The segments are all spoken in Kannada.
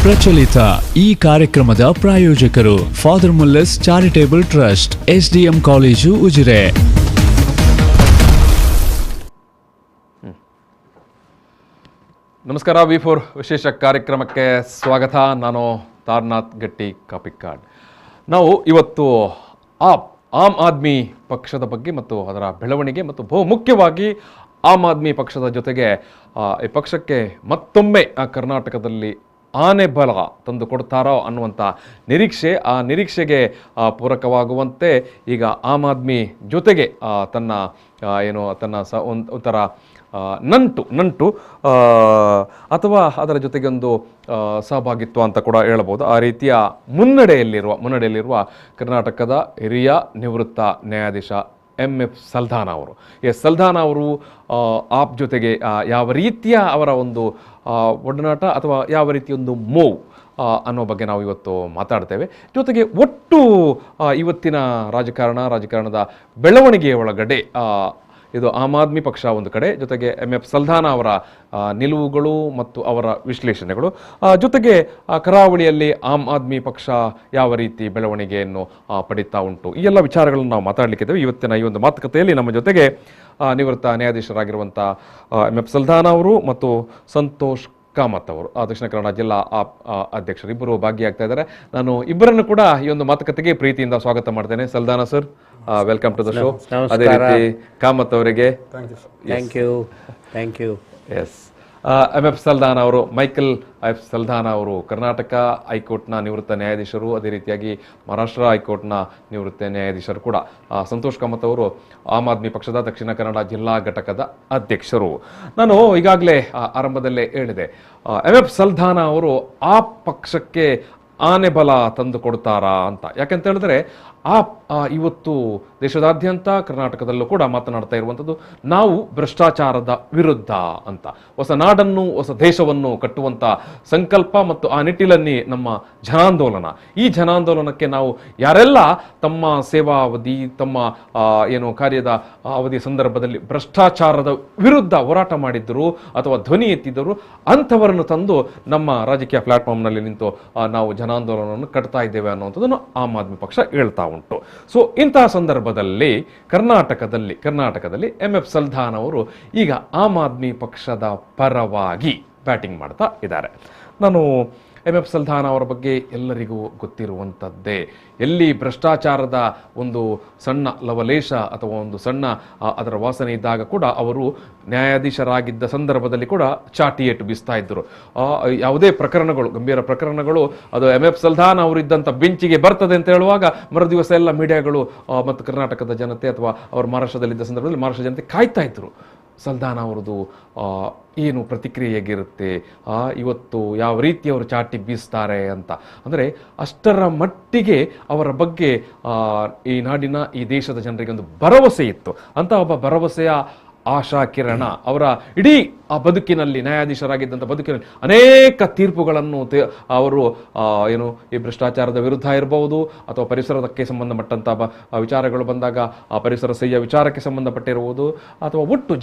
ಪ್ರಚಲಿತ ಈ ಕಾರ್ಯಕ್ರಮದ ಪ್ರಾಯೋಜಕರು Father Muller's charitable trust, SDM college, Ujire. ನಮಸ್ಕಾರ. V4 ವಿಶೇಷ ಕಾರ್ಯಕ್ರಮಕ್ಕೆ ಸ್ವಾಗತ. ನಾನು ತಾರನಾಥ್ ಗಟ್ಟಿ ಕಾಪಿಕಾಡ್. ನಾವು ಇವತ್ತು ಆಮ್ ಆದ್ಮಿ ಪಕ್ಷದ ಬಗ್ಗೆ ಮತ್ತು ಅದರ ಬೆಳವಣಿಗೆ ಮತ್ತು ಬಹು ಮುಖ್ಯವಾಗಿ ಆಮ್ ಆದ್ಮಿ ಪಕ್ಷದ ಜೊತೆಗೆ ಈ ಪಕ್ಷಕ್ಕೆ ಮತ್ತೊಮ್ಮೆ ಕರ್ನಾಟಕದಲ್ಲಿ ಆನೆ ಬಲ ತಂದು ಕೊಡ್ತಾರೋ ಅನ್ನುವಂಥ ನಿರೀಕ್ಷೆ, ಆ ನಿರೀಕ್ಷೆಗೆ ಪೂರಕವಾಗುವಂತೆ ಈಗ ಆಮ್ ಆದ್ಮಿ ಜೊತೆಗೆ ತನ್ನ ಒಂಥರ ನಂಟು ಅಥವಾ ಅದರ ಜೊತೆಗೆ ಒಂದು ಸಹಭಾಗಿತ್ವ ಅಂತ ಕೂಡ ಹೇಳಬಹುದು. ಆ ರೀತಿಯ ಮುನ್ನಡೆಯಲ್ಲಿರುವ ಕರ್ನಾಟಕದ ಹಿರಿಯ ನಿವೃತ್ತ ನ್ಯಾಯಾಧೀಶ MF ಸಲ್ದಾನ ಅವರು. ಸಲ್ದಾನ ಅವರು ಆಪ್ ಜೊತೆಗೆ ಯಾವ ರೀತಿಯ ಅವರ ಒಂದು ಒಡನಾಟ ಅಥವಾ ಯಾವ ರೀತಿಯ ಒಂದು ಮೂವ್ ಅನ್ನೋ ಬಗ್ಗೆ ನಾವು ಇವತ್ತು ಮಾತಾಡ್ತೇವೆ. ಜೊತೆಗೆ ಒಟ್ಟು ಇವತ್ತಿನ ರಾಜಕಾರಣದ ಬೆಳವಣಿಗೆಯ ಒಳಗಡೆ ಇದು ಆಮ್ ಆದ್ಮಿ ಪಕ್ಷ ಒಂದು ಕಡೆ, ಜೊತೆಗೆ MF ಸಲ್ದಾನ ಅವರ ನಿಲುವುಗಳು ಮತ್ತು ಅವರ ವಿಶ್ಲೇಷಣೆಗಳು, ಜೊತೆಗೆ ಕರಾವಳಿಯಲ್ಲಿ ಆಮ್ ಆದ್ಮಿ ಪಕ್ಷ ಯಾವ ರೀತಿ ಬೆಳವಣಿಗೆಯನ್ನು ಪಡೀತಾ ಉಂಟು, ಈ ಎಲ್ಲ ವಿಚಾರಗಳನ್ನು ನಾವು ಮಾತಾಡಲಿಕ್ಕಿದ್ದೇವೆ. ಇವತ್ತಿನ ಈ ಒಂದು ಮಾತುಕತೆಯಲ್ಲಿ ನಮ್ಮ ಜೊತೆಗೆ ನಿವೃತ್ತ ನ್ಯಾಯಾಧೀಶರಾಗಿರುವಂಥ MF ಸಲ್ದಾನ ಅವರು ಮತ್ತು ಸಂತೋಷ್ ಕಾಮತ್ ಅವರು, ದಕ್ಷಿಣ ಕನ್ನಡ ಜಿಲ್ಲಾ ಅಧ್ಯಕ್ಷರು, ಇಬ್ಬರು ಭಾಗಿಯಾಗ್ತಾ ಇದ್ದಾರೆ. ನಾನು ಇಬ್ಬರನ್ನು ಕೂಡ ಈ ಒಂದು ಮಾತುಕತೆಗೆ ಪ್ರೀತಿಯಿಂದ ಸ್ವಾಗತ ಮಾಡ್ತೇನೆ. Saldanha sir, welcome to the show. ಅದೇ ರೀತಿ ಕಾಮತ್ ಅವರಿಗೆ thank you. Yes, MF Saldanha ಅವರು, ಮೈಕಲ್ F ಸಲ್ದಾನ ಅವರು ಕರ್ನಾಟಕ ಹೈಕೋರ್ಟ್ನ ನಿವೃತ್ತ ನ್ಯಾಯಾಧೀಶರು, ಅದೇ ರೀತಿಯಾಗಿ ಮಹಾರಾಷ್ಟ್ರ ಹೈಕೋರ್ಟ್ನ ನಿವೃತ್ತ ನ್ಯಾಯಾಧೀಶರು ಕೂಡ. ಸಂತೋಷ್ ಕಾಮತ್ ಅವರು ಆಮ್ ಆದ್ಮಿ ಪಕ್ಷದ ದಕ್ಷಿಣ ಕನ್ನಡ ಜಿಲ್ಲಾ ಘಟಕದ ಅಧ್ಯಕ್ಷರು. ನಾನು ಈಗಾಗಲೇ ಆರಂಭದಲ್ಲೇ ಹೇಳಿದೆ, MF ಸಲ್ದಾನ ಅವರು ಆ ಪಕ್ಷಕ್ಕೆ ಆನೆ ಬಲ ತಂದು ಕೊಡ್ತಾರಾ ಅಂತ. ಯಾಕಂತ ಹೇಳಿದ್ರೆ ಇವತ್ತು ದೇಶದಾದ್ಯಂತ ಕರ್ನಾಟಕದಲ್ಲೂ ಕೂಡ ಮಾತನಾಡ್ತಾ ಇರುವಂಥದ್ದು ನಾವು ಭ್ರಷ್ಟಾಚಾರದ ವಿರುದ್ಧ ಅಂತ. ಹೊಸ ನಾಡನ್ನು, ಹೊಸ ದೇಶವನ್ನು ಕಟ್ಟುವಂಥ ಸಂಕಲ್ಪ ಮತ್ತು ಆ ನಿಟ್ಟಿನಲ್ಲಿ ನಮ್ಮ ಜನಾಂದೋಲನ. ಈ ಜನಾಂದೋಲನಕ್ಕೆ ನಾವು ಯಾರೆಲ್ಲ ತಮ್ಮ ಸೇವಾವಧಿ, ತಮ್ಮ ಕಾರ್ಯದ ಅವಧಿಯ ಸಂದರ್ಭದಲ್ಲಿ ಭ್ರಷ್ಟಾಚಾರದ ವಿರುದ್ಧ ಹೋರಾಟ ಮಾಡಿದ್ದರು ಅಥವಾ ಧ್ವನಿ ಎತ್ತಿದ್ದರು, ಅಂಥವರನ್ನು ತಂದು ನಮ್ಮ ರಾಜಕೀಯ ಪ್ಲಾಟ್ಫಾರ್ಮ್ನಲ್ಲಿ ನಿಂತು ನಾವು ಜನಾಂದೋಲನವನ್ನು ಕಟ್ತಾ ಇದ್ದೇವೆ ಅನ್ನುವಂಥದ್ದನ್ನು ಆಮ್ ಆದ್ಮಿ ಪಕ್ಷ ಹೇಳ್ತಾ ಉಂಟು. ಸೊ ಇಂತಹ ಸಂದರ್ಭದಲ್ಲಿ ಕರ್ನಾಟಕದಲ್ಲಿ MF ಸಲ್ದಾನ್ ಅವರು ಈಗ ಆಮ್ ಆದ್ಮಿ ಪಕ್ಷದ ಪರವಾಗಿ ಬ್ಯಾಟಿಂಗ್ ಮಾಡ್ತಾ ಇದ್ದಾರೆ. ನಾನು MF ಸಲ್ದಾನ್ ಅವರ ಬಗ್ಗೆ ಎಲ್ಲರಿಗೂ ಗೊತ್ತಿರುವಂಥದ್ದೇ. ಎಲ್ಲಿ ಭ್ರಷ್ಟಾಚಾರದ ಒಂದು ಸಣ್ಣ ಲವಲೇಶ ಅಥವಾ ಒಂದು ಸಣ್ಣ ಅದರ ವಾಸನೆ ಇದ್ದಾಗ ಕೂಡ ಅವರು ನ್ಯಾಯಾಧೀಶರಾಗಿದ್ದ ಸಂದರ್ಭದಲ್ಲಿ ಕೂಡ ಚಾಟಿ ಏಟು ಬೀಸ್ತಾ ಇದ್ದರು. ಯಾವುದೇ ಪ್ರಕರಣಗಳು, ಗಂಭೀರ ಪ್ರಕರಣಗಳು, ಅದು MF ಸಲ್ದಾನ್ ಅವರಿದ್ದಂಥ ಬೆಂಚಿಗೆ ಬರ್ತದೆ ಅಂತ ಹೇಳುವಾಗ ಮರುದಿವಸ ಎಲ್ಲ ಮೀಡಿಯಾಗಳು ಮತ್ತು ಕರ್ನಾಟಕದ ಜನತೆ ಅಥವಾ ಅವರು ಮಹಾರಾಷ್ಟ್ರದಲ್ಲಿದ್ದ ಸಂದರ್ಭದಲ್ಲಿ ಮಹಾರಾಷ್ಟ್ರ ಜನತೆ ಕಾಯ್ತಾ ಇದ್ರು, ಸಲ್ದಾನ್ ಅವರದು ಏನು ಪ್ರತಿಕ್ರಿಯೆ ಹೇಗಿರುತ್ತೆ, ಇವತ್ತು ಯಾವ ರೀತಿ ಅವರು ಚಾಟಿ ಬೀಸ್ತಾರೆ ಅಂತ. ಅಂದರೆ ಅಷ್ಟರ ಮಟ್ಟಿಗೆ ಅವರ ಬಗ್ಗೆ ಈ ನಾಡಿನ, ಈ ದೇಶದ ಜನರಿಗೆ ಒಂದು ಭರವಸೆ ಇತ್ತು. ಅಂತ ಒಬ್ಬ ಭರವಸೆಯ ಆಶಾ ಕಿರಣ ಅವರ ಇಡೀ ಆ ಬದುಕಿನಲ್ಲಿ, ನ್ಯಾಯಾಧೀಶರಾಗಿದ್ದಂಥ ಬದುಕಿನಲ್ಲಿ ಅನೇಕ ತೀರ್ಪುಗಳನ್ನು ಅವರು ಈ ಭ್ರಷ್ಟಾಚಾರದ ವಿರುದ್ಧ ಇರಬಹುದು ಅಥವಾ ಪರಿಸರಕ್ಕೆ ಸಂಬಂಧಪಟ್ಟಂಥ ವಿಚಾರಗಳು ಬಂದಾಗ ಆ ಪರಿಸರ ಸಹ್ಯ ವಿಚಾರಕ್ಕೆ ಸಂಬಂಧಪಟ್ಟಿರುವುದು ಅಥವಾ ಒಟ್ಟು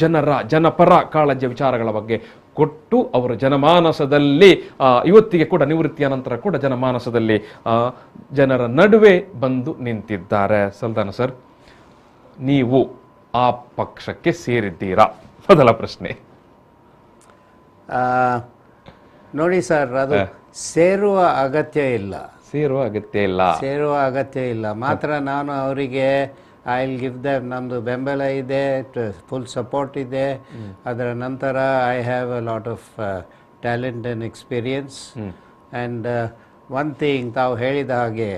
ಜನಪರ ಕಾಳಜಿಯ ವಿಚಾರಗಳ ಬಗ್ಗೆ ಕೊಟ್ಟು ಅವರು ಜನಮಾನಸದಲ್ಲಿ ಇವತ್ತಿಗೆ ಕೂಡ ನಿವೃತ್ತಿಯ ನಂತರ ಕೂಡ ಜನಮಾನಸದಲ್ಲಿ ಜನರ ನಡುವೆ ಬಂದು ನಿಂತಿದ್ದಾರೆ. ಸಲ್ದಾನ ಸರ್, ನೀವು ಆ ಪಕ್ಷಕ್ಕೆ ಸೇರಿದ್ದೀರಾ? ಮೊದಲ ಪ್ರಶ್ನೆ. ನೋಡಿ ಸರ್, ಅದು ಸೇರುವ ಅಗತ್ಯ ಇಲ್ಲ. ಮಾತ್ರ ನಾನು ಅವರಿಗೆ ಐ ವಿಲ್ ಗಿವ್ ದೆಮ್, ನಮ್ಮದು ಬೆಂಬಲ ಇದೆ, ಫುಲ್ ಸಪೋರ್ಟ್ ಇದೆ. ಅದರ ನಂತರ I have a lot of talent and experience. And one thing, ತಾವು ಹೇಳಿದ ಹಾಗೆ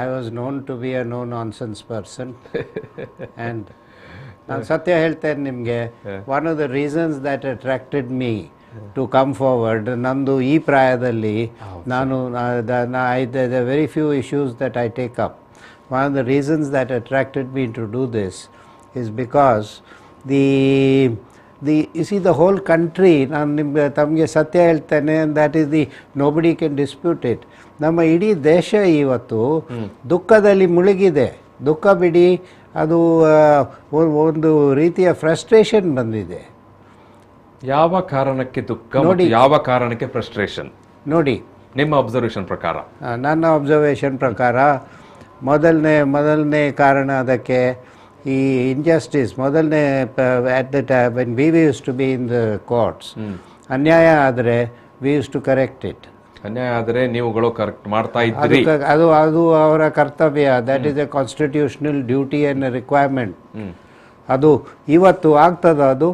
I was known to be a no nonsense person. And ನಾನು ಸತ್ಯ ಹೇಳ್ತೇನೆ ನಿಮಗೆ, one of the reasons that attracted me to come forward, ನಂದು ಈ ಪ್ರಾಯದಲ್ಲಿ ನಾನು very few issues that I take up. One of the reasons that attracted me to do this is because you see the whole country, ನಾನು ತಮಗೆ ಸತ್ಯ ಹೇಳ್ತೇನೆ, that is nobody can dispute it. ನಮ್ಮ ಇಡೀ ದೇಶ ಇವತ್ತು ದುಃಖದಲ್ಲಿ ಮುಳುಗಿದೆ. ದುಃಖ ಬಿಡಿ, ಅದು ಒಂದು ರೀತಿಯ ಫ್ರಸ್ಟ್ರೇಷನ್ ಬಂದಿದೆ. ಯಾವ ಕಾರಣಕ್ಕೆ ದುಃಖ, ಯಾವ ಕಾರಣಕ್ಕೆ ಫ್ರಸ್ಟ್ರೇಷನ್? ನೋಡಿ, ನಿಮ್ಮ ಅಬ್ಸರ್ವೇಷನ್ ಪ್ರಕಾರ? ನನ್ನ ಅಬ್ಸರ್ವೇಷನ್ ಪ್ರಕಾರ ಮೊದಲನೇ ಕಾರಣ ಅದಕ್ಕೆ ಈ ಇನ್ಜಸ್ಟಿಸ್. ಮೊದಲನೇ at the time when we used to be in the courts, ಅನ್ಯಾಯ ಆದರೆ we used to correct it. ಅನ್ಯಾಯ ಆದರೆ ನೀವುಗಳು ಕರೆಕ್ಟ್ ಮಾಡ್ತಾ ಇದ್ದೀರಿ. ಅದು ಅವರ ಕರ್ತವ್ಯ. That is A constitutional duty and requirement. ಅದು ಇವತ್ತು ಆಗ್ತದ? ಅದು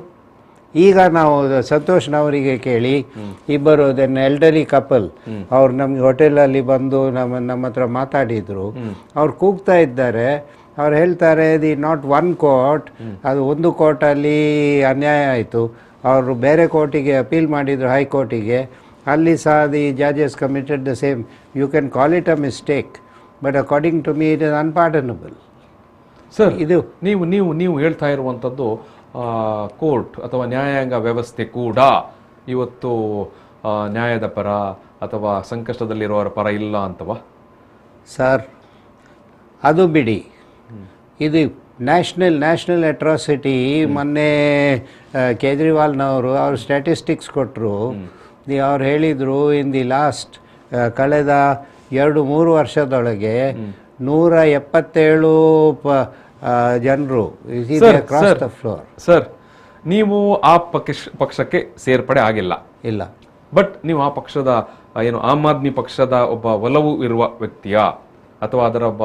ಈಗ ನಾವು ಸಂತೋಷ್ನವರಿಗೆ ಕೇಳಿ, ಇಬ್ಬರು ಎಲ್ಡರ್ಲಿ ಕಪಲ್ ಅವ್ರು ನಮಗೆ ಹೋಟೆಲಲ್ಲಿ ಬಂದು ನಮ್ಮ ಹತ್ರ ಮಾತಾಡಿದ್ರು. ಅವ್ರು ಕೂಗ್ತಾ ಇದ್ದಾರೆ. ಅವ್ರು ಹೇಳ್ತಾರೆ ದಿ ನಾಟ್ ಒನ್ ಕೋರ್ಟ್, ಅದು ಒಂದು ಕೋರ್ಟಲ್ಲಿ ಅನ್ಯಾಯ ಆಯಿತು. ಅವರು ಬೇರೆ ಕೋರ್ಟಿಗೆ ಅಪೀಲ್ ಮಾಡಿದರು, ಹೈಕೋರ್ಟಿಗೆ. ಅಲ್ಲಿ ಸಹ the judges committed the same. You can call it a mistake, but according to me it is unpardonable. Sir, ಇದು ನೀವು ಹೇಳ್ತಾ ಇರುವಂಥದ್ದು ಕೋರ್ಟ್ ಅಥವಾ ನ್ಯಾಯಾಂಗ ವ್ಯವಸ್ಥೆ ಕೂಡ ಇವತ್ತು ನ್ಯಾಯದ ಪರ ಅಥವಾ ಸಂಕಷ್ಟದಲ್ಲಿರುವವರ ಪರ ಇಲ್ಲ ಅಂತವಾ? ಸರ್, ಅದು ಬಿಡಿ. ಇದು ನ್ಯಾಷನಲ್ ಅಟ್ರಾಸಿಟಿ. ಮೊನ್ನೆ ಕೇಜ್ರಿವಾಲ್ನವರು ಅವ್ರು ಸ್ಟ್ಯಾಟಿಸ್ಟಿಕ್ಸ್ ಕೊಟ್ಟರು. ಅವ್ರು ಹೇಳಿದರು ಇನ್ ದಿ ಲಾಸ್ಟ್ ಕಳೆದ 2-3 ವರ್ಷದೊಳಗೆ 177 ಜನರು ಕ್ರಾಸ್ ದ ಫ್ಲೋರ್. ಸರ್, ನೀವು ಆ ಪಕ್ಷಕ್ಕೆ ಸೇರ್ಪಡೆ ಆಗಿಲ್ಲ? ಇಲ್ಲ. ಬಟ್ ನೀವು ಆ ಪಕ್ಷದ ಏನು ಆಮ್ ಆದ್ಮಿ ಪಕ್ಷದ ಒಬ್ಬ ಒಲವು ಇರುವ ವ್ಯಕ್ತಿಯಾ ಅಥವಾ ಅದರ ಒಬ್ಬ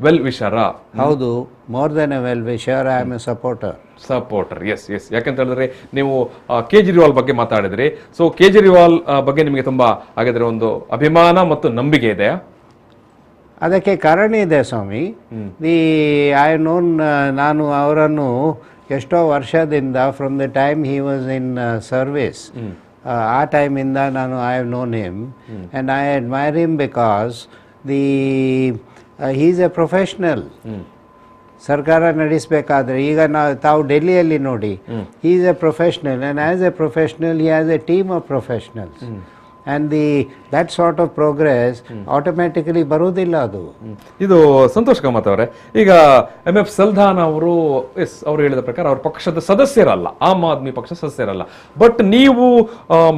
ವೆಲ್ ವಿಷರ? ಹೌದು, more than a well wisher, I am a supporter. Yes. ಯಾಕಂತ ಹೇಳಿದ್ರೆ ನೀವು ಕೇಜ್ರಿವಾಲ್ ಬಗ್ಗೆ ಮಾತಾಡಿದ್ರಿ. ಸೊ ಕೇಜ್ರಿವಾಲ್ ಬಗ್ಗೆ ನಿಮಗೆ ತುಂಬಾ ಹಾಗಾದ್ರೆ ಒಂದು ಅಭಿಮಾನ ಮತ್ತು ನಂಬಿಕೆ ಇದೆಯಾ? ಅದಕ್ಕೆ ಕಾರಣ ಇದೆ ಸ್ವಾಮಿ. ನಾನು ಅವರನ್ನು ಎಷ್ಟೋ ವರ್ಷದಿಂದ, from the time he was in service, ಆ ಟೈಮಿಂದ ನಾನು I have known him and I admire him because he is A professional. ಸರ್ಕಾರ ನಡೆಸಬೇಕಾದ್ರೆ ಈಗ ತಾವು ಡೆಲ್ಲಿಯಲ್ಲಿ ನೋಡಿ, he is A professional and as A professional he has A team of professionals. And that sort of progress automatically ಬರುವುದಿಲ್ಲ. ಅದು ಇದು ಸಂತೋಷ್ ಕಾಮತ್ ಅವರೇ, ಈಗ MF ಸಲ್ದಾನ್ ಅವರು ಅವರು ಹೇಳಿದ ಪ್ರಕಾರ ಅವ್ರ ಪಕ್ಷದ ಸದಸ್ಯರಲ್ಲ, ಆಮ್ ಆದ್ಮಿ ಪಕ್ಷ ಸದಸ್ಯರಲ್ಲ. ಬಟ್ ನೀವು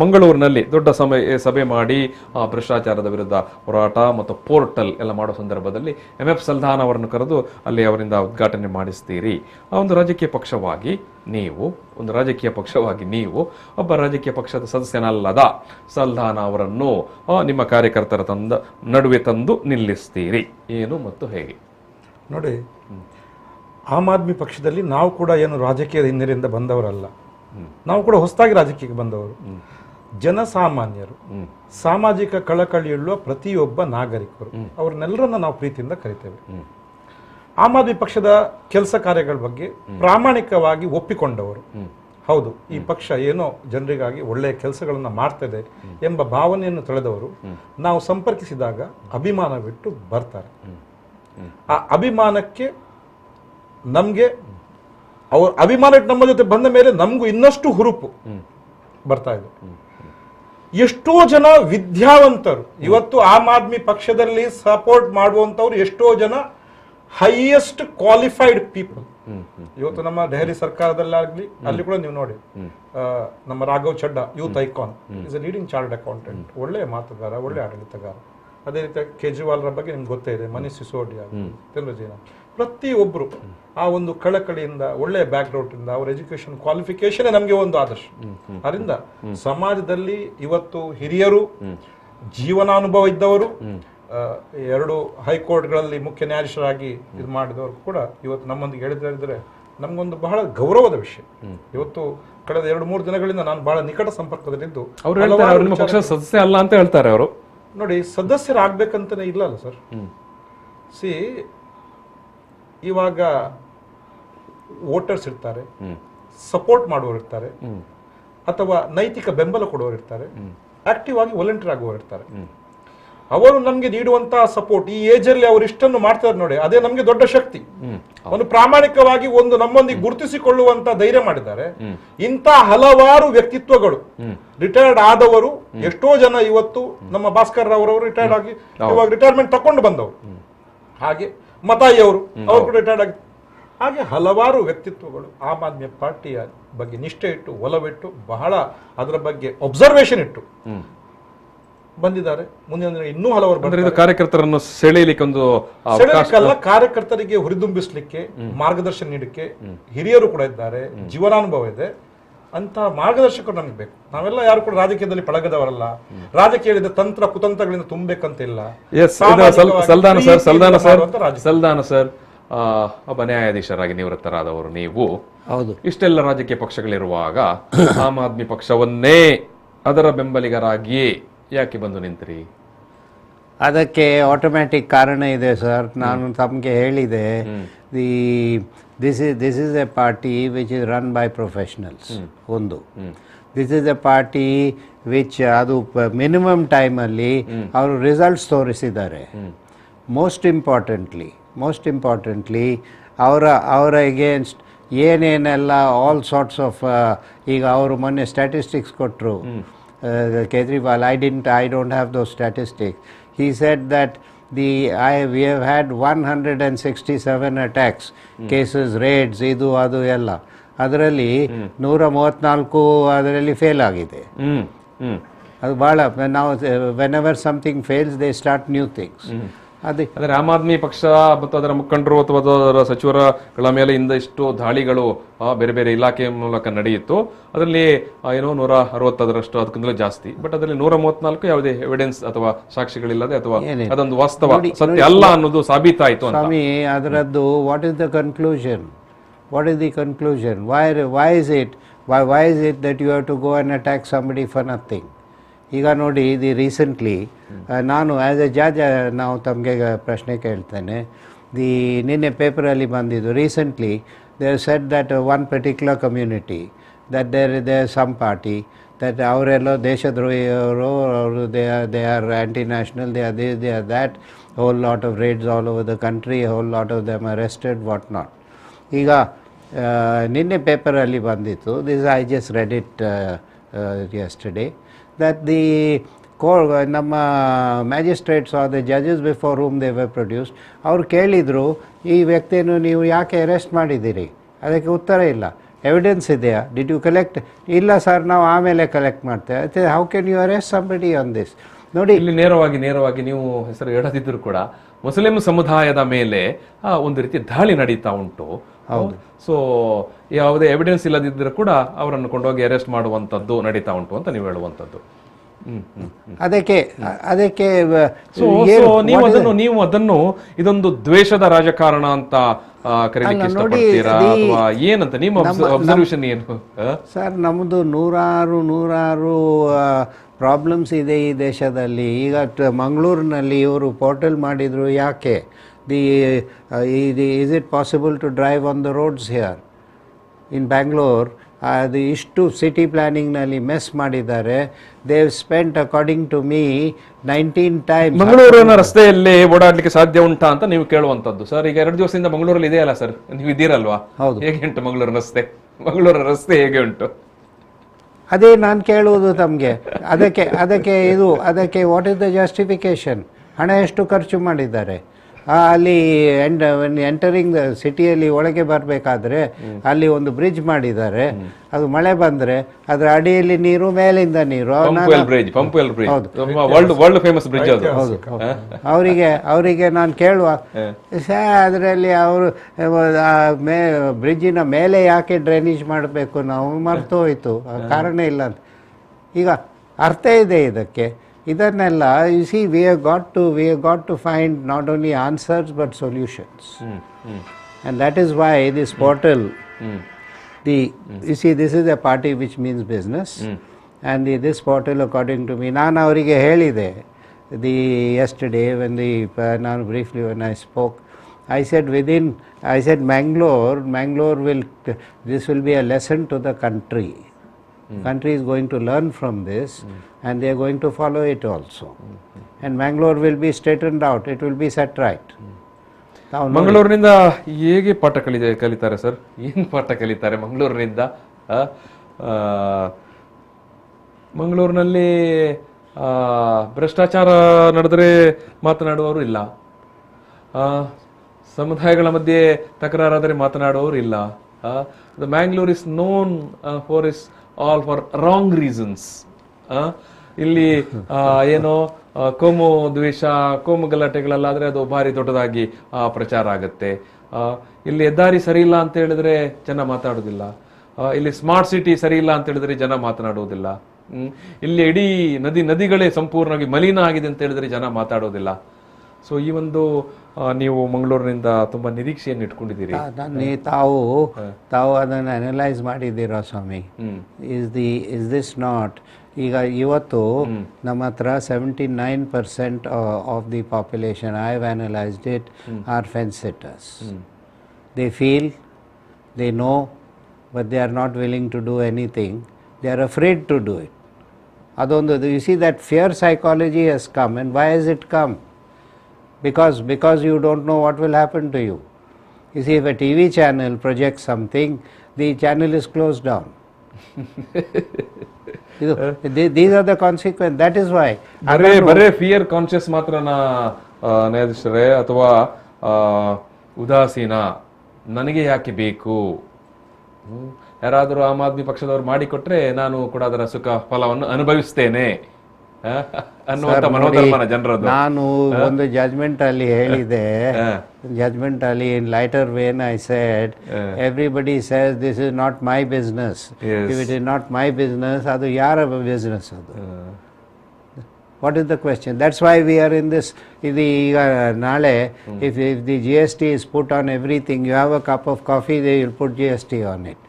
ಮಂಗಳೂರಿನಲ್ಲಿ ದೊಡ್ಡ ಸಭೆ ಮಾಡಿ ಭ್ರಷ್ಟಾಚಾರದ ವಿರುದ್ಧ ಹೋರಾಟ ಮತ್ತು ಪೋರ್ಟಲ್ ಎಲ್ಲ ಮಾಡೋ ಸಂದರ್ಭದಲ್ಲಿ MF ಸಲ್ದಾನ್ ಅವರನ್ನು ಕರೆದು ಅಲ್ಲಿ ಅವರಿಂದ ಉದ್ಘಾಟನೆ ಮಾಡಿಸ್ತೀರಿ. ಆ ಒಂದು ರಾಜಕೀಯ ಪಕ್ಷವಾಗಿ ನೀವು ಒಬ್ಬ ರಾಜಕೀಯ ಪಕ್ಷದ ಸದಸ್ಯನಲ್ಲದ ಸಲ್ದಾನ್ ಅವರನ್ನು ನಿಮ್ಮ ಕಾರ್ಯಕರ್ತರ ನಡುವೆ ತಂದು ನಿಲ್ಲಿಸ್ತೀರಿ. ಏನು ಮತ್ತು ಹೇಗೆ? ನೋಡಿ, ಆಮ್ ಆದ್ಮಿ ಪಕ್ಷದಲ್ಲಿ ನಾವು ಕೂಡ ಏನು ರಾಜಕೀಯದ ಹಿನ್ನೆಲೆಯಿಂದ ಬಂದವರಲ್ಲ. ನಾವು ಕೂಡ ಹೊಸದಾಗಿ ರಾಜಕೀಯಕ್ಕೆ ಬಂದವರು. ಜನಸಾಮಾನ್ಯರು, ಸಾಮಾಜಿಕ ಕಳಕಳಿಯುಳ್ಳ ಪ್ರತಿಯೊಬ್ಬ ನಾಗರಿಕರು, ಅವ್ರನ್ನೆಲ್ಲರನ್ನ ನಾವು ಪ್ರೀತಿಯಿಂದ ಕರಿತೇವೆ. ಆಮ್ ಆದ್ಮಿ ಪಕ್ಷದ ಕೆಲಸ ಕಾರ್ಯಗಳ ಬಗ್ಗೆ ಪ್ರಾಮಾಣಿಕವಾಗಿ ಒಪ್ಪಿಕೊಂಡವರು. ಹೌದು, ಈ ಪಕ್ಷ ಏನೋ ಜನರಿಗಾಗಿ ಒಳ್ಳೆಯ ಕೆಲಸಗಳನ್ನ ಮಾಡ್ತದೆ ಎಂಬ ಭಾವನೆಯನ್ನು ತಳೆದವರು ನಾವು ಸಂಪರ್ಕಿಸಿದಾಗ ಅಭಿಮಾನವಿಟ್ಟು ಬರ್ತಾರೆ. ಆ ಅಭಿಮಾನಕ್ಕೆ ನಮ್ಗೆ ಅವ್ರ ಅಭಿಮಾನಕ್ಕೆ ನಮ್ಮ ಜೊತೆ ಬಂದ ಮೇಲೆ ನಮಗೂ ಇನ್ನಷ್ಟು ಹುರುಪು ಬರ್ತಾ ಇದೆ. ಎಷ್ಟೋ ಜನ ವಿದ್ಯಾವಂತರು ಇವತ್ತು ಆಮ್ ಆದ್ಮಿ ಪಕ್ಷದಲ್ಲಿ ಸಪೋರ್ಟ್ ಮಾಡುವಂತವ್ರು, ಎಷ್ಟೋ ಜನ ಹೈಯೆಸ್ಟ್ ಕ್ವಾಲಿಫೈಡ್ ಪೀಪಲ್ ಇವತ್ತು ನಮ್ಮ ದೆಹಲಿ ಸರ್ಕಾರದಲ್ಲಾಗ್ಲಿ ಅಲ್ಲಿ ಕೂಡ ನೀವು ನೋಡಿ, ನಮ್ಮ Raghav Chadda, youth icon, is A leading chartered accountant, ಒಳ್ಳೆಯ ಮಾತುಗಾರ, ಒಳ್ಳೆ ಆಡಳಿತಗಾರ. ಅದೇ ರೀತಿ ಕೇಜ್ರಿವಾಲ್ರ ಬಗ್ಗೆ ನಿಮ್ಗೆ ಗೊತ್ತೇ ಇದೆ, ಮನೀಶ್ ಸಿಸೋಡಿಯಾ, ಚಂದ್ರಜೀನ, ಪ್ರತಿಯೊಬ್ರು ಆ ಒಂದು ಕಳಕಳಿಯಿಂದ, ಒಳ್ಳೆಯ ಬ್ಯಾಕ್ ಗ್ರೌಂಡ್ ಇಂದ, ಅವ್ರ ಎಜುಕೇಶನ್ ಕ್ವಾಲಿಫಿಕೇಶನ್ ನಮಗೆ ಒಂದು ಆದರ್ಶ. ಅದರಿಂದ ಸಮಾಜದಲ್ಲಿ ಇವತ್ತು ಹಿರಿಯರು, ಜೀವನಾನುಭವ ಇದ್ದವರು, 2 ಹೈಕೋರ್ಟ್ಗಳಲ್ಲಿ ಮುಖ್ಯ ನ್ಯಾಯಾಧೀಶರಾಗಿ ಇದು ಮಾಡಿದವರು ಕೂಡ ಇವತ್ತು ನಮ್ಮೊಂದಿಗೆ ಹೇಳಿದ್ರೆ ನಮ್ಗೊಂದು ಬಹಳ ಗೌರವದ ವಿಷಯ. ಇವತ್ತು ಕಳೆದ 2-3 ದಿನಗಳಿಂದ ನಾನು ಬಹಳ ನಿಕಟ ಸಂಪರ್ಕದಲ್ಲಿದ್ದು, ಸದಸ್ಯ ಅಲ್ಲ ಅಂತ ಹೇಳ್ತಾರೆ ಅವರು. ನೋಡಿ, ಸದಸ್ಯರಾಗಬೇಕಂತಾನೆ ಇಲ್ಲಲ್ಲ ಸರ್. ಇವಾಗ ವೋಟರ್ಸ್ ಇರ್ತಾರೆ, ಸಪೋರ್ಟ್ ಮಾಡುವವರು ಇರ್ತಾರೆ, ಅಥವಾ ನೈತಿಕ ಬೆಂಬಲ ಕೊಡುವವರು ಇರ್ತಾರೆ, ಆಕ್ಟಿವ್ ಆಗಿ ವಾಲಂಟಿಯರ್ ಆಗುವವರು ಇರ್ತಾರೆ. ಅವರು ನಮ್ಗೆ ನೀಡುವಂತಹ ಸಪೋರ್ಟ್, ಈ ಏಜ್ ಅಲ್ಲಿ ಅವರು ಇಷ್ಟನ್ನು ಮಾಡ್ತಾರೆ ನೋಡಿ, ಅದೇ ನಮ್ಗೆ ದೊಡ್ಡ ಶಕ್ತಿ. ಒಂದು ಪ್ರಾಮಾಣಿಕವಾಗಿ ಒಂದು ನಮ್ಮೊಂದಿಗೆ ಗುರುತಿಸಿಕೊಳ್ಳುವಂತ ಧೈರ್ಯ ಮಾಡಿದ್ದಾರೆ. ಇಂಥ ಹಲವಾರು ವ್ಯಕ್ತಿತ್ವಗಳು, ರಿಟೈರ್ಡ್ ಆದವರು ಎಷ್ಟೋ ಜನ ಇವತ್ತು ನಮ್ಮ ಭಾಸ್ಕರ್ ರಾವ್ ರಿಟೈರ್ಡ್ ಆಗಿ ಇವಾಗ ರಿಟೈರ್ಮೆಂಟ್ ತಕೊಂಡು ಬಂದವರು, ಹಾಗೆ ಮತಾಯಿ ಅವರು ಕೂಡ ರಿಟೈರ್ಡ್ ಆಗಿ, ಹಾಗೆ ಹಲವಾರು ವ್ಯಕ್ತಿತ್ವಗಳು ಆಮ್ ಆದ್ಮಿ ಪಾರ್ಟಿಯ ಬಗ್ಗೆ ನಿಷ್ಠೆ ಇಟ್ಟು, ಒಲವಿಟ್ಟು, ಬಹಳ ಅದರ ಬಗ್ಗೆ ಅಬ್ಸರ್ವೇಷನ್ ಇಟ್ಟು ಬಂದಿದ್ದಾರೆ. ಮುಂದಿನ ದಿನ ಇನ್ನೂ ಹಲವರು ಅಂದ್ರೆ ಇದು ಕಾರ್ಯಕರ್ತರನ್ನು ಸೆಳೆಯಲಿಕ್ಕೆ ಒಂದು ಸೆಳೆಯಲಿಕ್ಕಲ್ಲ, ಕಾರ್ಯಕರ್ತರಿಗೆ ಹುರಿದುಂಬಿಸ್ಲಿಕ್ಕೆ, ಮಾರ್ಗದರ್ಶನ ನೀಡಕ್ಕೆ ಹಿರಿಯರು ಕೂಡ ಇದ್ದಾರೆ, ಜೀವನಾನುಭವ ಇದೆ ಅಂತ ಮಾರ್ಗದರ್ಶಕರು ನಮ್ಗೆ ಬೇಕು. ನಾವೆಲ್ಲ ಯಾರು ಕೂಡ ರಾಜಕೀಯದಲ್ಲಿ ಪಳಗದವರಲ್ಲ, ರಾಜಕೀಯದ ತಂತ್ರ ಕುತಂತ್ರಗಳಿಂದ ತುಂಬಬೇಕಂತಿಲ್ಲ. ಸಲ್ದಾನ ಸರ್ ಒಬ್ಬ ನ್ಯಾಯಾಧೀಶರಾಗಿ ನಿವೃತ್ತರಾದವರು ನೀವು. ಹೌದು. ಇಷ್ಟೆಲ್ಲ ರಾಜಕೀಯ ಪಕ್ಷಗಳಿರುವಾಗ ಆಮ್ ಆದ್ಮಿ ಪಕ್ಷವನ್ನೇ ಅದರ ಬೆಂಬಲಿಗರಾಗಿಯೇ ಯಾಕೆ ಬಂದು ನಿಂತ್ರಿ? ಅದಕ್ಕೆ ಆಟೋಮ್ಯಾಟಿಕ್ ಕಾರಣ ಇದೆ ಸರ್. ನಾನು ತಮಗೆ ಹೇಳಿದೆ, this is a party which is run by professionals. ಒಂದು, this is a party which ಅದು ಮಿನಿಮಮ್ ಟೈಮಲ್ಲಿ ಅವರು ರಿಸಲ್ಟ್ಸ್ ತೋರಿಸಿದ್ದಾರೆ. ಮೋಸ್ಟ್ ಇಂಪಾರ್ಟೆಂಟ್ಲಿ ಅವರ ಎಗೇನ್ಸ್ಟ್ ಏನೇನೆಲ್ಲ ಆಲ್ ಸಾರ್ಟ್ಸ್ ಆಫ್, ಈಗ ಅವರು ಮೊನ್ನೆ ಸ್ಟ್ಯಾಟಿಸ್ಟಿಕ್ಸ್ ಕೊಟ್ಟರು Kejriwal. I don't have those statistics. He said that we have had 167 attacks, cases, raids, ಇದು ಅದು ಎಲ್ಲ. ಅದರಲ್ಲಿ 134 ಅದರಲ್ಲಿ ಫೇಲ್ ಆಗಿದೆ. ಅದು ಭಾಳ, ನಾವು whenever something fails they start new things. ಆದರೆ ಆಮ್ ಆದ್ಮಿ ಪಕ್ಷ ಮತ್ತು ಅದರ ಮುಖಂಡರು ಅಥವಾ ಅದರ ಸಚಿವರಗಳ ಮೇಲೆ ಇಷ್ಟು ದಾಳಿಗಳು ಬೇರೆ ಬೇರೆ ಇಲಾಖೆಯ ಮೂಲಕ ನಡೆಯಿತು. ಅದರಲ್ಲಿ ಏನೋ 160 ಅದಕ್ಕಿಂತಲೂ ಜಾಸ್ತಿ. ಬಟ್ ಅದರಲ್ಲಿ 134 ಯಾವುದೇ ಎವಿಡೆನ್ಸ್ ಅಥವಾ ಸಾಕ್ಷಿಗಳಿಲ್ಲದೆ ಅಥವಾ ಅದೊಂದು ವಾಸ್ತವ ಸತ್ಯ ಅಲ್ಲ ಅನ್ನೋದು ಸಾಬೀತಾಯಿತು. ಸ್ವಾಮಿ, ಅದರದ್ದು what is the conclusion? Why is it that you have to go and attack somebody for nothing? ಈಗ ನೋಡಿ, ರೀಸೆಂಟ್ಲಿ ನಾನು ಆ್ಯಸ್ ಎ ಜಡ್ಜ್ ನಾವು ತಮಗೆ ಪ್ರಶ್ನೆ ಕೇಳ್ತೇನೆ. ನಿನ್ನೆ ಪೇಪರಲ್ಲಿ ಬಂದಿದ್ದು, recently they said that one particular community that there some party that ಅವರೆಲ್ಲ ದೇಶದ್ರೋಹಿಯವರು, ಅವರು they are anti national, they are that, whole lot of raids all over the country, whole lot of them arrested, what not. ಈಗ ನಿನ್ನೆ ಪೇಪರಲ್ಲಿ ಬಂದಿತ್ತು, this I just read it yesterday, that ನಮ್ಮ ಮ್ಯಾಜಿಸ್ಟ್ರೇಟ್ಸ್ ಆರ್ ದ ಜಜಸ್ before room they were produced, ಅವ್ರು ಕೇಳಿದರು, ಈ ವ್ಯಕ್ತಿಯನ್ನು ನೀವು ಯಾಕೆ ಅರೆಸ್ಟ್ ಮಾಡಿದ್ದೀರಿ? ಅದಕ್ಕೆ ಉತ್ತರ ಇಲ್ಲ. ಎವಿಡೆನ್ಸ್ ಇದೆಯಾ? Did you collect? ಇಲ್ಲ ಸರ್, ನಾವು ಆಮೇಲೆ ಕಲೆಕ್ಟ್ ಮಾಡ್ತೇವೆ. How can you arrest somebody on this? ನೋಡಿ, ಇಲ್ಲಿ ನೇರವಾಗಿ ನೀವು ಹೆಸರು ಹೇಳದಿದ್ರು ಕೂಡ ಮುಸ್ಲಿಂ ಸಮುದಾಯದ ಮೇಲೆ ಒಂದು ರೀತಿ ದಾಳಿ ನಡೀತಾ ಉಂಟು. ಹೌದು. ಸೊ ಯಾವುದೇ ಎವಿಡೆನ್ಸ್ ಇಲ್ಲದಿದ್ದರೂ ಕೂಡ ಅವರನ್ನು ಕೊಂಡೋಗಿ ಅರೆಸ್ಟ್ ಮಾಡುವಂಥದ್ದು ನಡೀತಾ ಉಂಟು ಅಂತ ನೀವು ಹೇಳುವಂಥದ್ದು. ಅದಕ್ಕೆ ನೀವು ಅದನ್ನು ಇದೊಂದು ದ್ವೇಷದ ರಾಜಕಾರಣ ಅಂತ ಕರೀಲಿಕ್ಕೆ ಇಷ್ಟಪಡ್ತೀರಾ ಅಥವಾ ಏನಂತ ನಿಮ್ಮ ಅಬ್ಸರ್ವೇಷನ್ ಏನು? ಸರ್, ನಮ್ಮದು ನೂರಾರು ಪ್ರಾಬ್ಲಮ್ಸ್ ಇದೆ ಈ ದೇಶದಲ್ಲಿ. ಈಗ ಮಂಗಳೂರಿನಲ್ಲಿ ಇವರು ಪೋರ್ಟಲ್ ಮಾಡಿದ್ರು, ಯಾಕೆ? is it possible to drive on the roads here? In Bangalore, ಅದು ಇಷ್ಟು ಸಿಟಿ ಪ್ಲಾನಿಂಗ್ನಲ್ಲಿ ಮೆಸ್ ಮಾಡಿದ್ದಾರೆ. They spent according to me 19 times. ಮಂಗಳೂರಿನ ರಸ್ತೆಯಲ್ಲಿ ಓಡಾಡ್ಲಿಕ್ಕೆ ಸಾಧ್ಯ ಉಂಟಾ ಅಂತ ನೀವು ಕೇಳುವಂತದ್ದು. ಸರ್, ಈಗ 2 ದಿವಸದಿಂದ ಮಂಗಳೂರಲ್ಲಿ ಇದೆಯಲ್ಲ ಸರ್, ನೀವು ಇದ್ದೀರಲ್ವಾ? ಹೌದು. ಹೇಗೆ ಉಂಟು ಮಂಗಳೂರು ರಸ್ತೆ ಹೇಗೆ ಉಂಟು? ಅದೇ ನಾನು ಕೇಳುವುದು ತಮಗೆ. ಅದಕ್ಕೆ ವಾಟ್ ಇಸ್ ದ ಜಸ್ಟಿಫಿಕೇಶನ್? ಹಣ ಎಷ್ಟು ಖರ್ಚು ಮಾಡಿದ್ದಾರೆ? ಅಲ್ಲಿ ಎಂಟರಿಂಗ್ ಸಿಟಿಯಲ್ಲಿ ಒಳಗೆ ಬರಬೇಕಾದ್ರೆ ಅಲ್ಲಿ ಒಂದು ಬ್ರಿಡ್ಜ್ ಮಾಡಿದ್ದಾರೆ. ಅದು ಮಳೆ ಬಂದರೆ ಅದರ ಅಡಿಯಲ್ಲಿ ನೀರು, ಮೇಲಿಂದ ನೀರು. ಅವರಿಗೆ ನಾನು ಕೇಳುವ, ಅದರಲ್ಲಿ ಅವರು ಬ್ರಿಡ್ಜಿನ ಮೇಲೆ ಯಾಕೆ ಡ್ರೈನೇಜ್ ಮಾಡಬೇಕು? ನಾವು ಮರ್ತು ಹೋಯ್ತು, ಕಾರಣ ಇಲ್ಲ ಅಂತ. ಈಗ ಅರ್ಥ ಇದೆ ಇದಕ್ಕೆ. ಇದನ್ನೆಲ್ಲ you see, we have got to find not only answers but solutions. And that is why this portal, you see, this is a party which means business. And this portal, according to me, ನಾನು ಅವರಿಗೆ ಹೇಳಿದೆ yesterday ನಾನು briefly when I spoke, I said Mangalore this will be a lesson to the country. Country is going to learn from this and they are going to follow it also. And Mangalore will be straightened out, it will be set right. ಮಂಗಳೂರಿನಿಂದ ಹೇಗೆ ಪಾಠ ಕಲಿತಾರೆ ಸರ್? ಏನು ಪಾಠ ಕಲಿತಾರೆ ಮಂಗಳೂರಿನಿಂದ? ಮಂಗಳೂರಿನಲ್ಲಿ ಭ್ರಷ್ಟಾಚಾರ ನಡೆದರೆ ಮಾತನಾಡುವವರು ಇಲ್ಲ, ಸಮುದಾಯಗಳ ಮಧ್ಯೆ ತಕರಾರಾದರೆ ಮಾತನಾಡುವವರು ಇಲ್ಲ. The Mangalore is known for all for wrong reasons. ಇಲ್ಲಿ ಏನೋ ಕೋಮು ದ್ವೇಷ, ಕೋಮು ಗಲಾಟೆಗಳಲ್ಲಾದ್ರೆ ಅದು ಭಾರಿ ದೊಡ್ಡದಾಗಿ ಪ್ರಚಾರ ಆಗುತ್ತೆ. ಇಲ್ಲಿ ಹೆದ್ದಾರಿ ಸರಿ ಇಲ್ಲ ಅಂತ ಹೇಳಿದ್ರೆ ಜನ ಮಾತಾಡೋದಿಲ್ಲ. ಇಲ್ಲಿ ಸ್ಮಾರ್ಟ್ ಸಿಟಿ ಸರಿ ಇಲ್ಲ ಅಂತ ಹೇಳಿದ್ರೆ ಜನ ಮಾತನಾಡುವುದಿಲ್ಲ. ಇಲ್ಲಿ ಇಡೀ ನದಿಗಳೇ ಸಂಪೂರ್ಣವಾಗಿ ಮಲಿನ ಆಗಿದೆ ಅಂತ ಹೇಳಿದ್ರೆ ಜನ ಮಾತಾಡೋದಿಲ್ಲ. ಸೊ ಈ ಒಂದು ನೀವು ಮಂಗಳೂರಿನಿಂದ ತುಂಬಾ ನಿರೀಕ್ಷೆಯನ್ನು ಇಟ್ಕೊಂಡಿದ್ದೀರಿ. ತಾವು ಅದನ್ನು ಅನಲೈಸ್ ಮಾಡಿದ್ದೀರಾ ಸ್ವಾಮಿ? ಇಸ್ ದಿಸ್ ನಾಟ್ ಈಗ ಇವತ್ತು ನಮ್ಮ ಹತ್ರ 79% of the population, I have analysed it, are fence sitters. They feel, they know, but they are not willing to do anything. They are afraid to do it. ಅದೊಂದು, you see that fear psychology has come. And why has it come? Because you don't know what will happen to you. You see, if a TV channel projects something, the channel is closed down. These are the consequences. That is why. ಬರೇ ಫಿಯರ್ ಕಾನ್ಶಿಯಸ್ ಮಾತ್ರನಾ ನ್ಯಾಯಾಧೀಶರೇ, ಅಥವಾ ಉದಾಸೀನ, ನನಗೆ ಯಾಕೆ ಬೇಕು, ಯಾರಾದರೂ ಆಮ್ ಆದ್ಮಿ ಪಕ್ಷದವರು ಮಾಡಿಕೊಟ್ರೆ ನಾನು ಕೂಡ ಅದರ ಸುಖ ಫಲವನ್ನು ಅನುಭವಿಸ್ತೇನೆ ಅನ್ನುವಂತ ಮನೋಧರ್ಮನ ಜನರದ್ದು. ನಾನು ಒಂದು ಜಜ್ಮೆಂಟ್ ಅಲ್ಲಿ ಹೇಳಿದೆ, ಜಜ್ಮೆಂಟ್ ಅಲ್ಲಿ in lighter vein I said, everybody says this is not my business. If it is not my business, ಅದು ಯಾರ ಬಿಸ್ನೆಸ್ ಅದು? What is the question? That's why we are in this. ಇದು ಈಗ ನಾಳೆ if the GST is put on everything, you have a cup of coffee, they will put GST on it.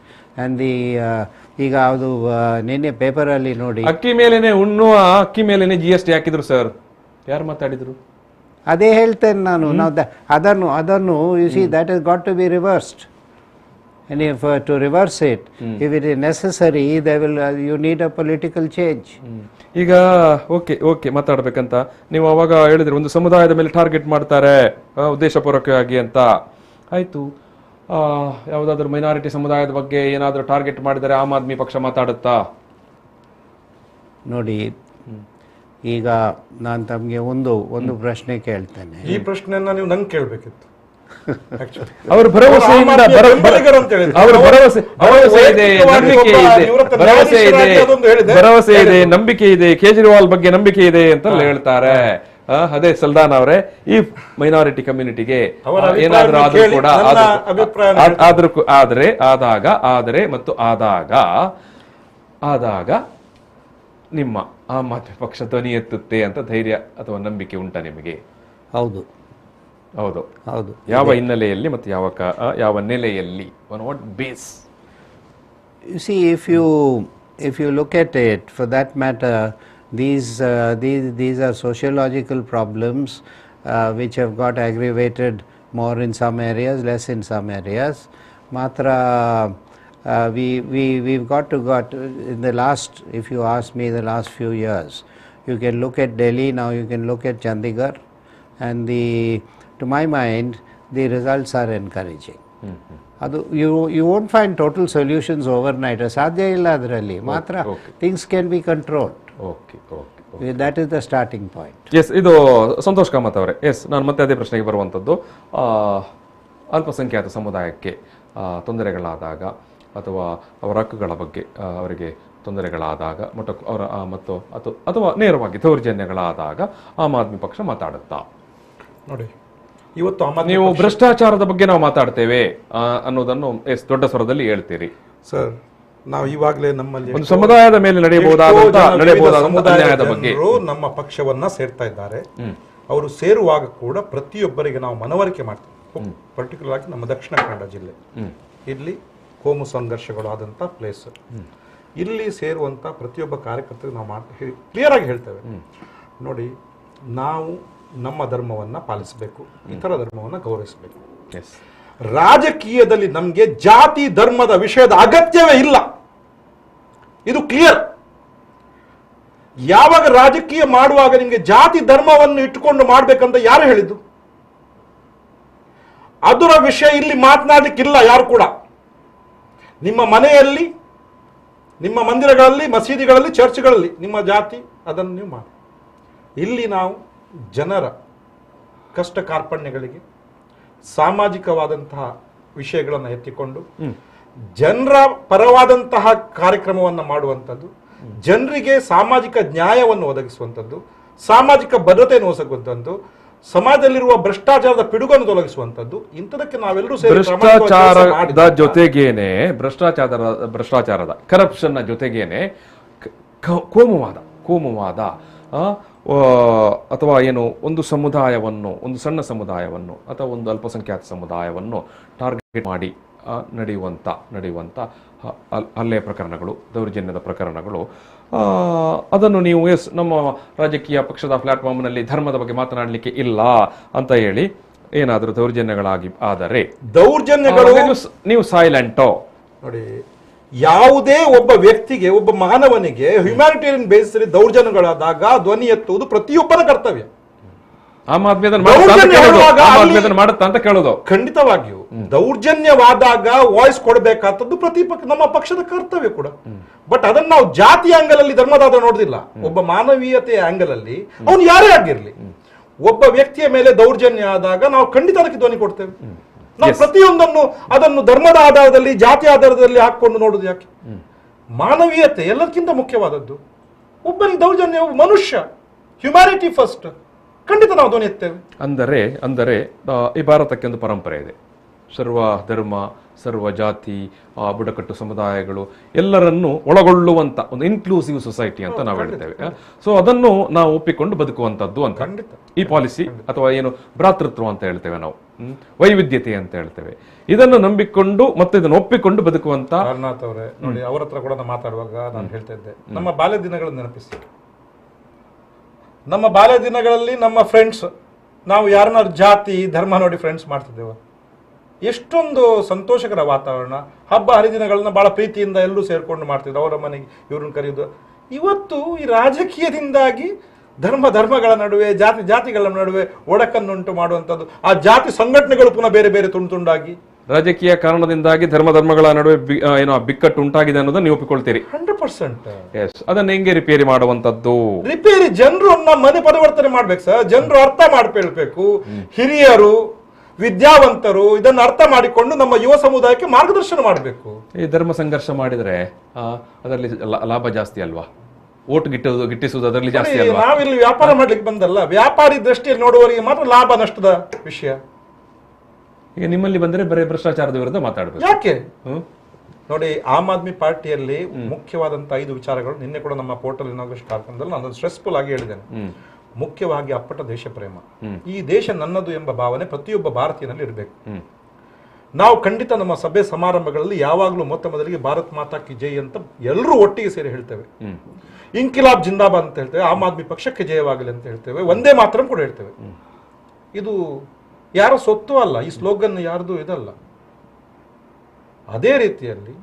And the ಈಗ ಅದು ನಿನ್ನೆ ಪೇಪರಲ್ಲಿ ನೋಡಿ, ಅಕ್ಕಿ ಮೇಲೆನೆ ಉಣ್ಣುವ ಅಕ್ಕಿ ಮೇಲೆನೆ GST ಹಾಕಿದ್ರು ಸರ್. ಯಾರು ಮಾತಾಡಿದ್ರು? ಅದೇ ಹೇಳ್ತೇನೆ ನಾನು. ಅದನ್ನು you see that is got to be reversed. And if to reverse it, if it is necessary, they will you need a political change. ಈಗ ಓಕೆ ಮಾತಾಡ್ಬೇಕಂತ ನೀವು ಅವಾಗ ಹೇಳಿದ್ರಿ, ಒಂದು ಸಮುದಾಯದ ಮೇಲೆ ಟಾರ್ಗೆಟ್ ಮಾಡ್ತಾರೆ ಉದ್ದೇಶಪೂರ್ವಕವಾಗಿ ಅಂತ. ಆಯ್ತು, ಯಾವುದಾದ್ರೂ ಮೈನಾರಿಟಿ ಸಮುದಾಯದ ಬಗ್ಗೆ ಏನಾದರೂ ಟಾರ್ಗೆಟ್ ಮಾಡಿದರೆ ಆಮ್ ಆದ್ಮಿ ಪಕ್ಷ ಮಾತಾಡುತ್ತಾ? ನೋಡಿ, ಈಗ ನಾನು ತಮಗೆ ಒಂದು ಪ್ರಶ್ನೆ ಕೇಳ್ತೇನೆ. ಈ ಪ್ರಶ್ನೆಯನ್ನ ನೀವು ನಂಗೆ ಕೇಳಬೇಕಿತ್ತು. ಅವರು ಭರವಸೆಯಿಂದ ಭರವಸೆ ಇದೆ, ನಂಬಿಕೆ ಇದೆ, ಕೇಜ್ರಿವಾಲ್ ಬಗ್ಗೆ ನಂಬಿಕೆ ಇದೆ ಅಂತ ಹೇಳ್ತಾರೆ. ಅದೇ ಸಲ್ದಾನ್ ಅವರೇ, ಈ ಮೈನಾರಿಟಿ ಕಮ್ಯುನಿಟಿಗೆ ಏನಾದ್ರೂ ಆದ್ರೂ ಕೂಡ ಆದಾಗ ನಿಮ್ಮ ಆಮ್ ಆದ್ಮಿ ಪಕ್ಷ ಧ್ವನಿ ಎತ್ತುತ್ತೆ ಅಂತ ಧೈರ್ಯ ಅಥವಾ ನಂಬಿಕೆ ಉಂಟಾ ನಿಮಗೆ? ಹೌದು. ಯಾವ ಹಿನ್ನೆಲೆಯಲ್ಲಿ ಮತ್ತು ಯಾವ ನೆಲೆಯಲ್ಲಿ? on what base? You see, if you look at it, for that matter, these are sociological problems which have got aggravated more in some areas, less in some areas. Matra, we've got in the last, if you ask me, the last few years, you can look at Delhi, now you can look at Chandigarh, and to my mind, the results are encouraging. You won't find total solutions overnight. ಸಾಧ್ಯ ಇಲ್ಲ ಅದರಲ್ಲಿ. ಮಾತ್ರ things can be controlled. That is the starting point. Yes, ಇದು ಸಂತೋಷ್ ಕಾಮತ್ ಅವರೇ. ಎಸ್, ನಾನು ಮತ್ತೆ ಅದೇ ಪ್ರಶ್ನೆಗೆ ಬರುವಂಥದ್ದು. ಅಲ್ಪಸಂಖ್ಯಾತ ಸಮುದಾಯಕ್ಕೆ ತೊಂದರೆಗಳಾದಾಗ ಅಥವಾ ಅವರ ಹಕ್ಕುಗಳ ಬಗ್ಗೆ ಅವರಿಗೆ ತೊಂದರೆಗಳಾದಾಗ ಅಥವಾ ನೇರವಾಗಿ ದೌರ್ಜನ್ಯಗಳಾದಾಗ ಆಮ್ ಆದ್ಮಿ ಪಕ್ಷ ಮಾತಾಡುತ್ತಾ? ನೋಡಿ, ಇವತ್ತು ನೀವು ಭ್ರಷ್ಟಾಚಾರದ ಬಗ್ಗೆ ನಾವು ಮಾತಾಡ್ತೇವೆ ಅನ್ನೋದನ್ನು ದೊಡ್ಡ ಸ್ವರದಲ್ಲಿ ಹೇಳ್ತೀರಿ ಸರ್. ನಾವು ಇವಾಗಲೇ ನಮ್ಮಲ್ಲಿ ಒಂದು ಸಮುದಾಯದ ಮೇಲೆ ನಡೆಯಬಹುದಾದ ಅನ್ಯಾಯದ ಬಗ್ಗೆ ನಮ್ಮ ಪಕ್ಷವನ್ನ ಸೇರ್ತಾ ಇದ್ದಾರೆ. ಅವರು ಸೇರುವಾಗ ಕೂಡ ಪ್ರತಿಯೊಬ್ಬರಿಗೆ ನಾವು ಮನವರಿಕೆ ಮಾಡ್ತೀವಿ. ಪರ್ಟಿಕ್ಯುಲರ್ ಆಗಿ ನಮ್ಮ ದಕ್ಷಿಣ ಕನ್ನಡ ಜಿಲ್ಲೆ, ಇಲ್ಲಿ ಕೋಮು ಸಂಘರ್ಷಗಳು ಆದಂತ ಪ್ಲೇಸ್, ಇಲ್ಲಿ ಸೇರುವಂತ ಪ್ರತಿಯೊಬ್ಬ ಕಾರ್ಯಕರ್ತರಿಗೆ ನಾವು ಕ್ಲಿಯರ್ ಆಗಿ ಹೇಳ್ತೇವೆ, ನೋಡಿ, ನಾವು ನಮ್ಮ ಧರ್ಮವನ್ನ ಪಾಲಿಸಬೇಕು, ಇತರ ಧರ್ಮವನ್ನ ಗೌರವಿಸಬೇಕು. ರಾಜಕೀಯದಲ್ಲಿ ನಮಗೆ ಜಾತಿ ಧರ್ಮದ ವಿಷಯದ ಅಗತ್ಯವೇ ಇಲ್ಲ, ಇದು ಕ್ಲಿಯರ್. ಯಾವಾಗ ರಾಜಕೀಯ ಮಾಡುವಾಗ ನಿಮಗೆ ಜಾತಿ ಧರ್ಮವನ್ನು ಇಟ್ಟುಕೊಂಡು ಮಾಡ್ಬೇಕಂತ ಯಾರು ಹೇಳಿದ್ದು? ಅದರ ವಿಷಯ ಇಲ್ಲಿ ಮಾತನಾಡಲಿಕ್ಕಿಲ್ಲ ಯಾರು ಕೂಡ. ನಿಮ್ಮ ಮನೆಯಲ್ಲಿ, ನಿಮ್ಮ ಮಂದಿರಗಳಲ್ಲಿ, ಮಸೀದಿಗಳಲ್ಲಿ, ಚರ್ಚ್ಗಳಲ್ಲಿ ನಿಮ್ಮ ಜಾತಿ ಅದನ್ನು ನೀವು ಮಾಡಿ. ಇಲ್ಲಿ ನಾವು ಜನರ ಕಷ್ಟ ಕಾರ್ಪಣ್ಯಗಳಿಗೆ ಸಾಮಾಜಿಕವಾದಂತಹ ವಿಷಯಗಳನ್ನು ಎತ್ತಿಕೊಂಡು ಜನರ ಪರವಾದಂತಹ ಕಾರ್ಯಕ್ರಮವನ್ನು ಮಾಡುವಂಥದ್ದು, ಜನರಿಗೆ ಸಾಮಾಜಿಕ ನ್ಯಾಯವನ್ನು ಒದಗಿಸುವಂಥದ್ದು, ಸಾಮಾಜಿಕ ಭದ್ರತೆಯನ್ನು ಒದಗಿಸುವಂಥದ್ದು, ಸಮಾಜದಲ್ಲಿರುವ ಭ್ರಷ್ಟಾಚಾರದ ಪಿಡುಗನ್ನು ತೊಲಗಿಸುವಂಥದ್ದು. ಇಂಥದಕ್ಕೆ ನಾವೆಲ್ಲರೂ ಸೇರಿ ಭ್ರಷ್ಟಾಚಾರದ ಜೊತೆಗೇನೆ ಭ್ರಷ್ಟಾಚಾರದ ಕರಪ್ಷನ್ನ ಜೊತೆಗೇನೆ ಕೋಮುವಾದ ಅಥವಾ ಏನು ಒಂದು ಸಮುದಾಯವನ್ನು, ಒಂದು ಸಣ್ಣ ಸಮುದಾಯವನ್ನು ಅಥವಾ ಒಂದು ಅಲ್ಪಸಂಖ್ಯಾತ ಸಮುದಾಯವನ್ನು ಟಾರ್ಗೆಟ್ ಮಾಡಿ ನಡೆಯುವಂಥ ಹಲ್ಲೆ ಪ್ರಕರಣಗಳು, ದೌರ್ಜನ್ಯದ ಪ್ರಕರಣಗಳು, ಅದನ್ನು ನೀವು ನಮ್ಮ ರಾಜಕೀಯ ಪಕ್ಷದ ಪ್ಲಾಟ್ಫಾರ್ಮ್ನಲ್ಲಿ ಧರ್ಮದ ಬಗ್ಗೆ ಮಾತನಾಡಲಿಕ್ಕೆ ಇಲ್ಲ ಅಂತ ಹೇಳಿ ಏನಾದರೂ ದೌರ್ಜನ್ಯಗಳಾಗಿ ಆದರೆ ದೌರ್ಜನ್ಯಗಳು ನೀವು ಸೈಲೆಂಟೋ ನೋಡಿ. ಯಾವುದೇ ಒಬ್ಬ ವ್ಯಕ್ತಿಗೆ, ಒಬ್ಬ ಮಾನವನಿಗೆ ಹ್ಯುಮ್ಯಾನಿಟೇರಿಯನ್ ಬೇಸಿಸ್ ದೌರ್ಜನ್ಯಗಳಾದಾಗ ಧ್ವನಿ ಎತ್ತುವುದು ಪ್ರತಿಯೊಬ್ಬರ ಕರ್ತವ್ಯ. ಆಮ್ ಆದ್ಮಿ ಮಾಡುತ್ತಾ ಅಂತ ಕೇಳೋದು ಖಂಡಿತವಾಗಿಯೂ. ದೌರ್ಜನ್ಯವಾದಾಗ ವಾಯ್ಸ್ ಕೊಡಬೇಕಾದದ್ದು ನಮ್ಮ ಪಕ್ಷದ ಕರ್ತವ್ಯ ಕೂಡ. ಬಟ್ ಅದನ್ನ ನಾವು ಜಾತಿ ಆಂಗಲ್ ಅಲ್ಲಿ, ಧರ್ಮದಾದ ನೋಡುದಿಲ್ಲ. ಒಬ್ಬ ಮಾನವೀಯತೆಯ ಆಂಗಲ್ ಅಲ್ಲಿ ಅವನು ಯಾರೇ ಆಗಿರ್ಲಿ, ಒಬ್ಬ ವ್ಯಕ್ತಿಯ ಮೇಲೆ ದೌರ್ಜನ್ಯ ಆದಾಗ ನಾವು ಖಂಡಿತ ಅದಕ್ಕೆ ಧ್ವನಿ ಕೊಡ್ತೇವೆ. ನಾವು ಪ್ರತಿಯೊಂದನ್ನು ಅದನ್ನು ಧರ್ಮದ ಆಧಾರದಲ್ಲಿ, ಜಾತಿ ಆಧಾರದಲ್ಲಿ ಹಾಕೊಂಡು ನೋಡುದು ಯಾಕೆ? ಮಾನವೀಯತೆ ಎಲ್ಲದಕ್ಕಿಂತ ಮುಖ್ಯವಾದದ್ದು. ಒಬ್ಬನಿಗೆ ದೌರ್ಜನ್ಯ, ಮನುಷ್ಯ, ಹ್ಯುಮ್ಯಾನಿಟಿ ಫಸ್ಟ್, ಖಂಡಿತ ನಾವು ಧ್ವನಿ ಎತ್ತೇವೆ. ಅಂದರೆ ಈ ಭಾರತಕ್ಕೆ ಒಂದು ಪರಂಪರೆ ಇದೆ. ಸರ್ವ ಧರ್ಮ, ಸರ್ವ ಜಾತಿ, ಬುಡಕಟ್ಟು ಸಮುದಾಯಗಳು ಎಲ್ಲರನ್ನು ಒಳಗೊಳ್ಳುವಂತ ಒಂದು ಇನ್ಕ್ಲೂಸಿವ್ ಸೊಸೈಟಿ ಅಂತ ನಾವು ಹೇಳ್ತೇವೆ. ಸೊ ಅದನ್ನು ನಾವು ಒಪ್ಪಿಕೊಂಡು ಬದುಕುವಂತದ್ದು ಅಂತ ಈ ಪಾಲಿಸಿ, ಅಥವಾ ಏನು ಭ್ರಾತೃತ್ವ ಅಂತ ಹೇಳ್ತೇವೆ ನಾವು, ವೈವಿಧ್ಯತೆ ಅಂತ ಹೇಳ್ತೇವೆ. ಇದನ್ನು ನಂಬಿಕೊಂಡು ಮತ್ತು ಇದನ್ನು ಒಪ್ಪಿಕೊಂಡು ಬದುಕುವಂತ. ಹರ್ನಾಥ್ ಅವರೇ ನೋಡಿ, ಅವರ ಹತ್ರ ಕೂಡ ಮಾತಾಡುವಾಗ ನಾನು ಹೇಳ್ತಾ ಇದ್ದೆ, ನಮ್ಮ ಬಾಲ್ಯ ದಿನಗಳನ್ನು ನೆನಪಿಸಿ. ನಮ್ಮ ಬಾಲ್ಯ ದಿನಗಳಲ್ಲಿ ನಮ್ಮ ಫ್ರೆಂಡ್ಸ್, ನಾವು ಯಾರನ್ನಾರು ಜಾತಿ ಧರ್ಮ ನೋಡಿ ಫ್ರೆಂಡ್ಸ್ ಮಾಡ್ತಿದ್ದೇವೆ. ಎಷ್ಟೊಂದು ಸಂತೋಷಕರ ವಾತಾವರಣ, ಹಬ್ಬ ಹರಿದಿನಗಳನ್ನ ಬಹಳ ಪ್ರೀತಿಯಿಂದ ಎಲ್ಲರೂ ಸೇರ್ಕೊಂಡು ಮಾಡ್ತಿದ್ರು, ಅವರ ಮನೆಗೆ ಇವ್ರನ್ನ ಕರೆಯುವುದು. ಇವತ್ತು ಈ ರಾಜಕೀಯದಿಂದಾಗಿ ಧರ್ಮಗಳ ನಡುವೆ, ಜಾತಿಗಳ ನಡುವೆ ಒಡಕನ್ನುಂಟು ಮಾಡುವಂಥದ್ದು, ಆ ಜಾತಿ ಸಂಘಟನೆಗಳು ಪುನಃ ಬೇರೆ ಬೇರೆ ತುಂಡಾಗಿ, ರಾಜಕೀಯ ಕಾರಣದಿಂದಾಗಿ ಧರ್ಮಗಳ ನಡುವೆ ಏನೋ ಬಿಕ್ಕಟ್ಟು ಉಂಟಾಗಿದೆ ಅನ್ನೋದನ್ನ ನೀವು ಒಪ್ಪಿಕೊಳ್ತೀರಿ? 100%. ಅದನ್ನ ಹೆಂಗೆ ರಿಪೇರಿ ಮಾಡುವಂತದ್ದು? ರಿಪೇರಿ ಜನರನ್ನ ಮನೆ ಪರಿವರ್ತನೆ ಮಾಡ್ಬೇಕು ಸರ್. ಜನರು ಅರ್ಥ ಮಾಡ್ಕೊಳ್ಬೇಕು. ಹಿರಿಯರು, ವಿದ್ಯಾವಂತರು ಇದನ್ನು ಅರ್ಥ ಮಾಡಿಕೊಂಡು ನಮ್ಮ ಯುವ ಸಮುದಾಯಕ್ಕೆ ಮಾರ್ಗದರ್ಶನ ಮಾಡಬೇಕು. ಈ ಧರ್ಮ ಸಂಘರ್ಷ ಮಾಡಿದ್ರೆ ಅದರಲ್ಲಿ ಲಾಭ ಜಾಸ್ತಿ ಅಲ್ವಾ? ಓಟ್ ಗಿಟ್ಟಿಸುವುದು ಅದರಲ್ಲಿ ಜಾಸ್ತಿ ಅಲ್ವಾ? ನಾವಿಲ್ಲಿ ವ್ಯಾಪಾರ ಮಾಡ್ಲಿಕ್ಕೆ ಬಂದಲ್ಲ, ವ್ಯಾಪಾರಿ ದೃಷ್ಟಿಯಲ್ಲಿ ನೋಡುವವರಿಗೆ ಮಾತ್ರ ಲಾಭ ನಷ್ಟದ ವಿಷಯ. ಈಗ ನಿಮ್ಮಲ್ಲಿ ಬಂದ್ರೆ ಬರೀ ಭ್ರಷ್ಟಾಚಾರದ ವಿರುದ್ಧ ಮಾತಾಡಬೇಕು. ಯಾಕೆ ನೋಡಿ, ಆಮ್ ಆದ್ಮಿ ಪಾರ್ಟಿಯಲ್ಲಿ ಮುಖ್ಯವಾದಂತ 5 ವಿಚಾರಗಳು ನಿನ್ನೆ ಕೂಡ ನಮ್ಮ ಪೋರ್ಟಲ್ ಇನಾಗ್ರೇಷನ್ ಕಾರ್ಯಕ್ರಮದಲ್ಲಿ ನಾನು ಸ್ಟ್ರೆಸ್ಫುಲ್ ಆಗಿ ಹೇಳಿದ್ದೇನೆ. ಮುಖ್ಯವಾಗಿ ಅಪ್ಪಟ ದೇಶ ಪ್ರೇಮ. ಈ ದೇಶ ನನ್ನದು ಎಂಬ ಭಾವನೆ ಪ್ರತಿಯೊಬ್ಬ ಭಾರತೀಯನಲ್ಲಿ ಇರಬೇಕು. ನಾವು ಖಂಡಿತ ನಮ್ಮ ಸಭೆ ಸಮಾರಂಭಗಳಲ್ಲಿ ಯಾವಾಗಲೂ ಮೊದಲಿಗೆ ಭಾರತ್ ಮಾತಾ ಕಿ ಜೈ ಅಂತ ಎಲ್ಲರೂ ಒಟ್ಟಿಗೆ ಸೇರಿ ಹೇಳ್ತೇವೆ. ಇನ್ಕಿಲಾಬ್ ಜಿಂದಾಬಾದ್ ಅಂತ ಹೇಳ್ತೇವೆ. ಆಮ್ ಆದ್ಮಿ ಪಕ್ಷಕ್ಕೆ ಜಯವಾಗಲಿ ಅಂತ ಹೇಳ್ತೇವೆ. ಒಂದೇ ಮಾತ್ರ ಕೂಡ ಹೇಳ್ತೇವೆ. ಇದು ಯಾರ ಸೊತ್ತು ಅಲ್ಲ, ಈ ಸ್ಲೋಗನ್ ಯಾರ್ದು ಇದಲ್ಲ. ಅದೇ ರೀತಿಯಲ್ಲಿ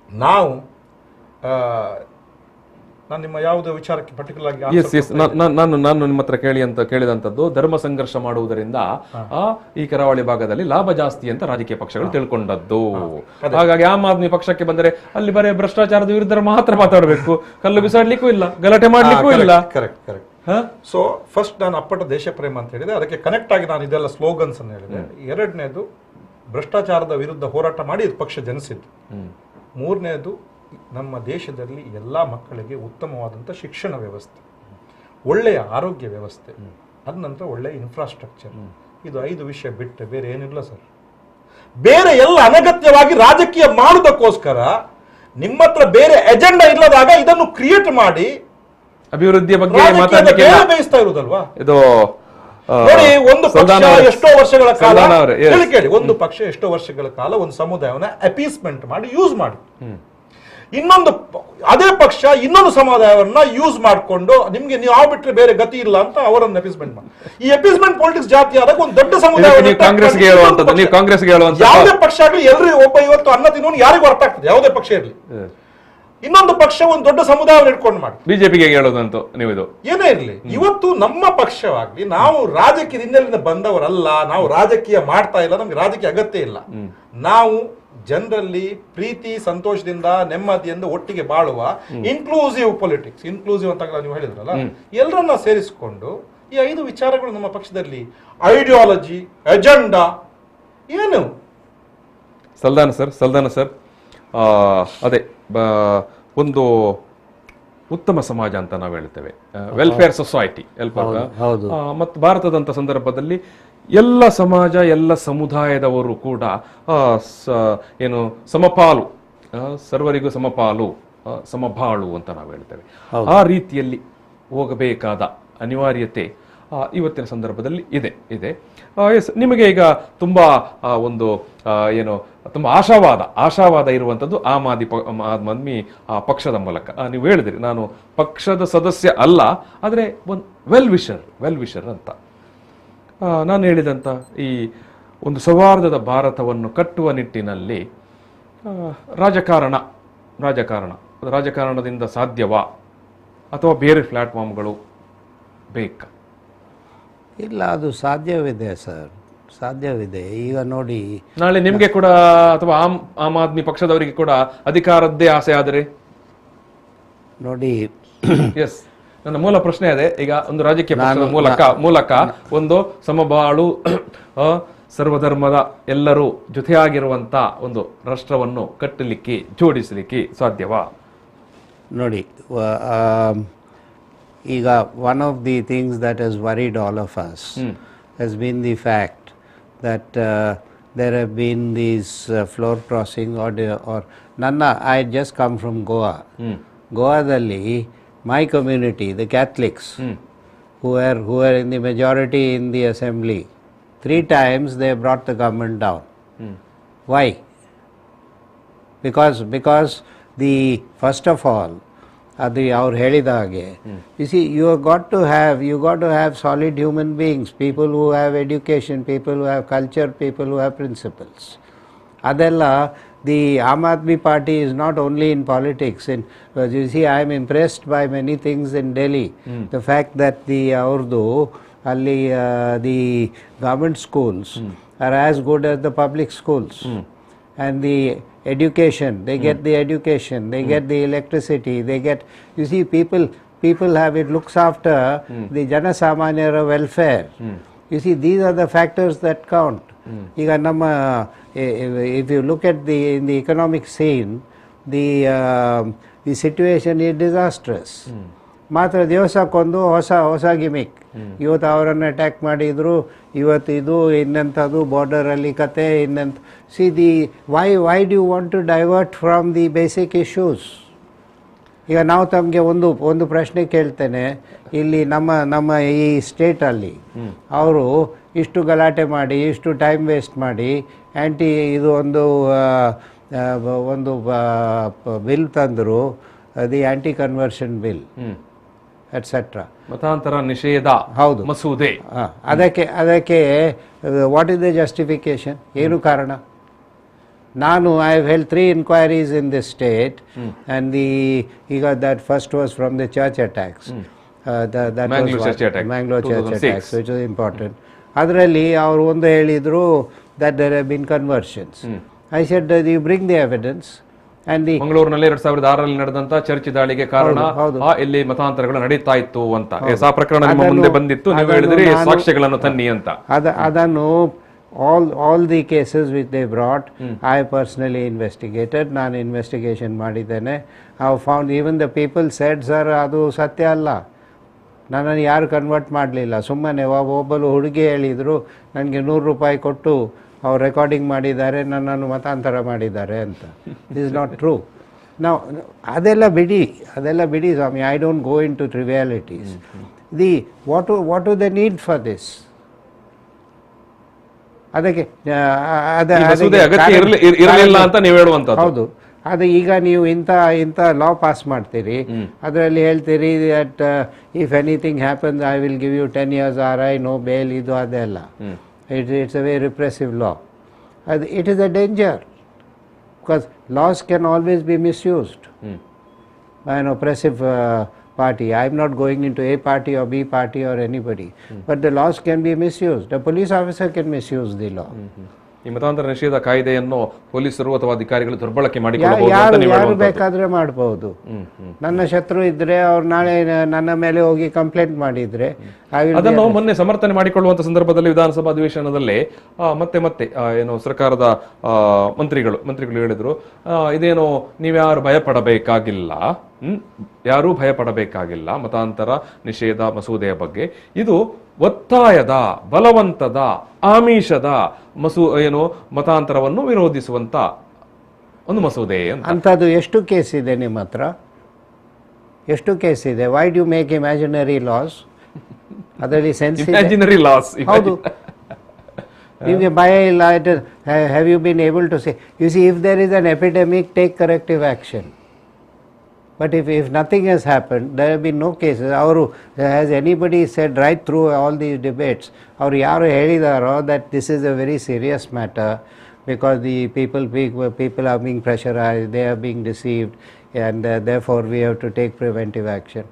ನಾವು ನಾನು ನಿಮ್ಮ ಯಾವುದೇ ವಿಚಾರಕ್ಕೆ ಪರ್ಟಿಕ್ಯುಲರ್ ಆಗಿ ನಾನು ನಿಮ್ಮ ಹತ್ರ ಕೇಳಿದಂತದ್ದು, ಧರ್ಮ ಸಂಘರ್ಷ ಮಾಡುವುದರಿಂದ ಈ ಕರಾವಳಿ ಭಾಗದಲ್ಲಿ ಲಾಭ ಜಾಸ್ತಿ ಅಂತ ರಾಜಕೀಯ ಪಕ್ಷಗಳು ತಿಳ್ಕೊಂಡದ್ದು. ಹಾಗಾಗಿ ಆಮ್ ಆದ್ಮಿ ಪಕ್ಷಕ್ಕೆ ಬಂದರೆ ಅಲ್ಲಿ ಬರೀ ಭ್ರಷ್ಟಾಚಾರದ ವಿರುದ್ಧ ಮಾತ್ರ ಮಾತಾಡಬೇಕು, ಕಲ್ಲು ಬಿಸಾಡ್ಲಿಕ್ಕೂ ಇಲ್ಲ, ಗಲಾಟೆ ಮಾಡ್ಲಿಕ್ಕೂ ಇಲ್ಲ. ಕರೆಕ್ಟ್. ಸೊ ಫಸ್ಟ್ ನಾನು ಅಪ್ಪಟ ದೇಶ ಪ್ರೇಮ ಅಂತ ಹೇಳಿದೆ, ಅದಕ್ಕೆ ಕನೆಕ್ಟ್ ಆಗಿ ನಾನು ಇದೆಲ್ಲ ಸ್ಲೋಗನ್ಸ್ ಅನ್ನು ಹೇಳಿದೆ. ಎರಡನೇದು ಭ್ರಷ್ಟಾಚಾರದ ವಿರುದ್ಧ ಹೋರಾಟ ಮಾಡಿ ಪಕ್ಷ ಜನಿಸಿದ್ದು. ಮೂರನೇದು ನಮ್ಮ ದೇಶದಲ್ಲಿ ಎಲ್ಲ ಮಕ್ಕಳಿಗೆ ಉತ್ತಮವಾದಂಥ ಶಿಕ್ಷಣ ವ್ಯವಸ್ಥೆ, ಒಳ್ಳೆಯ ಆರೋಗ್ಯ ವ್ಯವಸ್ಥೆ, ಅದ ನಂತರ ಒಳ್ಳೆಯ ಇನ್ಫ್ರಾಸ್ಟ್ರಕ್ಚರ್. ಇದು 5 ವಿಷಯ ಬಿಟ್ಟು ಬೇರೆ ಏನಿಲ್ಲ ಸರ್. ಬೇರೆ ಎಲ್ಲ ಅನಗತ್ಯವಾಗಿ ರಾಜಕೀಯ ಮಾಡುವುದಕ್ಕೋಸ್ಕರ ನಿಮ್ಮ ಹತ್ರ ಬೇರೆ ಎಜೆಂಡಾ ಇಲ್ಲದಾಗ ಇದನ್ನು ಕ್ರಿಯೇಟ್ ಮಾಡಿ ಅಭಿವೃದ್ಧಿಯ ಬಗ್ಗೆ ಬೇಯಿಸ್ತಾ ಇರುವುದಲ್ವಾ? ಇದು ನೋಡಿ, ಒಂದು ಪಕ್ಷ ಎಷ್ಟೋ ವರ್ಷಗಳ ಕಾಲ ಕೇಳಿ, ಒಂದು ಪಕ್ಷ ಎಷ್ಟೋ ವರ್ಷಗಳ ಕಾಲ ಒಂದು ಸಮುದಾಯವನ್ನ ಅಪೀಸ್ಮೆಂಟ್ ಮಾಡಿ ಯೂಸ್ ಮಾಡಿ, ಇನ್ನೊಂದು ಅದೇ ಪಕ್ಷ ಇನ್ನೊಂದು ಸಮುದಾಯವನ್ನ ಯೂಸ್ ಮಾಡಿಕೊಂಡು ನಿಮ್ಗೆ ನೀವು ಬಿಟ್ರೆ ಬೇರೆ ಗತಿ ಇಲ್ಲ ಅಂತ ಅವರನ್ನು ಅಪೀಸ್ಮೆಂಟ್ ಮಾಡಿ. ಈ ಅಪೀಸ್ಮೆಂಟ್ ಪಾಲಿಟಿಕ್ಸ್ ಜಾತಿ ಆದಾಗ ಒಂದು ದೊಡ್ಡ ಸಮುದಾಯ ಕಾಂಗ್ರೆಸ್ಗೆ ಯಾವುದೇ ಪಕ್ಷ ಆಗಲಿ, ಎಲ್ಲರೂ ಒಬ್ಬ ಇವತ್ತು ಅನ್ನ ತಿನ್ನೋನು ಯಾರಿಗೂ ಅರ್ಥ ಆಗ್ತದೆ, ಯಾವುದೇ ಪಕ್ಷ ಇರಲಿ. ಇನ್ನೊಂದು ಪಕ್ಷ ಒಂದು ದೊಡ್ಡ ಸಮುದಾಯವನ್ನು ಇಟ್ಕೊಂಡು ಮಾಡಿ. ಬಿಜೆಪಿಗೆ ಹೇಳೋದಂತೂ ನೀವು ಇದು ಏನೇ ಇರಲಿ, ಇವತ್ತು ನಮ್ಮ ಪಕ್ಷವಾಗ್ಲಿ, ನಾವು ರಾಜಕೀಯ ಹಿನ್ನೆಲೆಯಿಂದ ಬಂದವರಲ್ಲ, ನಾವು ರಾಜಕೀಯ ಮಾಡ್ತಾ ಇಲ್ಲ, ನಮ್ಗೆ ರಾಜಕೀಯ ಅಗತ್ಯ ಇಲ್ಲ. ನಾವು ಜನರಲ್ಲಿ ಪ್ರೀತಿ, ಸಂತೋಷದಿಂದ, ನೆಮ್ಮದಿಯಿಂದ ಒಟ್ಟಿಗೆ ಬಾಳುವ ಇನ್ಕ್ಲೂಸಿವ್ ಪೊಲಿಟಿಕ್ಸ್. ಇನ್ಕ್ಲೂಸಿವ್ ಅಂತ ನೀವು ಹೇಳಿದ್ರಲ್ಲ, ಎಲ್ಲರನ್ನ ಸೇರಿಸಿಕೊಂಡು ಈ 5 ವಿಚಾರಗಳು ನಮ್ಮ ಪಕ್ಷದಲ್ಲಿ. ಐಡಿಯಾಲಜಿ, ಎಜೆಂಡಾ ಏನು? ಸಲ್ದಾನ ಸರ್ ಅದೇ ಒಂದು ಉತ್ತಮ ಸಮಾಜ ಅಂತ ನಾವು ಹೇಳ್ತೇವೆ, ವೆಲ್ಫೇರ್ ಸೊಸೈಟಿ ಮತ್ತು ಭಾರತದಂಥ ಸಂದರ್ಭದಲ್ಲಿ ಎಲ್ಲ ಸಮಾಜ ಎಲ್ಲ ಸಮುದಾಯದವರು ಕೂಡ ಏನು ಸಮಪಾಲು, ಸರ್ವರಿಗೂ ಸಮಪಾಲು, ಸಮಬಾಳು ಅಂತ ನಾವು ಹೇಳ್ತೇವೆ. ಆ ರೀತಿಯಲ್ಲಿ ಹೋಗಬೇಕಾದ ಅನಿವಾರ್ಯತೆ ಇವತ್ತಿನ ಸಂದರ್ಭದಲ್ಲಿ ಇದೆ. ನಿಮಗೆ ಈಗ ತುಂಬಾ ಒಂದು ಏನು ತುಂಬ ಆಶಾವಾದ ಇರುವಂಥದ್ದು ಆಮ್ ಆದ್ಮಿ ಪಕ್ಷದ ಮೂಲಕ. ನೀವು ಹೇಳಿದ್ರಿ ನಾನು ಪಕ್ಷದ ಸದಸ್ಯ ಅಲ್ಲ, ಆದರೆ ಒಂದು ವೆಲ್ ವಿಷರ್ ಅಂತ. ನಾನು ಹೇಳಿದಂಥ ಈ ಒಂದು ಸೌಹಾರ್ದದ ಭಾರತವನ್ನು ಕಟ್ಟುವ ನಿಟ್ಟಿನಲ್ಲಿ ರಾಜಕಾರಣದಿಂದ ಸಾಧ್ಯವಾ ಅಥವಾ ಬೇರೆ ಪ್ಲಾಟ್ಫಾರ್ಮ್ಗಳು ಬೇಕಾ? ಇಲ್ಲ, ಅದು ಸಾಧ್ಯವಿದೆ ಸರ್, ಸಾಧ್ಯವಿದೆ. ಈಗ ನೋಡಿ, ನಾಳೆ ನಿಮಗೆ ಕೂಡ ಅಥವಾ ಆಮ್ ಆದ್ಮಿ ಪಕ್ಷದವರಿಗೆ ಕೂಡ ಅಧಿಕಾರದ್ದೇ ಆಸೆ ಆದರೆ ನೋಡಿ, ಎಸ್, ನನ್ನ ಮೂಲ ಪ್ರಶ್ನೆ ಅದೇ. ಈಗ ಒಂದು ರಾಜಕೀಯ ಪಕ್ಷದ ಮೂಲಕ ಒಂದು ಸಮಬಾಳು, ಸರ್ವಧರ್ಮದ ಎಲ್ಲರೂ ಜೊತೆಯಾಗಿರುವಂತ ಒಂದು ರಾಷ್ಟ್ರವನ್ನು ಕಟ್ಟಲಿಕ್ಕೆ, ಜೋಡಿಸಲಿಕ್ಕೆ ಸಾಧ್ಯವಾ? ನೋಡಿ, ಈಗ one of the things that has worried all of us has been the fact that there have been these floor crossing or I just come from Goa. Goadalli, my community, the Catholics, who were in the majority in the assembly, 3 times they brought the government down. Why? Because the first of all, ಅದು ಅವ್ರು ಹೇಳಿದ ಹಾಗೆ, you see, you got to have solid human beings, people who have education, people who have culture, people who have principles. ಅದೆಲ್ಲ the Aam Aadmi Party is not only in politics. You see, I am impressed by many things in Delhi. The fact that the government schools are as good as the public schools. And the education, they get the education, they get the electricity, they get, you see, people have, it looks after the Jana Samanyara welfare. You see, these are the factors that count. Iga nama, if you look at in the economic scene, the situation is disastrous. ಮಾತ್ರ ದಿವಸಕ್ಕೊಂದು ಹೊಸ ಗಿಮಿಕ್. ಇವತ್ತು ಅವರನ್ನು ಅಟ್ಯಾಕ್ ಮಾಡಿದ್ರು, ಇವತ್ತು ಇದು ಇನ್ನಂಥದ್ದು, ಬಾರ್ಡರಲ್ಲಿ ಕತೆ ಇನ್ನಂತ. See why do you want to divert from the basic issues? ಈಗ ನಾವು ತಮಗೆ ಒಂದು ಪ್ರಶ್ನೆ ಕೇಳ್ತೇನೆ, ಇಲ್ಲಿ ನಮ್ಮ ಈ ಸ್ಟೇಟಲ್ಲಿ ಅವರು ಇಷ್ಟು ಗಲಾಟೆ ಮಾಡಿ, ಇಷ್ಟು ಟೈಮ್ ವೇಸ್ಟ್ ಮಾಡಿ, ಇದು ಒಂದು ಬಿಲ್ ತಂದರು, the anti conversion bill et cetera, ಮತಾಂತರ ನಿಷೇಧ ಮಸೂದೆ. ಅದಕ್ಕೆ ವಾಟ್ ಇಸ್ ದ ಜಸ್ಟಿಫಿಕೇಶನ್? ಏನು ಕಾರಣ? I have held 3 inquiries in this state, and that first was from the church attacks. That Mangalore church attack, Mangalore church attacks, which was important. ಅದರಲ್ಲಿ ಅವರು ಒಂದು ಹೇಳಿದ್ರು that there have been conversions. I said, you bring the evidence. ಮಂಗಳೂರಿನಲ್ಲಿ 2006ರಲ್ಲಿ ನಡೆದಂತ ಚರ್ಚ್ ದಾಳಿಗೆ ಕಾರಣ ಇಲ್ಲಿ ಮತಾಂತರಗಳು ನಡೀತಾ ಇತ್ತು ಅಂತ ಆ ಪ್ರಕರಣ ನಿಮ್ಮ ಮುಂದೆ ಬಂದಿತ್ತು, ನೀವು ಹೇಳಿದ್ರಿ ಸಾಕ್ಷ್ಯಗಳನ್ನು ತನ್ನಿ ಅಂತ. ಅದನ್ನು all the cases which they brought, I personally investigated. ನಾನು ಇನ್ವೆಸ್ಟಿಗೇಷನ್ ಮಾಡಿದ್ದೇನೆ. I found even the people said, sir, ಅದು ಸತ್ಯ ಅಲ್ಲ, ನನ್ನನ್ನು ಯಾರು ಕನ್ವರ್ಟ್ ಮಾಡಲಿಲ್ಲ. ಸುಮ್ಮನೆ ಒಬ್ಬರು ಹುಡುಗಿ ಹೇಳಿದರು, ನನಗೆ 100 ರೂಪಾಯಿ ಕೊಟ್ಟು ಅವ್ರು ರೆಕಾರ್ಡಿಂಗ್ ಮಾಡಿದ್ದಾರೆ, ನನ್ನನ್ನು ಮತಾಂತರ ಮಾಡಿದ್ದಾರೆ ಅಂತ. This is not true. ನಾವು ಅದೆಲ್ಲ ಬಿಡಿ ಸ್ವಾಮಿ. I don't go into trivialities. What the need for this? ಅದಕ್ಕೆ ಹೌದು, ಅದು ಈಗ ನೀವು ಇಂಥ ಲಾ ಪಾಸ್ ಮಾಡ್ತೀರಿ, ಅದರಲ್ಲಿ ಹೇಳ್ತೀರಿ that if anything happens I will give you 10 years RI, no bail, ಇದು ಅದೆಲ್ಲ. It's a very repressive law. It is a danger, because laws can always be misused by an oppressive party. I am not going into A party or B party or anybody, but the laws can be misused. A police officer can misuse the law. ಈ ಮತಾಂತರ ನಿಷೇಧ ಕಾಯ್ದೆಯನ್ನು ಪೊಲೀಸರು ಅಥವಾ ಅಧಿಕಾರಿಗಳು ದುರ್ಬಳಕೆ ಮಾಡಿಕೊಳ್ಳಬಹುದು ಅಂತ ನೀವು ಯಾರು ಹೇಳುವಂಥದ್ದು. ಬೇಕಾದ್ರೆ ಮಾಡಬಹುದು. ನನ್ನ ಶತ್ರು ಇದ್ರೆ ಅವ್ರು ನಾಳೆ ನನ್ನ ಮೇಲೆ ಹೋಗಿ ಕಂಪ್ಲೇಂಟ್ ಮಾಡಿದ್ರೆ ಅದನ್ನು ಮೊನ್ನೆ ಸಮರ್ಥನೆ ಮಾಡಿಕೊಳ್ಳುವಂತ ಸಂದರ್ಭದಲ್ಲಿ ವಿಧಾನಸಭಾ ಅಧಿವೇಶನದಲ್ಲಿ ಮತ್ತೆ ಮತ್ತೆ ಏನು ಸರ್ಕಾರದ ಮಂತ್ರಿಗಳು ಹೇಳಿದ್ರು, ಇದೇನು ನೀವ್ಯಾರು ಭಯಪಡಬೇಕಾಗಿಲ್ಲ, ಯಾರೂ ಭಯಪಡಬೇಕಾಗಿಲ್ಲ ಮತಾಂತರ ನಿಷೇಧ ಮಸೂದೆಯ ಬಗ್ಗೆ. ಇದು ಒತ್ತಾಯದ, ಬಲವಂತದ, ಆಮಿಷದ ಮತಾಂತರವನ್ನು ವಿರೋಧಿಸುವಂತ ಒಂದು ಮಸೂದೆ ಅಂತದ್ದು. ಎಷ್ಟು ಕೇಸ್ ಇದೆ ನಿಮ್ಮ ಹತ್ರ? ಎಷ್ಟು ಕೇಸ್ ಇದೆ? Why do make imaginary laws? ಅದರಲ್ಲಿ ಸೆನ್ಸ್ ಇಮ್ಯಾಜಿನರಿ ಲಾಸ್. ಹೌದು, ನಿಮಗೆ ಭಯ ಇಲ್ಲ. Have you been able to say, you see, if there is an epidemic, take corrective action. But if nothing has happened, there have been no cases. Has anybody said right through all these debates, ಅವರು ಯಾರು ಹೇಳಿದಾರೋ that this is a very serious matter because the people are being pressurized, they are being deceived, and therefore we have to take preventive action.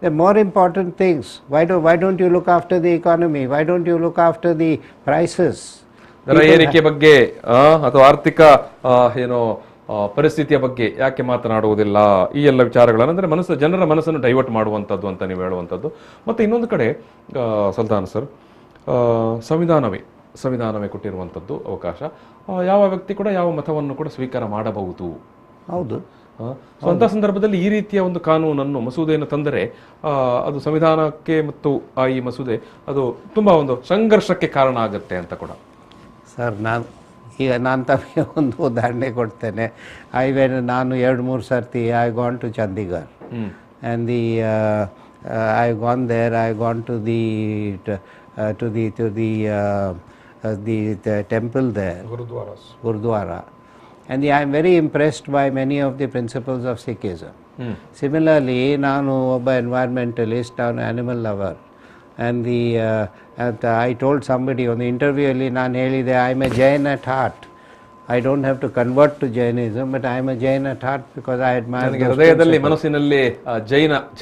The more important things. Why don't you look after the economy? Why don't you look after the prices? ದರ ಏರಿಕೆ ಬಗ್ಗೆ ಅಥವಾ ಆರ್ಥಿಕ ಪರಿಸ್ಥಿತಿಯ ಬಗ್ಗೆ ಯಾಕೆ ಮಾತನಾಡುವುದಿಲ್ಲ? ಈ ಎಲ್ಲ ವಿಚಾರಗಳನ್ನು ಅಂದರೆ ಜನರ ಮನಸ್ಸನ್ನು ಡೈವರ್ಟ್ ಮಾಡುವಂಥದ್ದು ಅಂತ ನೀವು ಹೇಳುವಂಥದ್ದು. ಮತ್ತು ಇನ್ನೊಂದು ಕಡೆ ಸಲ್ದಾನ್ ಸರ್, ಸಂವಿಧಾನವೇ ಕೊಟ್ಟಿರುವಂಥದ್ದು ಅವಕಾಶ, ಯಾವ ವ್ಯಕ್ತಿ ಕೂಡ ಯಾವ ಮತವನ್ನು ಕೂಡ ಸ್ವೀಕಾರ ಮಾಡಬಹುದು. ಹೌದು. ಅಂಥ ಸಂದರ್ಭದಲ್ಲಿ ಈ ರೀತಿಯ ಒಂದು ಕಾನೂನನ್ನು, ಮಸೂದೆಯನ್ನು ತಂದರೆ ಅದು ಸಂವಿಧಾನಕ್ಕೆ ಮತ್ತು ಈ ಮಸೂದೆ ಅದು ತುಂಬಾ ಒಂದು ಸಂಘರ್ಷಕ್ಕೆ ಕಾರಣ ಆಗುತ್ತೆ ಅಂತ ಕೂಡ. ಸರ್, ನಾನು ತಮಗೆ ಒಂದು ಉದಾಹರಣೆ ಕೊಡ್ತೇನೆ. ನಾನು 2-3 ಸರ್ತಿ I gone to Chandigarh and I gone there, I gone to the temple there, Gurdwara, and I am very impressed by many of the principles of Sikhism. Similarly, ನಾನು ಒಬ್ಬ environmentalist, ನಾನು animal lover, and I told somebody on the interview ಅಲ್ಲಿ ನಾನು ಹೇಳಿದೆ, I am a Jain at heart. I don't have to convert to Jainism, but I am a Jain at heart because I admire. ಹೃದಯದಲ್ಲಿ, ಮನಸ್ಸಿನಲ್ಲಿ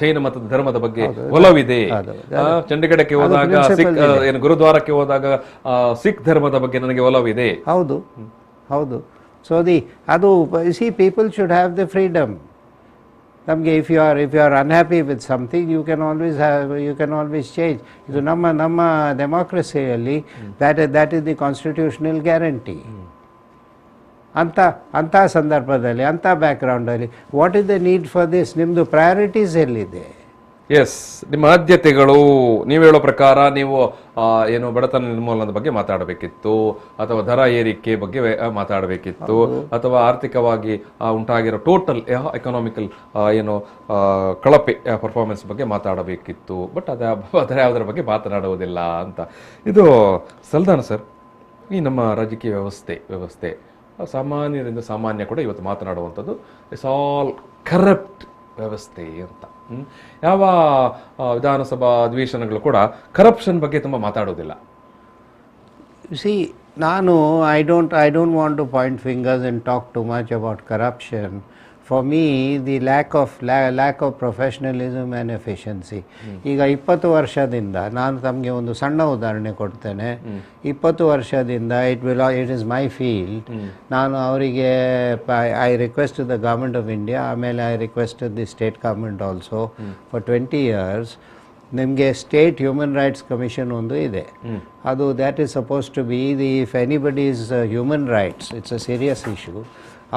ಜೈನ ಮತದ ಧರ್ಮದ ಬಗ್ಗೆ ಒಲವಿದೆ. ಚಂಡೀಗಢಕ್ಕೆ ಹೋದಾಗ, ಗುರುದ್ವಾರಕ್ಕೆ ಹೋದಾಗ ಸಿಖ್ ಧರ್ಮದ ಬಗ್ಗೆ ನನಗೆ ಒಲವಿದೆ. ಹೌದು. ಸೊ ಅದು C, people should have the freedom. ನಮಗೆ if you are unhappy with something, you can always change. ಇದು ನಮ್ಮ ಡೆಮಾಕ್ರಸಿಯಲ್ಲಿ that is the constitutional guarantee. ಅಂಥ ಸಂದರ್ಭದಲ್ಲಿ, ಅಂಥ ಬ್ಯಾಕ್ಗ್ರೌಂಡಲ್ಲಿ what is the need for this? ನಿಮ್ಮದು ಪ್ರಯಾರಿಟೀಸ್ ಎಲ್ಲಿದೆ? ಎಸ್, ನಿಮ್ಮ ಆದ್ಯತೆಗಳು. ನೀವು ಹೇಳೋ ಪ್ರಕಾರ ನೀವು ಬಡತನ ನಿರ್ಮೂಲನದ ಬಗ್ಗೆ ಮಾತಾಡಬೇಕಿತ್ತು, ಅಥವಾ ದರ ಏರಿಕೆ ಬಗ್ಗೆ ಮಾತಾಡಬೇಕಿತ್ತು, ಅಥವಾ ಆರ್ಥಿಕವಾಗಿ ಉಂಟಾಗಿರೋ ಟೋಟಲ್ ಎಕನಾಮಿಕಲ್ ಕಳಪೆ ಪರ್ಫಾರ್ಮೆನ್ಸ್ ಬಗ್ಗೆ ಮಾತಾಡಬೇಕಿತ್ತು. ಬಟ್ ಯಾವುದರ ಬಗ್ಗೆ ಮಾತನಾಡುವುದಿಲ್ಲ ಅಂತ. ಇದು ಸಲ್ದಾನ್ ಸರ್, ಈ ನಮ್ಮ ರಾಜಕೀಯ ವ್ಯವಸ್ಥೆ ಸಾಮಾನ್ಯರಿಂದ ಸಾಮಾನ್ಯ ಕೂಡ ಇವತ್ತು ಮಾತನಾಡುವಂಥದ್ದು ಇಟ್ಸ್ ಆಲ್ ಕರಪ್ಟ್ ವ್ಯವಸ್ಥೆ ಅಂತ. ಯಾವ ವಿಧಾನಸಭಾ ಅಧಿವೇಶನಗಳು ಕೂಡ ಕರಪ್ಷನ್ ಬಗ್ಗೆ ತುಂಬ ಮಾತಾಡೋದಿಲ್ಲ. See, I don't want to point fingers and talk too much about corruption. For me, the lack of professionalism and efficiency. ಈಗ 20 ವರ್ಷದಿಂದ, ನಾನು ತಮಗೆ ಒಂದು ಸಣ್ಣ ಉದಾಹರಣೆ ಕೊಡ್ತೇನೆ. 20 ವರ್ಷದಿಂದ it is my field. ನಾನು ಅವರಿಗೆ I requested the government of India, ಆಮೇಲೆ I requested the state government also for 20 years. ನಿಮಗೆ ಸ್ಟೇಟ್ ಹ್ಯೂಮನ್ ರೈಟ್ಸ್ ಕಮಿಷನ್ ಒಂದು ಇದೆ. ಅದು that is supposed to be if anybody's human rights, it's a serious issue.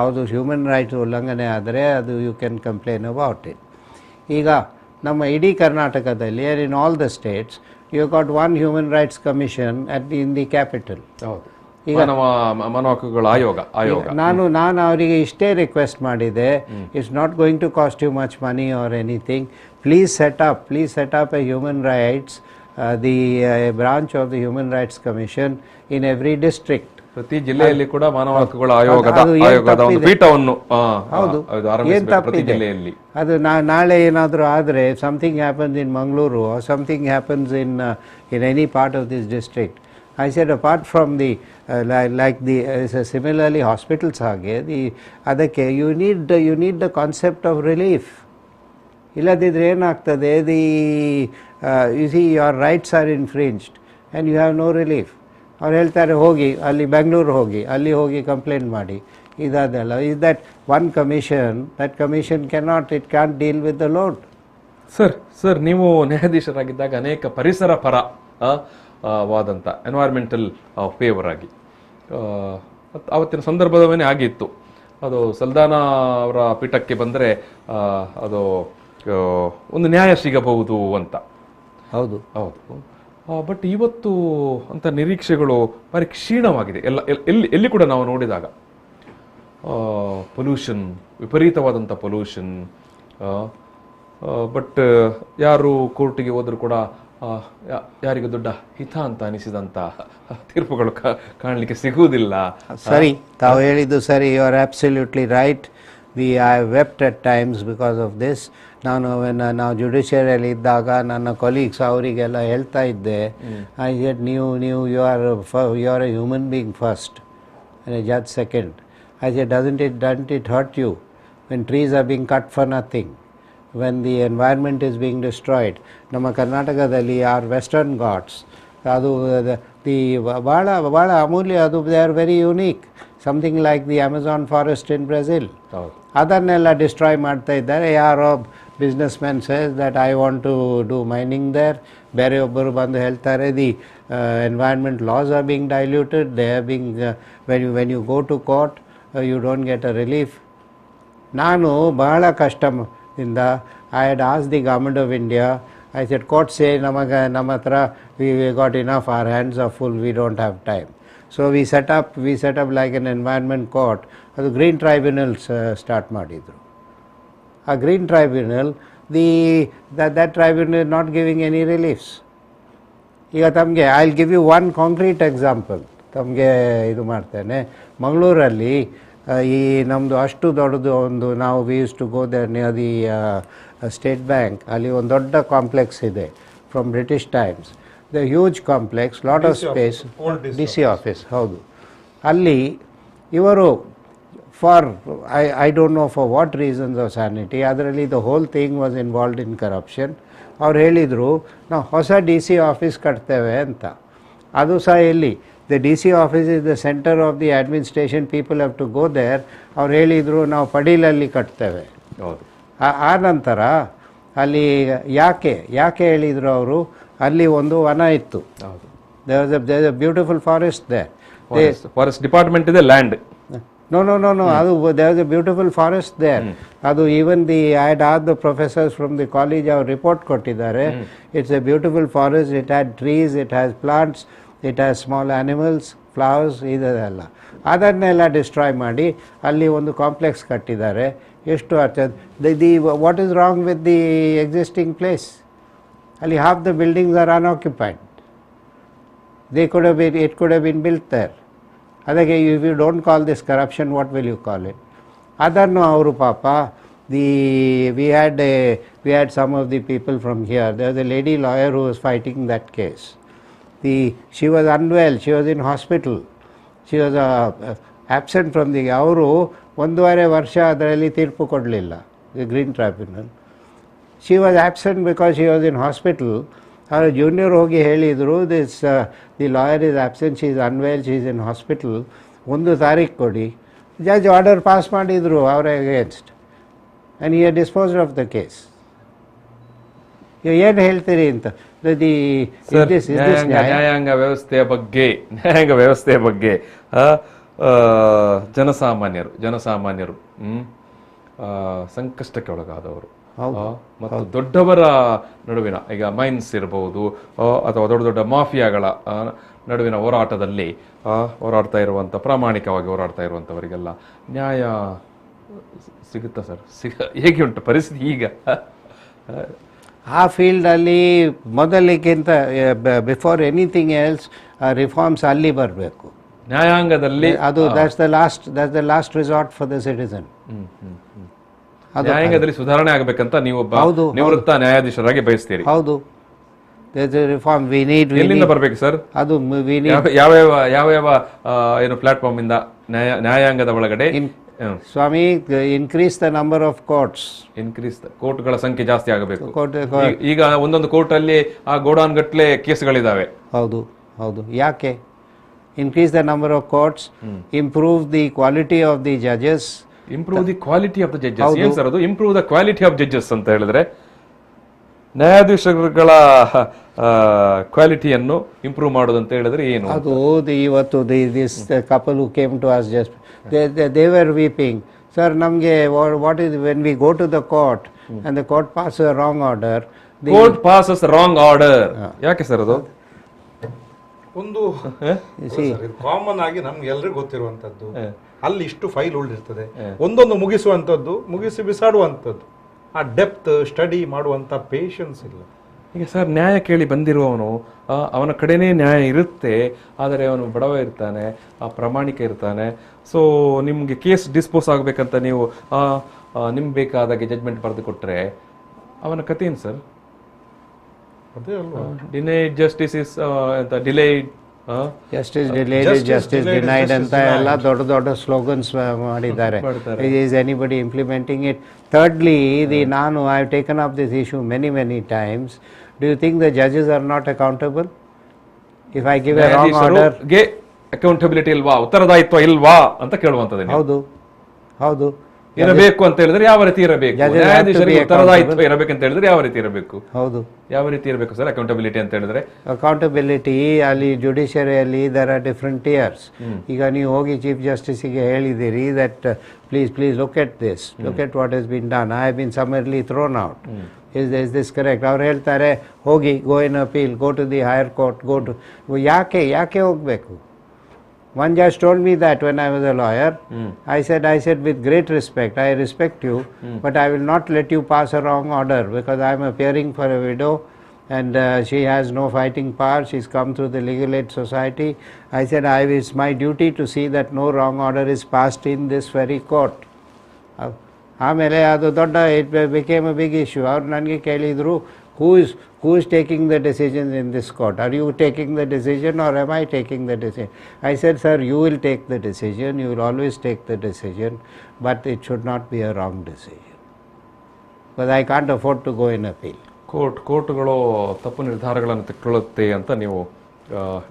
ಅದು ಹ್ಯೂಮನ್ ರೈಟ್ಸ್ ಉಲ್ಲಂಘನೆ ಆದರೆ ಅದು you can complain about it. ಈಗ ನಮ್ಮ ಇಡೀ ಕರ್ನಾಟಕದಲ್ಲಿ in all the states you got one human rights commission in the capital. ಈಗ ಮಾನವ ಹಕ್ಕುಗಳ ಆಯೋಗ ನಾನು ಅವರಿಗೆ ಇಷ್ಟೇ ರಿಕ್ವೆಸ್ಟ್ ಮಾಡಿದೆ, it's not going to cost you much money or anything. Please set up a human rights, the branch of the human rights commission in every district. ಪ್ರತಿ ಜಿಲ್ಲೆಯಲ್ಲಿ ಕೂಡ ಮಾನವ ಹಕ್ಕುಗಳ ಆಯೋಗದ ಒಂದು ಪೀಠವನ್ನು ಪ್ರತಿ ಜಿಲ್ಲೆಯಲ್ಲಿ. ಅದು ನಾಳೆ ಏನಾದರೂ ಆದರೆ, something happens in Mangaluru or something happens in any part of this district, I said apart from the similarly hospitals ಹಾಗೆ ಅದಕ್ಕೆ you need the concept of relief. ಇಲ್ಲದಿದ್ದರೆ ಏನಾಗ್ತದೆ, you see your rights are infringed and you have no relief. ಅವ್ರು ಹೇಳ್ತಾರೆ ಹೋಗಿ ಅಲ್ಲಿ ಬೆಂಗಳೂರು ಹೋಗಿ ಅಲ್ಲಿ ಹೋಗಿ ಕಂಪ್ಲೇಂಟ್ ಮಾಡಿ ಇದೆಲ್ಲ. Is that one commission, that commission it can deal with the load. Sir ನೀವು ನ್ಯಾಯಾಧೀಶರಾಗಿದ್ದಾಗ ಅನೇಕ ಪರಿಸರ ಪರ ವಾದಂಥ ಎನ್ವೈರ್ಮೆಂಟಲ್ ಫೇವರ್ ಆಗಿ ಆವತ್ತಿನ ಸಂದರ್ಭದವೇ ಆಗಿತ್ತು. ಅದು ಸಲ್ದಾನ ಅವರ ಪೀಠಕ್ಕೆ ಬಂದರೆ ಅದು ಒಂದು ನ್ಯಾಯ ಸಿಗಬಹುದು ಅಂತ. ಹೌದು. ಬಟ್ ಇವತ್ತು ಅಂತ ನಿರೀಕ್ಷೆಗಳು ಭಾರಿ ಕ್ಷೀಣವಾಗಿದೆ. ಎಲ್ಲಿ ಕೂಡ ನಾವು ನೋಡಿದಾಗ ಪೊಲ್ಯೂಷನ್, ವಿಪರೀತವಾದಂಥ ಪೊಲ್ಯೂಷನ್. ಬಟ್ ಯಾರು ಕೋರ್ಟಿಗೆ ಹೋದರೂ ಕೂಡ ಯಾರಿಗೂ ದೊಡ್ಡ ಹಿತ ಅಂತ ಅನಿಸಿದಂಥ ತೀರ್ಪುಗಳು ಕಾಣಲಿಕ್ಕೆ ಸಿಗುವುದಿಲ್ಲ. ಸರಿ, ತಾವು ಹೇಳಿದ್ದು ಸರಿ. You are absolutely right. I wept at times because of this. ನಾವು ಜುಡಿಷಿಯರಿಯಲ್ಲಿ ಇದ್ದಾಗ ನನ್ನ ಕೊಲೀಗ್ಸ್ ಅವರಿಗೆಲ್ಲ ಹೇಳ್ತಾ ಇದ್ದೆ, ಐ ಸೆಡ್ ನೀವು you are a human being first and a judge second. I said, doesn't it hurt you when trees are being cut for nothing, when the environment is being destroyed? ನಮ್ಮ ಕರ್ನಾಟಕದಲ್ಲಿ ಆರ್ ವೆಸ್ಟರ್ನ್ ಘಾಟ್ಸ್, ಅದು ಭಾಳ ಅಮೂಲ್ಯ, ಅದು they are very unique. Something like the Amazon forest in Brazil. ಅದನ್ನೆಲ್ಲ ಡಿಸ್ಟ್ರಾಯ್ ಮಾಡ್ತಾ ಇದ್ದಾರೆ. ಯಾರೋ businessman says that I want to do mining there. ಬೇರೆಯೊಬ್ಬರು ಬಂದು ಹೇಳ್ತಾರೆ the environment laws are being diluted, they are being when you go to court you don't get a relief. ನಾನು ಬಹಳ ಕಷ್ಟದಿಂದ I had as the government of India, I said court say ನಮ್ಮ ಹತ್ರ we got enough, our hands are full, we don't have time. So we set up like an environment court. ಅದು ಗ್ರೀನ್ ಟ್ರೈಬ್ಯುನಲ್ಸ್ ಸ್ಟಾರ್ಟ್ ಮಾಡಿದರು. ಆ green tribunal, that tribunal is not giving any reliefs. ಈಗ ತಮಗೆ I will give you one concrete example. ತಮಗೆ ಇದು ಮಾಡ್ತೇನೆ. ಮಂಗಳೂರಲ್ಲಿ ಈ ನಮ್ಮದು ಅಷ್ಟು ದೊಡ್ಡದು ಒಂದು, ನಾವು we used to go there near the State Bank. ಅಲ್ಲಿ ಒಂದು ದೊಡ್ಡ ಕಾಂಪ್ಲೆಕ್ಸ್ ಇದೆ from British times. The huge complex, lot of space, D C office. ಹೌದು. ಅಲ್ಲಿ ಇವರು for I don't know for what reasons of sanity, ಅದರಲ್ಲಿ the whole thing was involved in corruption. ಅವ್ರು ಹೇಳಿದರು ನಾವು ಹೊಸ ಡಿ ಸಿ ಆಫೀಸ್ ಕಟ್ತೇವೆ ಅಂತ. ಅದು ಸಹ ಎಲ್ಲಿ, the D C office is the centre of the administration, people have to go there. ಅವ್ರು ಹೇಳಿದರು ನಾವು ಪಡೀಲಲ್ಲಿ ಕಟ್ತೇವೆ. ಆ ನಂತರ ಅಲ್ಲಿ ಯಾಕೆ ಹೇಳಿದರು ಅವರು, ಅಲ್ಲಿ ಒಂದು ವನ ಇತ್ತು. There is a beautiful forest there. Forest department ಇದೆ, ಲ್ಯಾಂಡ್. No. ಅದು there was a beautiful forest there. ಅದು even I had asked the professors from the college, our report ಕೊಟ್ಟಿದ್ದಾರೆ. It's a beautiful forest. It had trees, it has plants, it has small animals, flowers, ಇದೆಲ್ಲ. ಅದನ್ನೆಲ್ಲ ಡಿಸ್ಟ್ರಾಯ್ ಮಾಡಿ ಅಲ್ಲಿ ಒಂದು ಕಾಂಪ್ಲೆಕ್ಸ್ ಕಟ್ಟಿದ್ದಾರೆ. ಎಷ್ಟು what is wrong with the existing place? ಅಲ್ಲಿ half the buildings are unoccupied. It could have been built there. ಅದಕ್ಕೆ if you don't call this corruption, what will you call it? ಅದನ್ನು ಅವರು ಪಾಪ we had some of the people from here. There was a lady lawyer who was fighting that case. She was unwell, she was in hospital, she was absent from the, ಅವರು 1.5 ವರ್ಷ ಅದರಲ್ಲಿ ತೀರ್ಪು ಕೊಡಲಿಲ್ಲ, the Green Tribunal. She was absent because she was in hospital. ಅವರ ಜೂನಿಯರ್ ಹೋಗಿ ಹೇಳಿದರು, the lawyer is absent, she is unwell, she is in hospital, 1 ತಾರೀಕು ಕೊಡಿ. ಜಡ್ಜ್ ಆರ್ಡರ್ ಪಾಸ್ ಮಾಡಿದರು ಅವರ against, and he disposed of the case. ಏನು ಹೇಳ್ತೀರಿ ಅಂತ ನ್ಯಾಯಾಂಗ ವ್ಯವಸ್ಥೆಯ ಬಗ್ಗೆ ಜನಸಾಮಾನ್ಯರು ಸಂಕಷ್ಟಕ್ಕೆ ಒಳಗಾದವರು ಮತ್ತು ದೊಡ್ಡವರ ನಡುವಿನ, ಈಗ ಮೈನ್ಸ್ ಇರಬಹುದು ಅಥವಾ ದೊಡ್ಡ ದೊಡ್ಡ ಮಾಫಿಯಾಗಳ ನಡುವಿನ ಹೋರಾಟದಲ್ಲಿ ಪ್ರಾಮಾಣಿಕವಾಗಿ ಹೋರಾಡ್ತಾ ಇರುವಂಥವರಿಗೆಲ್ಲ ನ್ಯಾಯ ಸಿಗುತ್ತಾ ಸರ್? ಹೇಗೆ ಉಂಟು ಪರಿಸ್ಥಿತಿ ಈಗ? ಆ ಫೀಲ್ಡಲ್ಲಿ ಮೊದಲಿಗಿಂತ ಬಿಫೋರ್ ಎನಿಥಿಂಗ್ ಎಲ್ಸ್ ರಿಫಾರ್ಮ್ಸ್ ಅಲ್ಲಿ ಬರಬೇಕು ನ್ಯಾಯಾಂಗದಲ್ಲಿ. ಅದು that's the last resort for the citizen. ನ್ಯಾಯಾಂಗದಲ್ಲಿ ಸುಧಾರಣೆ ಆಗಬೇಕಂತ ನೀವು ನಿವೃತ್ತ ನ್ಯಾಯಾಧೀಶರಾಗಿ ಬಯಸ್ತೀರಿ? ಹೌದು. Reform we need. ಎಲ್ಲಿಂದ ಬರಬೇಕು ಸರ್ ಅದು? ಯಾವ ಏನು ಪ್ಲಾಟ್ಫಾರ್ಮ್ ಇಂದ ನ್ಯಾಯಾಂಗದ ಒಳಗಡೆ? ಸ್ವಾಮಿ, increase the number of courts. ಕೋರ್ಟ್ಗಳ ಸಂಖ್ಯೆ ಜಾಸ್ತಿ ಆಗಬೇಕು. ಈಗ ಒಂದೊಂದು ಕೋರ್ಟ್ ಅಲ್ಲಿ ಆ ಗೋಡಾನ್ ಗಟ್ಲೆ ಕೇಸ್ಗಳಿದಾವೆ. ಹೌದು. ಯಾಕೆ increase the number of courts, improve the quality of the judges. Improve the quality of the judges. ಏನ್ ಸರ್ ಅದು improve the quality of judges ಅಂತ ಹೇಳಿದ್ರೆ ನ್ಯಾಯಾಧೀಶಗಳ ಕ್ವಾಲಿಟಿಯನ್ನು ಇಂಪ್ರೂವ್ ಮಾಡೋದು ಅಂತ ಹೇಳಿದ್ರೆ ಏನು? ಅದು ಇವತ್ತು this couple who came to us just they were weeping, sir ನಮಗೆ what is when we go to the court and the court pass a wrong order. Court passes wrong order. ಯಾಕೆ ಸರ್ ಅದು? ಒಂದು ಕಾಮನ್ ಆಗಿ ನಮ್ಗೆ ಎಲ್ರಿಗೂ ಗೊತ್ತಿರುವಂತದ್ದು, ಅಲ್ಲಿ ಇಷ್ಟು ಫೈಲ್ ಉಳಿದಿರ್ತದೆ, ಒಂದೊಂದು ಮುಗಿಸುವಂಥದ್ದು, ಮುಗಿಸಿ ಬಿಸಾಡುವಂಥದ್ದು, ಆ ಡೆಪ್ತ್ ಸ್ಟಡಿ ಮಾಡುವಂಥ ಪೇಷನ್ಸ್ ಇಲ್ಲ. ಈಗ ಸರ್ ನ್ಯಾಯ ಕೇಳಿ ಬಂದಿರುವವನು ಅವನ ಕಡೆನೇ ನ್ಯಾಯ ಇರುತ್ತೆ, ಆದರೆ ಅವನು ಬಡವ ಇರ್ತಾನೆ, ಪ್ರಾಮಾಣಿಕ ಇರ್ತಾನೆ. ಸೊ ನಿಮಗೆ ಕೇಸ್ ಡಿಸ್ಪೋಸ್ ಆಗಬೇಕಂತ ನೀವು ನಿಮ್ಗೆ ಬೇಕಾದಾಗೆ ಜಡ್ಜ್ಮೆಂಟ್ ಬರೆದು ಕೊಟ್ಟರೆ ಅವನ ಕತೆ ಏನು ಸರ್? ಅದೇ ಅಲ್ವಾ, denied justice is delayed, justice delayed justice denied ಅಂತ ಎಲ್ಲ ದೊಡ್ಡ ದೊಡ್ಡ ಸ್ಲೋಗನ್ಸ್ ಮಾಡಿದ್ದಾರೆ. Is anybody implementing it? Thirdly, ನಾನು I have taken up this issue many times. Do you think the judges are not accountable? If I give a wrong order, accountability ಇಲ್ವಾ, ಉತ್ತರದಾಯಿತ್ವ ಇಲ್ವಾ ಅಂತ ಕೇಳುವಂಥದ್ದು. ಹೌದು ಇರಬೇಕು ಅಂತ ಹೇಳಿದ್ರೆ ಯಾವ ರೀತಿ ಇರಬೇಕು? ನ್ಯಾಯಾಧೀಶರಿಗೆ ಉತ್ತರದಾಯಿತ್ವ ಇರಬೇಕಂತ ಹೇಳಿದ್ರೆ ಯಾವ ರೀತಿ ಇರಬೇಕು? ಯಾವ ರೀತಿ ಇರಬೇಕು ಸರ್ ಅಕೌಂಟಬಿಲಿಟಿ ಅಂತ ಹೇಳಿದ್ರೆ? ಅಕೌಂಟಬಿಲಿಟಿ ಅಲ್ಲಿ ಜುಡಿಷಿಯರಿಯಲ್ಲಿ ದರ್ ಆರ್ ಡಿಫ್ರೆಂಟ್ ಟಿಯರ್ಸ್. ಈಗ ನೀವು ಹೋಗಿ ಚೀಫ್ ಜಸ್ಟಿಸ್ಗೆ ಹೇಳಿದ್ದೀರಿ that please look at this, look at what has been done, I have been summarily thrown out, is this correct? ಅವ್ರು ಹೇಳ್ತಾರೆ ಹೋಗಿ go in appeal, go to the higher court, go to. ಯಾಕೆ ಹೋಗಬೇಕು? One judge told me that when I was a lawyer. I said with great respect, I respect you, but I will not let you pass a wrong order because I am appearing for a widow and she has no fighting power. She's come through the Legal Aid Society. I said it's my duty to see that no wrong order is passed in this very court. ಆಮೇಲೆ ಅದು ದೊಡ್ಡ it became a big issue. ಅವ್ರು ನನಗೆ ಕೇಳಿದರು, who is taking the decisions in this court? Are you taking the decision or am I taking the decision? I said, sir, you will take the decision, you will always take the decision, but it should not be a wrong decision because I can't afford to go in appeal. ಕೋರ್ಟ್ಗಳು ತಪ್ಪು ನಿರ್ಧಾರಗಳನ್ನು ತೆಗೆದುಕೊಳ್ಳುತ್ತೆ ಅಂತ ನೀವು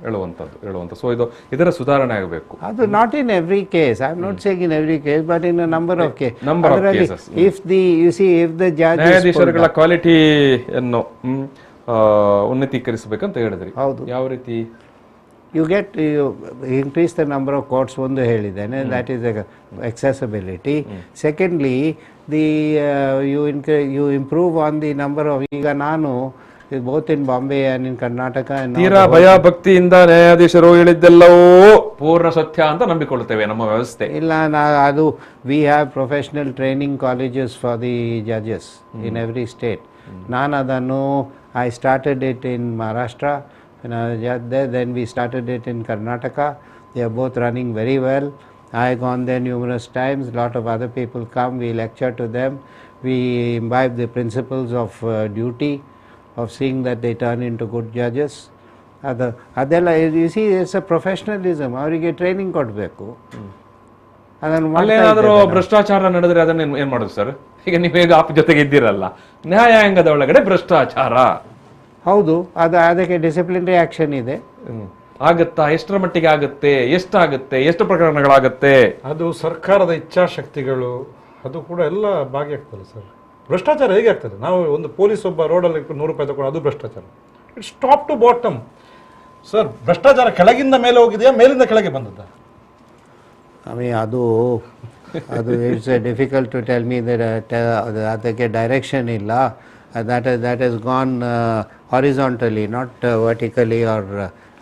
ಹೇಳುವಂಥದ್ದು. ಸೊ ಇದರ ಸುಧಾರಣೆ ಆಗಬೇಕು. ಅದು not in every case, I am not saying in every case, but in a number of cases. If the judge ನ್ಯಾಯಾಧೀಶರುಗಳ ಕ್ವಾಲಿಟಿಯನ್ನು ಉನ್ನತೀಕರಿಸಬೇಕಂತ ಹೇಳಿದ್ರಿ. ಹೌದು. ಯಾವ ರೀತಿ? You increase the number of courts, ಒಂದು ಹೇಳಿದ್ದೇನೆ, that is the accessibility. Secondly, you improve on the number of, ಈಗ ನಾನು both in Bombay and in Karnataka and ತೀರಾ ಭಯ ಭಕ್ತಿಯಿಂದ ನ್ಯಾಯಾಧೀಶರು ಹೇಳಿದ್ದೆಲ್ಲವೂ ಪೂರ್ಣ ಸತ್ಯ ಅಂತ ನಂಬಿಕೊಳ್ಳುತ್ತೇವೆ ನಮ್ಮ ವ್ಯವಸ್ಥೆ. ಇಲ್ಲ, ಅದು we have professional training colleges for the judges in every state. ನಾನು ಅದನ್ನು I started it in Maharashtra when I was there, then we started it in Karnataka. They are both running very well. I have gone there numerous times. Lot of other people come, we lecture to them, we imbibe the principles of duty, of seeing that they turn into good judges. ಅದೆಲ್ಲ you see, it's a professionalism. ಅವರಿಗೆ ಟ್ರೈನಿಂಗ್ ಕೊಡಬೇಕು. ಅಲ್ಲೇನಾದರೂ ಭ್ರಷ್ಟಾಚಾರ ನಡೆದ್ರೆ ಅದನ್ನ ಏನ್ ಮಾಡೋದು ಸರ್? ಈಗ ನೀವು ಹೇಗೆ ಆಪ್ ಜೊತೆಗೆ ಇದ್ದೀರಲ್ಲ, ನ್ಯಾಯಾಂಗದ ಒಳಗಡೆ ಭ್ರಷ್ಟಾಚಾರ ಹೌದು, ಅದಕ್ಕೆ ಡಿಸಿಪ್ಲಿನರಿ ಆಕ್ಷನ್ ಇದೆ. ಆಗತ್ತಾ? ಎಷ್ಟರ ಮಟ್ಟಿಗೆ ಆಗುತ್ತೆ? ಎಷ್ಟಾಗುತ್ತೆ? ಎಷ್ಟು ಪ್ರಕರಣಗಳಾಗುತ್ತೆ? ಅದು ಸರ್ಕಾರದ ಇಚ್ಛಾಶಕ್ತಿಗಳು, ಅದು ಕೂಡ ಎಲ್ಲ ಭಾಗಿಯಾಗ್ತದೆ ಸರ್. ಭ್ರಷ್ಟಾಚಾರ ಹೇಗೆ ಆಗ್ತದೆ? ನಾವು ಒಂದು ಪೊಲೀಸ್ ಒಬ್ಬ ರೋಡಲ್ಲಿ 100 ರೂಪಾಯಿ ತಗೊಂಡು ಅದು ಭ್ರಷ್ಟಾಚಾರ. It's top to bottom sir. ಭ್ರಷ್ಟಾಚಾರ ಕೆಳಗಿಂದ ಮೇಲೆ ಹೋಗಿದೆಯಾ, ಮೇಲಿಂದ ಕೆಳಗೆ ಬಂದದ್ದ? ಅದು it's difficult to tell me that ಅದಕ್ಕೆ ಡೈರೆಕ್ಷನ್ ಇಲ್ಲ. that has gone horizontally, not vertically or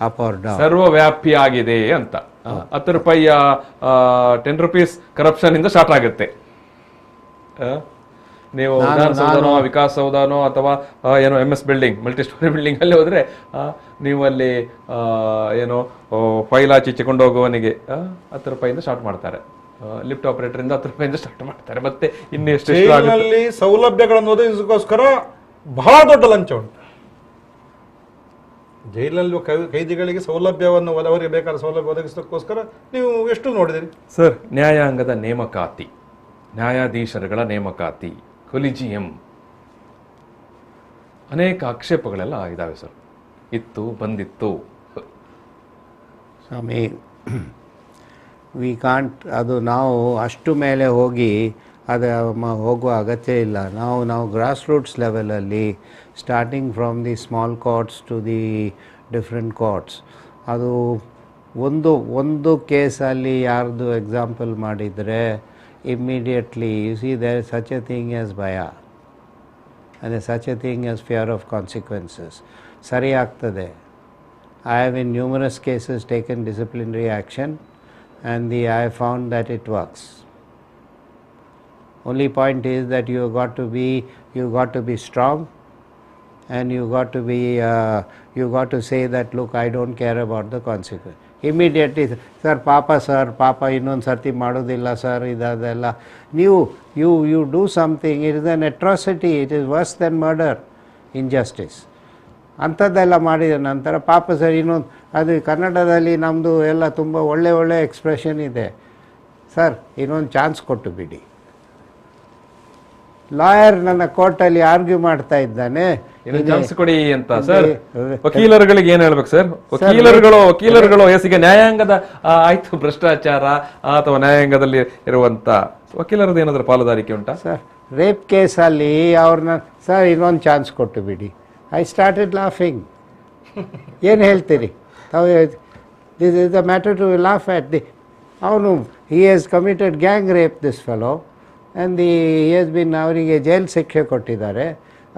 up or down. ಸರ್ವವ್ಯಾಪಿ ಆಗಿದೆ ಅಂತ. 10 ರೂಪಾಯಿಯ 10 rupees ಕರಪ್ಷನ್ ಇಂದ ಸ್ಟಾರ್ಟ್ ಆಗುತ್ತೆ. ನೀವು ವಿಧಾನಸೌಧನೋ, ವಿಕಾಸ್ ಸೌಧನೋ ಅಥವಾ ಏನೋ MS building, multi story building ಅಲ್ಲಿ ಹೋದ್ರೆ ನೀವು ಅಲ್ಲಿ ಏನೋ ಫೈಲ್ ಹಚ್ಚಿಕೊಂಡು ಹೋಗುವವನಿಗೆ 10 ರೂಪಾಯಿಂದ ಸ್ಟಾರ್ಟ್ ಮಾಡ್ತಾರೆ. ಲಿಫ್ಟ್ ಆಪರೇಟರ್ ಇಂದ 10 ರೂಪಾಯಿಂದ ಸ್ಟಾರ್ಟ್ ಮಾಡ್ತಾರೆ. ಮತ್ತೆ ಇನ್ನೆಷ್ಟು ಸೌಲಭ್ಯಗಳನ್ನು ಒದಗಿಸೋಸ್ಕರ ಬಹಳ ದೊಡ್ಡ ಲಂಚ ಉಂಟು. ಜೈಲಿನಲ್ಲಿ ಕೈದಿಗಳಿಗೆ ಸೌಲಭ್ಯವನ್ನು, ಅವರಿಗೆ ಬೇಕಾದ ಸೌಲಭ್ಯ ಒದಗಿಸೋಕ್ಕೋಸ್ಕರ ನೀವು ಎಷ್ಟು ನೋಡಿದಿರಿ ಸರ್? ನ್ಯಾಯಾಂಗದ ನೇಮಕಾತಿ, ನ್ಯಾಯಾಧೀಶರುಗಳ ನೇಮಕಾತಿ, ಕೊಲಿಜಿಯಂ, ಅನೇಕ ಆಕ್ಷೇಪಗಳೆಲ್ಲ ಇದಾವೆ ಸರ್. ಬಂದಿತ್ತು. ಸ್ವಾಮಿ ವಿ ಕಾಂಟ್, ಅದು ನಾವು ಅಷ್ಟು ಮೇಲೆ ಹೋಗಿ ಅದು ಹೋಗುವ ಅಗತ್ಯ ಇಲ್ಲ. ನಾವು ಗ್ರಾಸ್ ರೂಟ್ಸ್ ಲೆವೆಲಲ್ಲಿ starting from the small courts to the different courts, ಅದು ಒಂದು ಕೇಸಲ್ಲಿ ಯಾರ್ದು ಎಕ್ಸಾಂಪಲ್ ಮಾಡಿದರೆ immediately you see there is such a thing as bhaya and such a thing as fear of consequences. ಸರಿ ಆಗ್ತದೆ. I have in numerous cases taken disciplinary action and I have found that it works. Only point is that you got to be strong, and you got to say that, look, I don't care about the consequence. Immediately, sir, papa ಇನ್ನೊಂದು ಸರ್ತಿ ಮಾಡೋದಿಲ್ಲ ಸರ್, ಇದೆಲ್ಲ you do something, it is an atrocity, it is worse than murder, injustice. ಅಂಥದ್ದೆಲ್ಲ ಮಾಡಿದ ನಂತರ ಪಾಪ ಸರ್ ಇನ್ನೊಂದು, ಅದು ಕನ್ನಡದಲ್ಲಿ ನಮ್ಮದು ಎಲ್ಲ ತುಂಬ ಒಳ್ಳೆ ಎಕ್ಸ್ಪ್ರೆಷನ್ ಇದೆ, ಸರ್ ಇನ್ನೊಂದು ಚಾನ್ಸ್ ಕೊಟ್ಟು ಬಿಡಿ. ಲಾಯರ್ ನನ್ನ ಕೋರ್ಟಲ್ಲಿ ಆರ್ಗ್ಯೂ ಮಾಡ್ತಾ ಇದ್ದಾನೆ, ಚಾನ್ಸ್ ಕೊಡಿ ಅಂತ. ಸರ್, ವಕೀಲರುಗಳಿಗೆ ಏನ್ ಹೇಳ್ಬೇಕು ಸರ್? ವಕೀಲರುಗಳು ಎಸಿಗೆ ನ್ಯಾಯಾಂಗದ ಆಯ್ತು ಭ್ರಷ್ಟಾಚಾರ ಅಥವಾ ನ್ಯಾಯಾಂಗದಲ್ಲಿ ಇರುವಂತ ವಕೀಲರದ್ದು ಏನಾದ್ರೂ ಪಾಲುದಾರಿಕೆ ಉಂಟಾ? ಸರ್, ರೇಪ್ ಕೇಸಲ್ಲಿ ಅವ್ರನ್ನ ಸರ್ ಇನ್ನೊಂದು ಚಾನ್ಸ್ ಕೊಟ್ಟು ಬಿಡಿ. I started laughing. ಏನು ಹೇಳ್ತೀರಿ? This is the matter to laugh at the. ಅವನು he has committed gang rape this fellow and he has been, ಅವರಿಗೆ ಜೈಲ್ ಶಿಕ್ಷೆ ಕೊಟ್ಟಿದ್ದಾರೆ.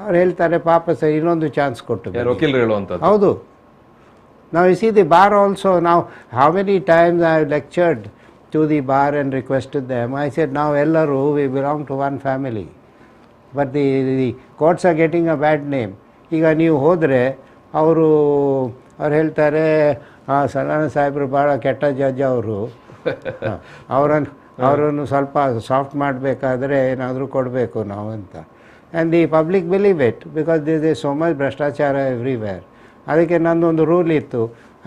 ಅವ್ರು ಹೇಳ್ತಾರೆ ಪಾಪ ಸರ್ ಇನ್ನೊಂದು ಚಾನ್ಸ್ ಕೊಟ್ಟು. ವಕೀಲರು ಹೇಳುವಂಥದ್ದು ಹೌದು. ನಾವು you see the bar also, ನಾವು how many times I have lectured to the bar and requested them. I said, now ellaru we belong to one family, but the courts are getting a bad name. ಈಗ ನೀವು ಹೋದರೆ ಅವರು ಹೇಳ್ತಾರೆ ಸದಾನಂದ ಸಾಹೇಬರು ಭಾಳ ಕೆಟ್ಟ ಜಡ್ಜ್ ಅವರು, ಅವರನ್ನು ಸ್ವಲ್ಪ ಸಾಫ್ಟ್ ಮಾಡಬೇಕಾದ್ರೆ ಏನಾದರೂ ಕೊಡಬೇಕು ನಾವು ಅಂತ. And the public believe it because this is so much bhrashtachara everywhere. ಅದಕ್ಕೆ ನನ್ನದೊಂದು ರೂಲ್ ಇತ್ತು.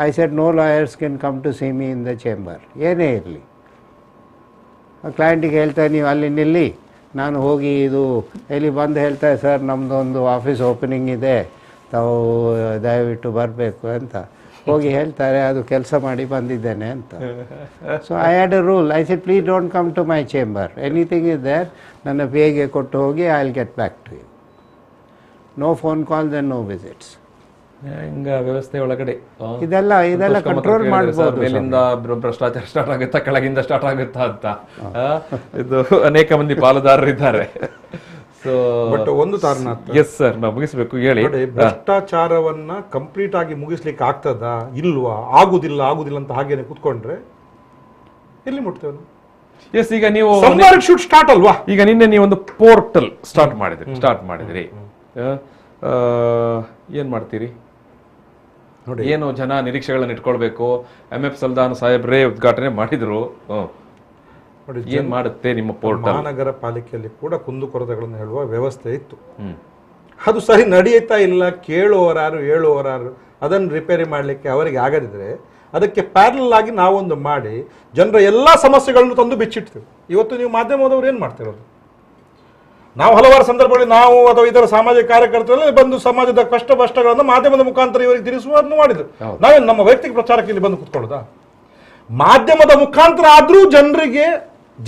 I said no lawyers can come to see me in the chamber. ಏನೇ ಇರಲಿ, ಕ್ಲೈಂಟಿಗೆ ಹೇಳ್ತಾರೆ ನೀವು ಅಲ್ಲಿ ನಿಲ್ಲಿ, ನಾನು ಹೋಗಿ ಇದು ಎಲ್ಲಿ ಬಂದು ಹೇಳ್ತಾರೆ ಸರ್ ನಮ್ಮದೊಂದು ಆಫೀಸ್ ಓಪನಿಂಗ್ ಇದೆ, ತಾವು ದಯವಿಟ್ಟು ಬರಬೇಕು ಅಂತ ಹೋಗಿ ಹೇಳ್ತಾರೆ, ಅದು ಕೆಲಸ ಮಾಡಿ ಬಂದಿದ್ದೇನೆ ಅಂತ. So I had a rule. I said please don't come to my chamber, anything is there ನನ್ನ ಪೇಗೆ ಕೊಟ್ಟು ಹೋಗಿ I will get back to you. No phone calls and no visits. ವ್ಯವಸ್ಥೆ ಒಳಗಡೆ ಇದೆಲ್ಲ ಕಂಟ್ರೋಲ್ ಮಾಡಬಹುದು. ಮೇಲಿಂದ ಭ್ರಷ್ಟಾಚಾರ ಸ್ಟಾರ್ಟ್ ಆಗುತ್ತಾ, ಕೆಳಗಿಂದ ಸ್ಟಾರ್ಟ್ ಆಗುತ್ತಾ ಅಂತ ಇದು ಅನೇಕ ಮಂದಿ ಪಾಲುದಾರರಿದ್ದಾರೆ. ಸೊ ಬಟ್ ಒಂದು ಕಾರಣ, ಎಸ್ ಸರ್, ನಾವು ಮುಗಿಸ್ಬೇಕು, ಹೇಳಿ. ಭ್ರಷ್ಟಾಚಾರವನ್ನ ಕಂಪ್ಲೀಟ್ ಆಗಿ ಮುಗಿಸ್ಲಿಕ್ಕೆ ಆಗ್ತದಾ ಇಲ್ವಾ? ಆಗುದಿಲ್ಲ ಅಂತ ಹಾಗೇನೆ ಕೂತ್ಕೊಂಡ್ರೆ ಎಲ್ಲಿ ಮುಟ್ತೇವೆ? ಎಸ್, ಈಗ ನೀವು ಶುಡ್ ಸ್ಟಾರ್ಟ್ ಅಲ್ವಾ? ಈಗ ನಿನ್ನೆ ನೀವೊಂದು ಪೋರ್ಟಲ್ ಸ್ಟಾರ್ಟ್ ಮಾಡಿದ್ರಿ. ಏನ್ ಮಾಡ್ತೀರಿ? ಏನು ಜನ ನಿರೀಕ್ಷೆಗಳನ್ನ ಇಟ್ಕೊಳ್ಬೇಕು? MF ಸಲ್ದಾನ್ ಸಾಹೇಬ್ರೇ ಉದ್ಘಾಟನೆ ಮಾಡಿದ್ರು. ಏನ್ ಮಾಡುತ್ತೆ ನಿಮ್ಮ ಪೋರ್ಟಲ್? ಮಹಾನಗರ ಪಾಲಿಕೆಯಲ್ಲಿ ಕೂಡ ಕುಂದುಕೊರತೆಗಳನ್ನು ಹೇಳುವ ವ್ಯವಸ್ಥೆ ಇತ್ತು. ಅದು ಸರಿ ನಡೆಯುತ್ತಾ ಇಲ್ಲ, ಕೇಳುವವರಾರು ಹೇಳುವವರಾರು, ಅದನ್ನು ರಿಪೇರಿ ಮಾಡಲಿಕ್ಕೆ ಅವರಿಗೆ ಆಗದಿದ್ರೆ ಅದಕ್ಕೆ ಪ್ಯಾರಲ್ ಆಗಿ ನಾವೊಂದು ಮಾಡಿ ಜನರ ಎಲ್ಲ ಸಮಸ್ಯೆಗಳನ್ನು ತಂದು ಬಿಚ್ಚಿಡ್ತೇವೆ. ಇವತ್ತು ನೀವು ಮಾಧ್ಯಮದವರು ಏನು ಮಾಡ್ತಿರೋದು? ನಾವು ಹಲವಾರು ಸಂದರ್ಭಗಳಲ್ಲಿ ನಾವು ಅಥವಾ ಇತರ ಸಾಮಾಜಿಕ ಕಾರ್ಯಕರ್ತರಲ್ಲಿ ಬಂದು ಸಮಾಜದ ಕಷ್ಟಗಳನ್ನು ಮಾಧ್ಯಮದ ಮುಖಾಂತರ ಇವರಿಗೆ ತಿಳಿಸುವುದನ್ನು ಮಾಡಿದ್ರು. ನಾವೇನು ನಮ್ಮ ವೈಯಕ್ತಿಕ ಪ್ರಚಾರಕ್ಕೆ ಇಲ್ಲಿ ಬಂದು ಕೂತ್ಕೊಳ್ಳೋದಾ? ಮಾಧ್ಯಮದ ಮುಖಾಂತರ ಆದ್ರೂ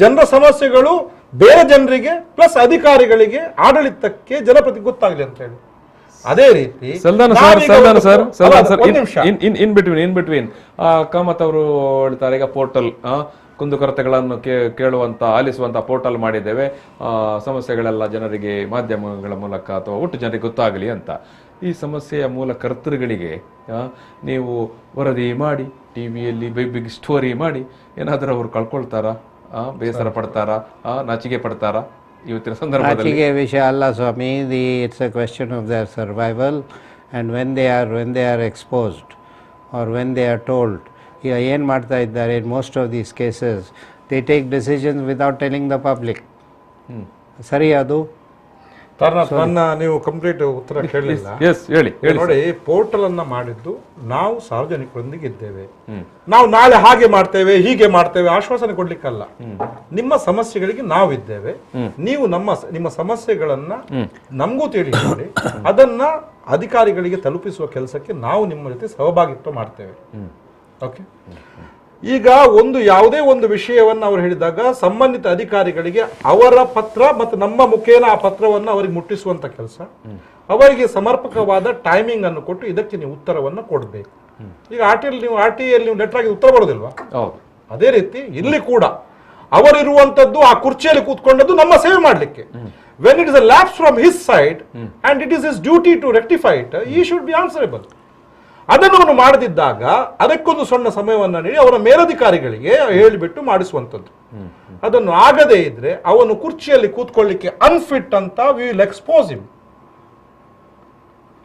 ಜನರ ಸಮಸ್ಯೆಗಳು ಬೇರೆ ಜನರಿಗೆ ಪ್ಲಸ್ ಅಧಿಕಾರಿಗಳಿಗೆ, ಆಡಳಿತಕ್ಕೆ, ಜನಪ್ರತಿ ಗೊತ್ತಾಗಲಿ ಅಂತ ಹೇಳಿ. ಅದೇ ರೀತಿ ಇನ್ ಬಿಟ್ವೀನ್ ಕಾಮತ್ ಅವರು ಹೇಳ್ತಾರೆ, ಈಗ ಪೋರ್ಟಲ್ ಕುಂದುಕೊರತೆಗಳನ್ನು ಆಲಿಸುವಂತ ಪೋರ್ಟಲ್ ಮಾಡಿದ್ದೇವೆ, ಸಮಸ್ಯೆಗಳೆಲ್ಲ ಜನರಿಗೆ ಮಾಧ್ಯಮಗಳ ಮೂಲಕ ಅಥವಾ ಒಟ್ಟು ಜನರಿಗೆ ಗೊತ್ತಾಗಲಿ ಅಂತ. ಈ ಸಮಸ್ಯೆಯ ಮೂಲ ಕರ್ತೃಗಳಿಗೆ ನೀವು ವರದಿ ಮಾಡಿ, ಟಿವಿಯಲ್ಲಿ ಬಿಗ್ ಸ್ಟೋರಿ ಮಾಡಿ, ಏನಾದರೂ ಅವರು ಕಳ್ಕೊಳ್ತಾರಾ? ಬೇಸರ ಪಡ್ತಾರಾ? ನಾಚಿಕೆ ಪಡ್ತಾರಾ? ಇವತ್ತಿನ ಸಂದರ್ಭದಲ್ಲಿ ನಾಚಿಕೆ ವಿಷಯ ಅಲ್ಲ ಸ್ವಾಮಿ. It's a question of their survival and when they are exposed or when they are told. ಈಗ ಏನು ಮಾಡ್ತಾ ಇದ್ದಾರೆ, in most of these cases they take decisions without telling the public. ಸರಿ, ಅದು ನನ್ನ ನೀವು ಕಂಪ್ಲೀಟ್ ಉತ್ತರ ಕೇಳಲಿಲ್ಲ. ನೋಡಿ, ಪೋರ್ಟಲ್ ಅನ್ನ ಮಾಡಿದ್ದು ನಾವು ಸಾರ್ವಜನಿಕರೊಂದಿಗೆ ಇದ್ದೇವೆ. ನಾವು ನಾಳೆ ಹಾಗೆ ಮಾಡ್ತೇವೆ, ಹೀಗೆ ಮಾಡ್ತೇವೆ ಆಶ್ವಾಸನೆ ಕೊಡ್ಲಿಕ್ಕಲ್ಲ. ನಿಮ್ಮ ಸಮಸ್ಯೆಗಳಿಗೆ ನಾವಿದ್ದೇವೆ. ನೀವು ನಿಮ್ಮ ಸಮಸ್ಯೆಗಳನ್ನ ನಮಗೂ ತಿಳಿಸಿ ಅದನ್ನ ಅಧಿಕಾರಿಗಳಿಗೆ ತಲುಪಿಸುವ ಕೆಲಸಕ್ಕೆ ನಾವು ನಿಮ್ಮ ಜೊತೆ ಸಹಭಾಗಿತ್ವ ಮಾಡ್ತೇವೆ. ಓಕೆ, ಈಗ ಯಾವುದೇ ಒಂದು ವಿಷಯವನ್ನು ಅವರು ಹೇಳಿದಾಗ ಸಂಬಂಧಿತ ಅಧಿಕಾರಿಗಳಿಗೆ ಅವರ ಪತ್ರ ಮತ್ತು ನಮ್ಮ ಮುಖೇನ ಆ ಪತ್ರವನ್ನು ಅವರಿಗೆ ಮುಟ್ಟಿಸುವಂತ ಕೆಲಸ, ಅವರಿಗೆ ಸಮರ್ಪಕವಾದ ಟೈಮಿಂಗ್ ಅನ್ನು ಕೊಟ್ಟು ಇದಕ್ಕೆ ನೀವು ಉತ್ತರವನ್ನು ಕೊಡಬೇಕು. ಈಗ ಆರ್ ಟಿ ನೀವು ಲೆಟರ್ ಆಗಿ ಉತ್ತರ ಕೊಡೋದಿಲ್ವಾ? ಅದೇ ರೀತಿ ಇಲ್ಲಿ ಕೂಡ ಅವರಿರುವಂತದ್ದು ಆ ಕುರ್ಚಿಯಲ್ಲಿ ಕೂತ್ಕೊಂಡದ್ದು ನಮ್ಮ ಸೇವೆ ಮಾಡಲಿಕ್ಕೆ. When it is a lapse from his side and it is his duty to rectify it, he should be answerable. ಅದನ್ನು ಅವನು ಮಾಡದಿದ್ದಾಗ ಅದಕ್ಕೊಂದು ಸಣ್ಣ ಸಮಯವನ್ನು ನೀಡಿ ಅವರ ಮೇಲಧಿಕಾರಿಗಳಿಗೆ ಹೇಳಿಬಿಟ್ಟು ಮಾಡಿಸುವಂಥದ್ದು. ಅದನ್ನು ಆಗದೇ ಇದ್ರೆ ಅವನು ಕುರ್ಚಿಯಲ್ಲಿ ಕೂತ್ಕೊಳ್ಳಿಕ್ಕೆ ಅನ್ಫಿಟ್ ಅಂತ ವಿ ವಿಲ್ ಎಕ್ಸ್ಪೋಸ್ ಹಿಮ್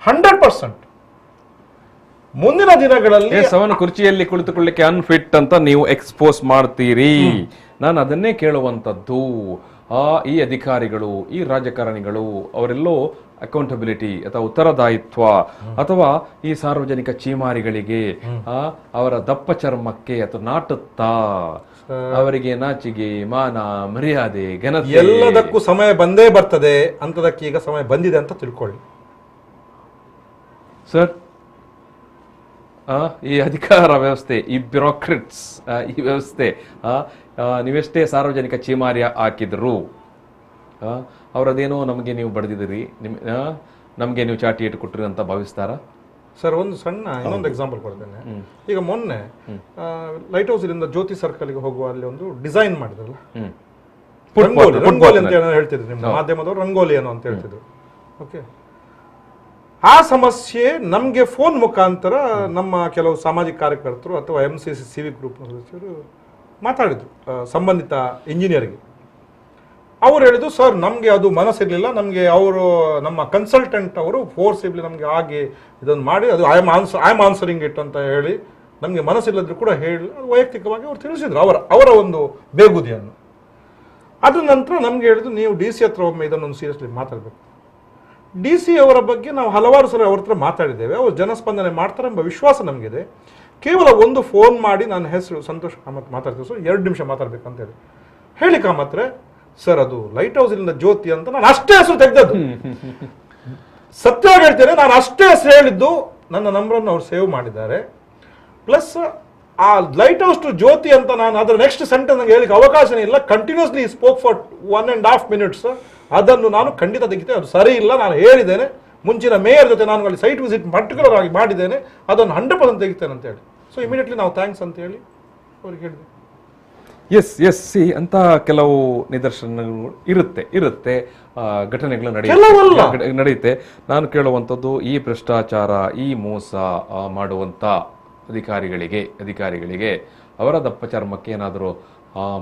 100%. ಮುಂದಿನ ದಿನಗಳಲ್ಲಿ ಅವನು ಕುರ್ಚಿಯಲ್ಲಿ ಕುಳಿತುಕೊಳ್ಳಿಕ್ಕೆ ಅನ್ಫಿಟ್ ಅಂತ ನೀವು ಎಕ್ಸ್ಪೋಸ್ ಮಾಡ್ತೀರಿ. ನಾನು ಅದನ್ನೇ ಕೇಳುವಂಥದ್ದು. ಈ ಅಧಿಕಾರಿಗಳು, ಈ ರಾಜಕಾರಣಿಗಳು ಅವರೆಲ್ಲೋ ಅಕೌಂಟಬಿಲಿಟಿ ಅಥವಾ ಉತ್ತರದಾಯಿತ್ವ ಅಥವಾ ಈ ಸಾರ್ವಜನಿಕ ಚೀಮಾರಿಗಳಿಗೆ ಅವರ ದಪ್ಪ ಚರ್ಮಕ್ಕೆ ಅಥವಾ ನಾಟುತ್ತಾ ಅವರಿಗೆ ನಾಚಿಗೆ, ಮಾನ, ಮರ್ಯಾದೆ, ಘನತೆ ಎಲ್ಲದಕ್ಕೂ ಸಮಯ ಬಂದೇ ಬರ್ತದೆ ಅಂತದಕ್ಕೆ ಈಗ ಸಮಯ ಬಂದಿದೆ ಅಂತ ತಿಳ್ಕೊಳ್ಳಿ ಸರ್. ಈ ಅಧಿಕಾರ ವ್ಯವಸ್ಥೆ, ಈ ಬ್ಯೂರೋಕ್ರೆಟ್ಸ್, ಈ ವ್ಯವಸ್ಥೆ ನೀವೆಷ್ಟೇ ಸಾರ್ವಜನಿಕ ಚೀಮಾರಿ ಹಾಕಿದ್ರು ಅವರದೇನೋ ನಮಗೆ ನೀವು ಬಡ್ದಿದ್ದೀರಿ, ನಮಗೆ ನೀವು ಚಾಟಿ ಇಟ್ಟುಕೊಟ್ರಿ ಅಂತ ಭಾವಿಸ್ತಾರ? ಸರ್, ಒಂದು ಸಣ್ಣ ಇನ್ನೊಂದು ಎಕ್ಸಾಂಪಲ್ ಕೊಡ್ತೇನೆ. ಈಗ ಮೊನ್ನೆ ಲೈಟ್ ಹೌಸ್ ಇಂದ ಜ್ಯೋತಿ ಸರ್ಕಲ್ಗೆ ಹೋಗುವ ಅಲ್ಲಿ ಒಂದು ಡಿಸೈನ್ ಮಾಡಿದ್ರಲ್ಲ, ರಂಗೋಲಿ ಅಂತ ಹೇಳ್ತಿದ್ರು ನಿಮ್ಮ ಮಾಧ್ಯಮದವರು, ರಂಗೋಲಿ ಏನೋ ಅಂತ ಹೇಳ್ತಿದ್ರು. ಓಕೆ, ಆ ಸಮಸ್ಯೆ ನಮಗೆ ಫೋನ್ ಮುಖಾಂತರ ನಮ್ಮ ಕೆಲವು ಸಾಮಾಜಿಕ ಕಾರ್ಯಕರ್ತರು ಅಥವಾ MCC ಸಿವಿಕ್ ಗ್ರೂಪ್ ಸದಸ್ಯರು ಮಾತಾಡಿದ್ರು ಸಂಬಂಧಿತ ಇಂಜಿನಿಯರ್ಗೆ. ಅವ್ರು ಹೇಳಿದ್ರು, ಸರ್ ನಮಗೆ ಅದು ಮನಸ್ಸಿರಲಿಲ್ಲ, ನಮಗೆ ಅವರು ನಮ್ಮ ಕನ್ಸಲ್ಟೆಂಟ್ ಅವರು ಫೋರ್ಸಿಬ್ಲಿ ನಮಗೆ ಹಾಗೆ ಇದನ್ನು ಮಾಡಿ ಅದು ಐ ಆಮ್ ಆನ್ಸರಿಂಗ್ ಇಟ್ ಅಂತ ಹೇಳಿ ನಮಗೆ ಮನಸ್ಸಿಲ್ಲದ್ರು ಕೂಡ ಹೇಳಿ ವೈಯಕ್ತಿಕವಾಗಿ ಅವ್ರು ತಿಳಿಸಿದ್ರು ಅವರ ಒಂದು ಬೇಗುದಿಯನ್ನು. ಅದ್ರ ನಂತರ ನಮ್ಗೆ ಹೇಳಿದ್ರು, ನೀವು DC ಹತ್ರ ಒಮ್ಮೆ ಇದನ್ನೊಂದು ಸೀರಿಯಸ್ಲಿ ಮಾತಾಡಬೇಕು. DC ಅವರ ಬಗ್ಗೆ ನಾವು ಹಲವಾರು ಸಲ ಅವ್ರ ಹತ್ರ ಮಾತಾಡಿದ್ದೇವೆ, ಅವರು ಜನಸ್ಪಂದನೆ ಮಾಡ್ತಾರೆ ಎಂಬ ವಿಶ್ವಾಸ ನಮಗಿದೆ. ಕೇವಲ ಒಂದು ಫೋನ್ ಮಾಡಿ ನನ್ನ ಹೆಸರು ಸಂತೋಷ್ ಕಾಮತ್ ಮಾತಾಡ್ತೀವಿ ಸರ್, 2 ನಿಮಿಷ ಮಾತಾಡ್ಬೇಕಂತ ಹೇಳಿ ಕಾಮತ್ರೆ, ಸರ್ ಅದು ಲೈಟ್ ಹೌಸ್ ಇಂದ ಜ್ಯೋತಿ ಅಂತ ನಾನು ಅಷ್ಟೇ ಹೆಸರು ತೆಗೆದದ್ದು. ಸತ್ಯವಾಗಿ ಹೇಳ್ತೇನೆ, ನಾನು ಅಷ್ಟೇ ಹೆಸರು ಹೇಳಿದ್ದು. ನನ್ನ ನಂಬರನ್ನು ಅವ್ರು ಸೇವ್ ಮಾಡಿದ್ದಾರೆ. ಪ್ಲಸ್ ಆ ಲೈಟ್ ಹೌಸ್ ಟು ಜ್ಯೋತಿ ಅಂತ ನಾನು ಅದರ ನೆಕ್ಸ್ಟ್ ಸೆಂಟೆನ್ಸ್ ನಂಗೆ ಹೇಳಿಕ್ಕೆ ಅವಕಾಶನೇ ಇಲ್ಲ. Continuously spoke for 1.5 minutes. ಅದನ್ನು ನಾನು ಖಂಡಿತ ತೆಗಿತೇನೆ, ಅದು ಸರಿ ಇಲ್ಲ. ನಾನು ಹೇಳಿದ್ದೇನೆ, ಮುಂಚಿನ ಮೇಯರ್ ಜೊತೆ ನಾನು ಅಲ್ಲಿ ಸೈಟ್ ವಿಸಿಟ್ ಪರ್ಟಿಕ್ಯುಲರ್ ಆಗಿ ಮಾಡಿದ್ದೇನೆ, ಅದನ್ನು 100% ತೆಗಿತೇನೆ ಅಂತ ಹೇಳಿ. ಸೊ ಇಮಿಡಿಯೇಟ್ಲಿ ನಾವು ಥ್ಯಾಂಕ್ಸ್ ಅಂತ ಹೇಳಿ ಅವ್ರಿಗೆ ಹೇಳಿದೆ. ಎಸ್ ಅಂತ ಕೆಲವು ನಿದರ್ಶನಗಳು ಇರುತ್ತೆ ಘಟನೆಗಳು ನಡೆಯುತ್ತೆ. ನಾನು ಕೇಳುವಂಥದ್ದು, ಈ ಭ್ರಷ್ಟಾಚಾರ, ಈ ಮೋಸ ಮಾಡುವಂಥ ಅಧಿಕಾರಿಗಳಿಗೆ ಅವರ ದಪ್ಪ ಚರ್ಮಕ್ಕೆ ಏನಾದರೂ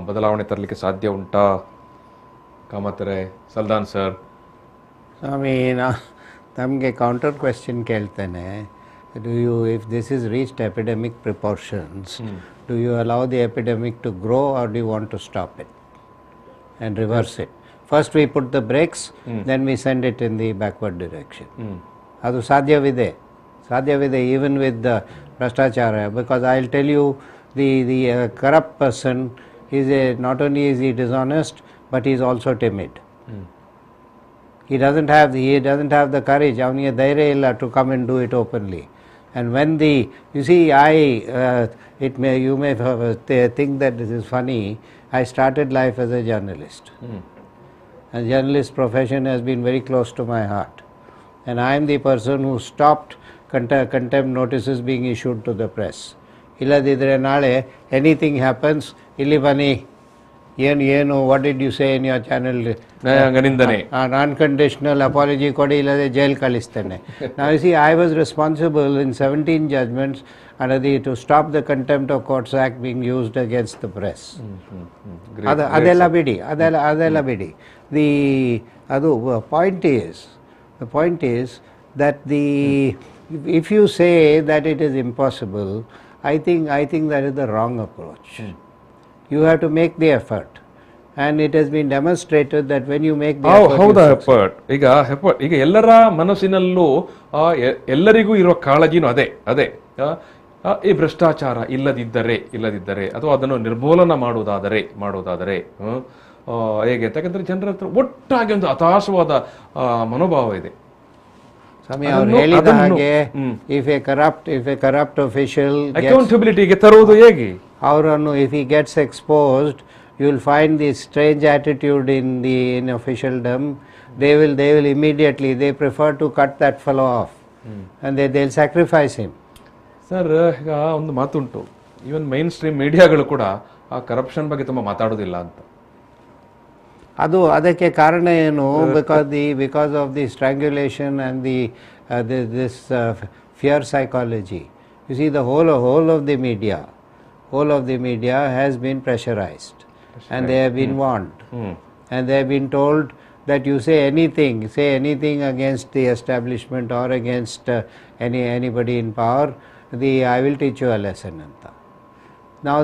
ಬದಲಾವಣೆ ತರಲಿಕ್ಕೆ ಸಾಧ್ಯ ಉಂಟಾ? ಕಾಮತ್ರೆ, ಸಲ್ದಾನ್ ಸರ್. ಸ್ವಾಮಿ, ನಮಗೆ ಕೌಂಟರ್ ಕ್ವೆಶ್ಚನ್ ಕೇಳ್ತೇನೆ. if this is reached epidemic proportions, do you allow the epidemic to grow or do you want to stop it and reverse it? First we put the brakes, then we send it in the backward direction. Adu sadhyavide even with the Prachalitha, because I'll tell you, the corrupt person is not only is he dishonest, but he is also timid. He doesn't have the courage, avaniಗೆ ಧೈರ್ಯ ಇಲ್ಲ to come and do it openly. And when you see, you may think that this is funny. I started life as a journalist, and journalist profession has been very close to my heart. And I am the person who stopped contempt notices being issued to the press. Illadidre naale anything happens, illi bani, ಏನು what did you say in your channel, unconditional apology ಕೊಡಿ, ಇಲ್ಲದೆ ಜೈಲ್ ಕಳಿಸ್ತೇನೆ. ನಾವು see, I was responsible in 17 judgments to stop the Contempt of Courts Act being used against the press. ಅದೆಲ್ಲ ಬಿಡಿ. The point is that if you say that it is impossible, I think that is the wrong approach. You have to make the effort, and it has been demonstrated that when you make the effort, how the effort, ಈಗ ಎಲ್ಲರ ಮನಸ್ಸಿನಲ್ಲೂ ಎಲ್ಲರಿಗೂ ಇರುವ ಕಾಳಜಿನೂ ಅದೇ ಈ ಭ್ರಷ್ಟಾಚಾರ ಇಲ್ಲದಿದ್ದರೆ ಅಥವಾ ಅದನ್ನು ನಿರ್ಮೂಲನ ಮಾಡುವುದಾದರೆ ಹೇಗೆ, ಯಾಕಂದ್ರೆ ಜನರ ಹತ್ರ ಒಟ್ಟಾಗಿ ಒಂದು ಹತಾಶವಾದ ಮನೋಭಾವ ಇದೆ. ಸ್ವಾಮಿ ಅವ್ರು ಹೇಳಿದ ಹಾಗೆ if a corrupt official ಅಕೌಂಟಬಿಲಿಟಿಗೆ ತರುವುದು ಹೇಗೆ ಅವರನ್ನು if he gets exposed, you will find this strange attitude in officialdom. They will immediately, they prefer to cut that fellow off and they'll sacrifice him. Sir, ಈಗ ಒಂದು ಮಾತುಂಟು, ಈವನ್ ಮೈನ್ ಸ್ಟ್ರೀಮ್ ಮೀಡಿಯಾಗಳು ಕೂಡ ಆ ಕರಪ್ಷನ್ ಬಗ್ಗೆ ತುಂಬ ಮಾತಾಡೋದಿಲ್ಲ ಅಂತ. ಅದಕ್ಕೆ ಕಾರಣ ಏನು? because of the strangulation and this fear psychology. You see, the whole of the media has been pressurized. And they have been warned, and they have been told that you say anything against the establishment or against anybody in power, I will teach you a lesson. Now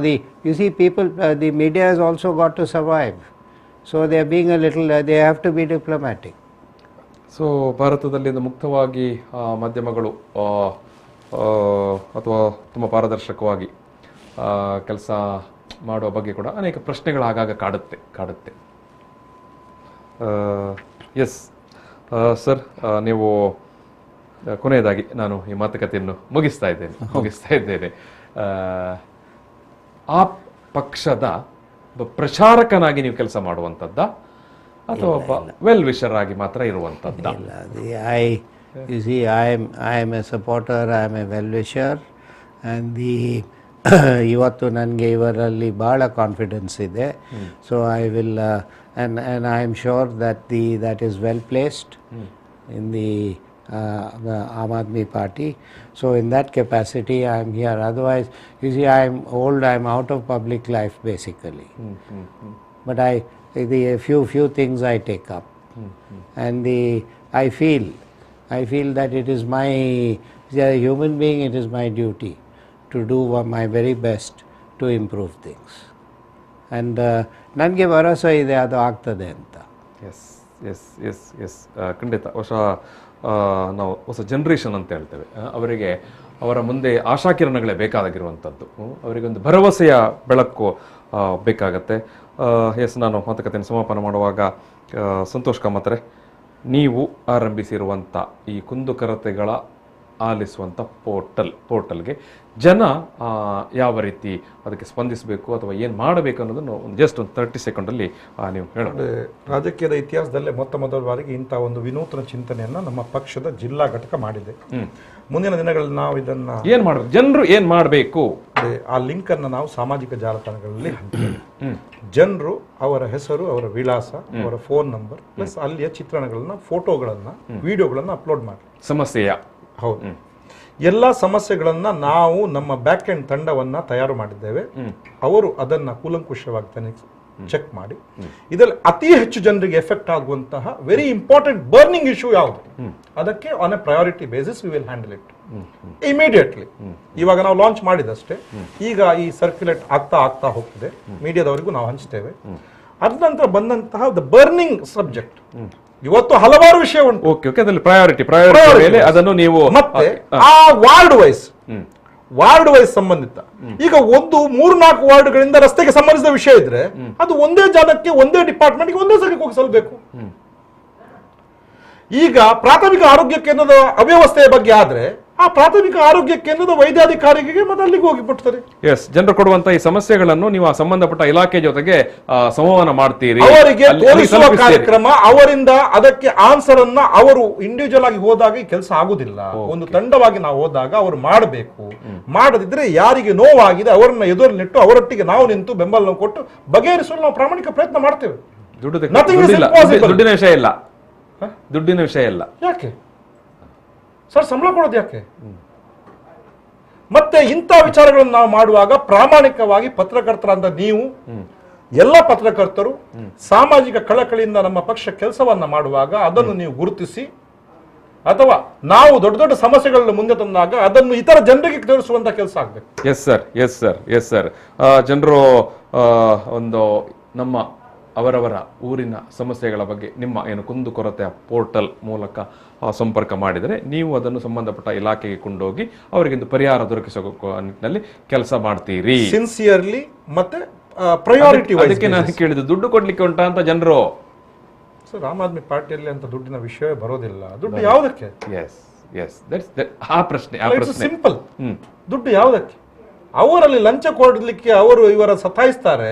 you see, people, the media has also got to survive, so they are being a little, they have to be diplomatic. So ಭಾರತದಲ್ಲಿ ಮುಕ್ತವಾಗಿ ಮಾಧ್ಯಮಗಳು ಅಥವಾ ತುಂಬ ಪಾರದರ್ಶಕವಾಗಿ ಕೆಲಸ ಮಾಡುವ ಬಗ್ಗೆ ಕೂಡ ಅನೇಕ ಪ್ರಶ್ನೆಗಳು ಆಗಾಗ ಕಾಡುತ್ತೆ. ಎಸ್ ಸರ್, ನೀವು ಕೊನೆಯದಾಗಿ ನಾನು ಈ ಮಾತುಕತೆಯನ್ನು ಮುಗಿಸ್ತಾ ಇದ್ದೇನೆ. ಆ ಪಕ್ಷದ ಪ್ರಚಾರಕನಾಗಿ ನೀವು ಕೆಲಸ ಮಾಡುವಂಥದ್ದ ಅಥವಾ ಒಬ್ಬ ವೆಲ್ ವಿಷರ್ ಆಗಿ ಮಾತ್ರ ಇರುವಂಥದ್ದ? You see, I am a supporter, I am a well wisher, and ಇವತ್ತು ನನಗೆ ಇವರಲ್ಲಿ ಭಾಳ ಕಾನ್ಫಿಡೆನ್ಸ್ ಇದೆ. So I will and I am sure that is well placed in the Aam Aadmi Party. So in that capacity I am here. Otherwise, you see, I am old, I am out of public life basically. But a few things I take up. And I feel that it is my, as a human being, it is my duty to do my very best to improve things. And ನನಗೆ ಭರವಸೆ ಇದೆ ಅದು ಆಗ್ತದೆ ಅಂತ. ಎಸ್ ಖಂಡಿತ. ನಾವು ಹೊಸ ಜನ್ರೇಷನ್ ಅಂತ ಹೇಳ್ತೇವೆ, ಅವರಿಗೆ ಅವರ ಮುಂದೆ ಆಶಾಕಿರಣಗಳೇ ಬೇಕಾಗಿರುವಂಥದ್ದು. ಅವರಿಗೊಂದು ಭರವಸೆಯ ಬೆಳಕು ಬೇಕಾಗತ್ತೆ. ಎಸ್, ನಾನು ಮಾತುಕತೆಯನ್ನು ಸಮಾಪನ ಮಾಡುವಾಗ ಸಂತೋಷ್ ಕಾಮತ್ರೆ, ನೀವು ಆರಂಭಿಸಿರುವಂಥ ಈ ಕುಂದುಕೊರತೆಗಳ ಆಲಿಸುವಂಥ ಪೋರ್ಟಲ್ಗೆ ಜನ ಯಾವ ರೀತಿ ಅದಕ್ಕೆ ಸ್ಪಂದಿಸಬೇಕು ಅಥವಾ ಏನು ಮಾಡಬೇಕು ಅನ್ನೋದನ್ನು ಜಸ್ಟ್ ಒಂದು 30 ಸೆಕೆಂಡಲ್ಲಿ ನೀವು ಹೇಳೋದು. ರಾಜಕೀಯದ ಇತಿಹಾಸದಲ್ಲೇ ಮೊದಲ ಬಾರಿಗೆ ಇಂಥ ಒಂದು ವಿನೂತನ ಚಿಂತನೆಯನ್ನು ನಮ್ಮ ಪಕ್ಷದ ಜಿಲ್ಲಾ ಘಟಕ ಮಾಡಿದೆ. ಮುಂದಿನ ದಿನಗಳಲ್ಲಿ ನಾವು ಇದನ್ನ ಏನು ಮಾಡಬೇಕು, ಜನರು ಏನು ಮಾಡಬೇಕು, ಆ ಲಿಂಕ್ ಅನ್ನು ನಾವು ಸಾಮಾಜಿಕ ಜಾಲತಾಣಗಳಲ್ಲಿ ಹಾಕ್ತೇವೆ. ಜನರು ಅವರ ಹೆಸರು, ಅವರ ವಿಳಾಸ, ಅವರ ಫೋನ್ ನಂಬರ್ ಪ್ಲಸ್ ಅಲ್ಲಿಯ ಚಿತ್ರಣಗಳನ್ನ, ಫೋಟೋಗಳನ್ನ, ವಿಡಿಯೋಗಳನ್ನ ಅಪ್ಲೋಡ್ ಮಾಡಿ. ಸಮಸ್ಯೆಯ ಹೌದು, ಎಲ್ಲ ಸಮಸ್ಯೆಗಳನ್ನ ನಾವು ನಮ್ಮ ಬ್ಯಾಕ್ ಎಂಡ್ ತಂಡವನ್ನ ತಯಾರು ಮಾಡಿದ್ದೇವೆ. ಅವರು ಅದನ್ನ ಕೂಲಂಕುಷವಾಗಿ ಚೆಕ್ ಮಾಡಿ ಇದರಲ್ಲಿ ಅತಿ ಹೆಚ್ಚು ಜನರಿಗೆ ಎಫೆಕ್ಟ್ ಆಗುವಂತಹ ವೆರಿ ಇಂಪಾರ್ಟೆಂಟ್ ಬರ್ನಿಂಗ್ ಇಶ್ಯೂ ಯಾವುದು, ಅದಕ್ಕೆ on A priority basis we will handle it immediately. ಇವಾಗ ನಾವು ಲಾಂಚ್ ಮಾಡಿದಷ್ಟೇ, ಈಗ ಈ ಸರ್ಕ್ಯುಲೇಟ್ ಆಗ್ತಾ ಹೋಗ್ತಿದೆ, ಮೀಡಿಯಾದವರಿಗೂ ನಾವು ಹಂಚ್ತೇವೆ. ಅದ ನಂತರ ಬಂದಂತಹ ದ ಬರ್ನಿಂಗ್ ಸಬ್ಜೆಕ್ಟ್ ಇವತ್ತು ಹಲವಾರು ವಿಷಯ ಉಂಟು. ಓಕೆ, ಅದರಲ್ಲಿ ಪ್ರಯಾರಿಟಿ ಮೇಲೆ ಅದನ್ನು ನೀವು ಮತ್ತೆ ಆ ವಾರ್ಡ್ ವೈಸ್ ಸಂಬಂಧಿತ, ಈಗ 3-4 ವಾರ್ಡ್ಗಳಿಂದ ರಸ್ತೆಗೆ ಸಂಬಂಧಿಸಿದ ವಿಷಯ ಇದ್ರೆ ಅದು ಒಂದೇ ಜಾಗಕ್ಕೆ, ಒಂದೇ ಡಿಪಾರ್ಟ್ಮೆಂಟ್ಗೆ ಒಂದೇ ಸರಿ ಹೋಗಿ ಸಲ್ಲಬೇಕು. ಈಗ ಪ್ರಾಥಮಿಕ ಆರೋಗ್ಯ ಕೇಂದ್ರದ ಅವ್ಯವಸ್ಥೆಯ ಬಗ್ಗೆ ಆದ್ರೆ ಆ ಪ್ರಾಥಮಿಕ ಆರೋಗ್ಯ ಕೇಂದ್ರದ ವೈದ್ಯಾಧಿಕಾರಿಗೆ ಮತ್ತೆ ಅಲ್ಲಿಗೆ ಹೋಗಿ ಬಿಡ್ತಾರೆ. ಎಸ್, ಜನರು ಕೊಡುವಂತ ಈ ಸಮಸ್ಯೆಗಳನ್ನು ನೀವು ಆ ಸಂಬಂಧಪಟ್ಟ ಇಲಾಖೆ ಜೊತೆಗೆ ಸಂವಹನ ಮಾಡ್ತೀರಿ, ಅವರಿಗೆ ತೋರಿಸುವ ಕಾರ್ಯಕ್ರಮ, ಅವರಿಂದ ಅದಕ್ಕೆ ಆನ್ಸರ್ ಅನ್ನ ಅವರು ಇಂಡಿವಿಜುವಲ್ ಆಗಿ ಹೋದಾಗ ಈ ಕೆಲಸ ಆಗುದಿಲ್ಲ. ಒಂದು ತಂಡವಾಗಿ ನಾವು ಹೋದಾಗ ಅವರು ಮಾಡಬೇಕು. ಮಾಡದಿದ್ರೆ ಯಾರಿಗೆ ನೋವಾಗಿದೆ ಅವರನ್ನ ಎದುರಿನಿಟ್ಟು ಅವರೊಟ್ಟಿಗೆ ನಾವು ನಿಂತು ಬೆಂಬಲ ಕೊಟ್ಟು ಬಗೆಹರಿಸಲು ನಾವು ಪ್ರಾಮಾಣಿಕ ಪ್ರಯತ್ನ ಮಾಡ್ತೇವೆ. ದುಡ್ಡಿನ ವಿಷಯ ಇಲ್ಲ. ಯಾಕೆ ಸರ್ ಸಂಬಳ ಕೊಡೋದು ಯಾಕೆ? ಮತ್ತೆ ಇಂಥ ವಿಚಾರಗಳನ್ನು ನಾವು ಮಾಡುವಾಗ ಪ್ರಾಮಾಣಿಕವಾಗಿ ಪತ್ರಕರ್ತರಂತ ನೀವು ಎಲ್ಲ ಪತ್ರಕರ್ತರು ಸಾಮಾಜಿಕ ಕಳಕಳಿಯಿಂದ ನಮ್ಮ ಪಕ್ಷ ಕೆಲಸವನ್ನ ಮಾಡುವಾಗ ಅದನ್ನು ನೀವು ಗುರುತಿಸಿ, ಅಥವಾ ನಾವು ದೊಡ್ಡ ದೊಡ್ಡ ಸಮಸ್ಯೆಗಳನ್ನು ಮುಂದೆ ತಂದಾಗ ಅದನ್ನು ಇತರ ಜನರಿಗೆ ತೋರಿಸುವಂತ ಕೆಲಸ ಆಗ್ಬೇಕು. ಎಸ್ ಸರ್, ಜನರು ಒಂದು ನಮ್ಮ ಅವರವರ ಊರಿನ ಸಮಸ್ಯೆಗಳ ಬಗ್ಗೆ ನಿಮ್ಮ ಏನು ಕುಂದುಕೊರತೆಯ ಪೋರ್ಟಲ್ ಮೂಲಕ ಸಂಪರ್ಕ ಮಾಡಿದರೆ ನೀವು ಅದನ್ನು ಸಂಬಂಧಪಟ್ಟ ಇಲಾಖೆಗೆ ಕೊಂಡೋಗಿ ಅವರಿಗೊಂದು ಪರಿಹಾರ ದೊರಕಿಸುವ ನಿಟ್ಟಿನಲ್ಲಿ ಕೆಲಸ ಮಾಡ್ತೀರಿ ಸಿನ್ಸಿಯರ್ಲಿ ಮತ್ತೆ ಪ್ರಯಾರಿಟಿ. ಅದಕ್ಕೆ ನಾನು ಕೇಳಿದ್ದು, ದುಡ್ಡು ಕೊಡ್ಲಿಕ್ಕೆ ಉಂಟಾ ಅಂತ ಜನರು. ಸರ್, ಆಮ್ ಆದ್ಮಿ ಪಾರ್ಟಿಯಲ್ಲಿ ಅಂತ ದುಡ್ಡಿನ ವಿಷಯವೇ ಬರೋದಿಲ್ಲ. ದುಡ್ಡು ಯಾವುದಕ್ಕೆ? ಎಸ್ ಆ ಪ್ರಶ್ನೆ ಸಿಂಪಲ್. ದುಡ್ಡು ಯಾವುದಕ್ಕೆ? ಅವರಲ್ಲಿ ಲಂಚ ಕೊಡಲಿಕ್ಕೆ ಅವರು ಇವರ ಸತಾಯಿಸ್ತಾರೆ,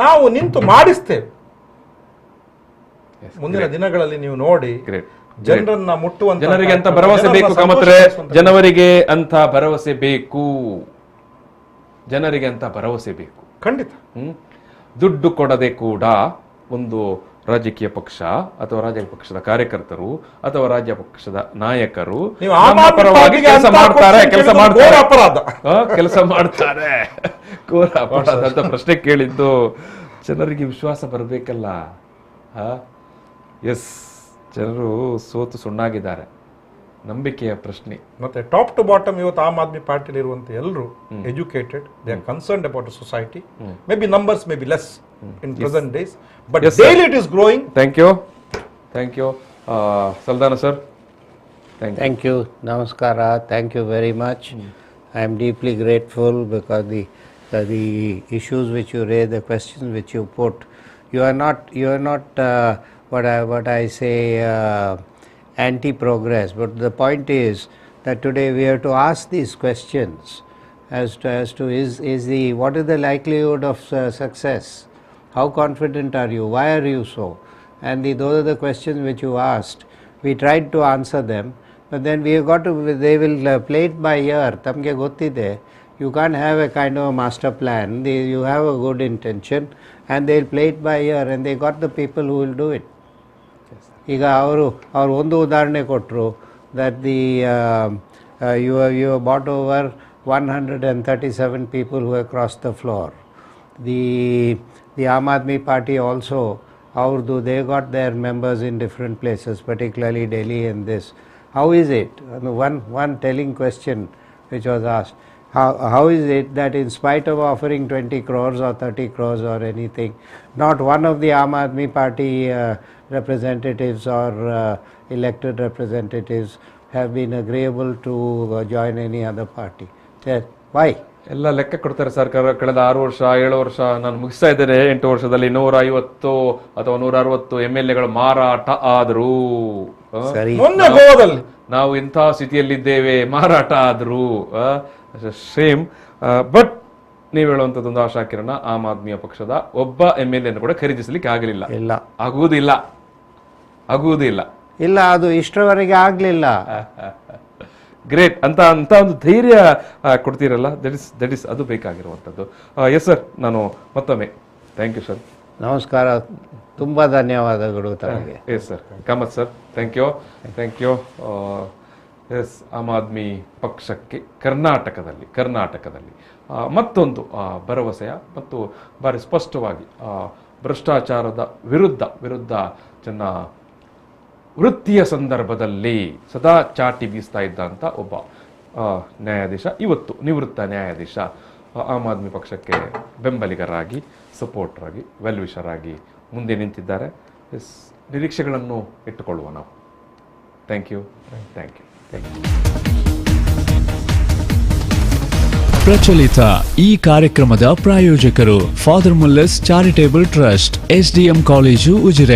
ನಾವು ನಿಂತು ಮಾಡಿಸ್ತೇವೆ. ಮುಂದಿನ ದಿನಗಳಲ್ಲಿ ನೀವು ನೋಡಿ ಜನರನ್ನ ಮುಟ್ಟುವಂತ, ಜನರಿಗೆ ಅಂತ ಭರವಸೆ ಬೇಕು ಕಾಮತ್ರೆ, ಜನವರಿಗೆ ಅಂತ ಭರವಸೆ ಬೇಕು, ಜನರಿಗೆ ಅಂತ ಭರವಸೆ ಬೇಕು ಖಂಡಿತ. ದುಡ್ಡು ಕೊಡದೆ ಕೂಡ ಒಂದು ರಾಜಕೀಯ ಪಕ್ಷ ಅಥವಾ ರಾಜಕೀಯ ಪಕ್ಷದ ಕಾರ್ಯಕರ್ತರು ಅಥವಾ ರಾಜ್ಯ ಪಕ್ಷದ ನಾಯಕರು ಪರವಾಗಿ ಕೆಲಸ ಮಾಡ್ತಾರೆ, ಕೆಲಸ ಮಾಡ್ತಾರೆ. ಘೋರ ಅಪರಾಧ ಅಂತ ಪ್ರಶ್ನೆ ಕೇಳಿದ್ದು ಜನರಿಗೆ ವಿಶ್ವಾಸ ಬರಬೇಕಲ್ಲ. ಎಸ್, ಜನರು ಸೋತು ಸುಣ್ಣಾಗಿದ್ದಾರೆ. ನಂಬಿಕೆಯ ಪ್ರಶ್ನೆ. ಮತ್ತೆ ಟಾಪ್ ಟು ಬಾಟಮ್ ಇವತ್ತು ಆಮ್ ಆದ್ಮಿ ಪಾರ್ಟಿಲಿ ಇರುವಂತ ಎಲ್ಲರೂ educated, they are concerned about society. May be numbers may be less in present days, but daily it is growing. Thank you Saldana sir. Thank you. Namaskara. Thank you very much. I am deeply grateful because the issues which you raise, the questions which you put, you are not what I say anti-progress, but the point is that today we have to ask these questions as to what is the likelihood of success. How confident are you? Why are you so? And those are the questions which you asked. We tried to answer them, but then we have got to, they will play it by ear. Tamge gottide. You can't have a kind of a master plan. You have a good intention and they will play it by ear, and they got the people who will do it. ಈಗ ಅವರು ಒಂದು ಉದಾಹರಣೆ ಕೊಟ್ಟರು, that you have bought over 137 people who have crossed the floor. The Aam Aadmi Party also, they got their members in different places, particularly Delhi and this. How is it? One telling question which was asked, how is it that in spite of offering 20 crores or 30 crores or anything, not one of the Aam Aadmi Party representatives or elected representatives have been agreeable to join any other party? Why? ಎಲ್ಲ ಲೆಕ್ಕ ಕೊಡ್ತಾರೆ ಸರ್ಕಾರ. ಕಳೆದ 6 ವರ್ಷ 7 ವರ್ಷ ನಾನು ಮುಗಿಸ್ತಾ ಇದ್ದೇನೆ, 8 ವರ್ಷದಲ್ಲಿ 150 ಅಥವಾ 160 MLAಗಳು ಮಾರಾಟ ಆದ್ರು. ನಾವು ಇಂಥ ಸ್ಥಿತಿಯಲ್ಲಿದ್ದೇವೆ, ಮಾರಾಟ ಆದ್ರು. ಸೇಮ್. ಬಟ್ ನೀವು ಹೇಳುವಂಥದ್ದೊಂದು ಆಶಾ ಕಿರಣ, ಆಮ್ ಆದ್ಮಿಯ ಪಕ್ಷದ ಒಬ್ಬ MLA ಕೂಡ ಖರೀದಿಸಲಿಕ್ಕೆ ಆಗಲಿಲ್ಲ. ಆಗುವುದಿಲ್ಲ. ಅದು ಇಷ್ಟರವರೆಗೆ ಆಗ್ಲಿಲ್ಲ. ಗ್ರೇಟ್ ಅಂತ ಒಂದು ಧೈರ್ಯ ಕೊಡ್ತೀರಲ್ಲ, ದಟ್ ಇಸ್ ಅದು ಬೇಕಾಗಿರುವಂಥದ್ದು. ಎಸ್ ಸರ್, ನಾನು ಮತ್ತೊಮ್ಮೆ ಥ್ಯಾಂಕ್ ಯು ಸರ್. ನಮಸ್ಕಾರ, ತುಂಬಾ ಧನ್ಯವಾದಗಳು ತಮಗೆ. Yes sir, Kamath sir, thank you. Yes, Aam Aadmi ಪಕ್ಷಕ್ಕೆ ಕರ್ನಾಟಕದಲ್ಲಿ ಮತ್ತೊಂದು ಭರವಸೆಯ ಮತ್ತು ಭಾರಿ ಸ್ಪಷ್ಟವಾಗಿ ಭ್ರಷ್ಟಾಚಾರದ ವಿರುದ್ಧ ಜನ ವೃತ್ತಿಯ ಸಂದರ್ಭದಲ್ಲಿ ಸದಾ ಚಾಟಿ ಬೀಸ್ತಾ ಇದ್ದಂಥ ಒಬ್ಬ ನ್ಯಾಯಾಧೀಶ ಇವತ್ತು ನಿವೃತ್ತ ನ್ಯಾಯಾಧೀಶ ಆಮ್ ಆದ್ಮಿ ಪಕ್ಷಕ್ಕೆ ಬೆಂಬಲಿಗರಾಗಿ, ಸಪೋರ್ಟರಾಗಿ, ವೆಲ್ವಿಷರ್ ಆಗಿ ಮುಂದೆ ನಿಂತಿದ್ದಾರೆ. ಎಸ್, ನಿರೀಕ್ಷೆಗಳನ್ನು ಇಟ್ಟುಕೊಳ್ಳುವ ನಾವು. Thank you. ಪ್ರಚಲಿತ ಈ ಕಾರ್ಯಕ್ರಮದ ಪ್ರಾಯೋಜಕರು Father Muller's charitable trust, SDM college, Ujire.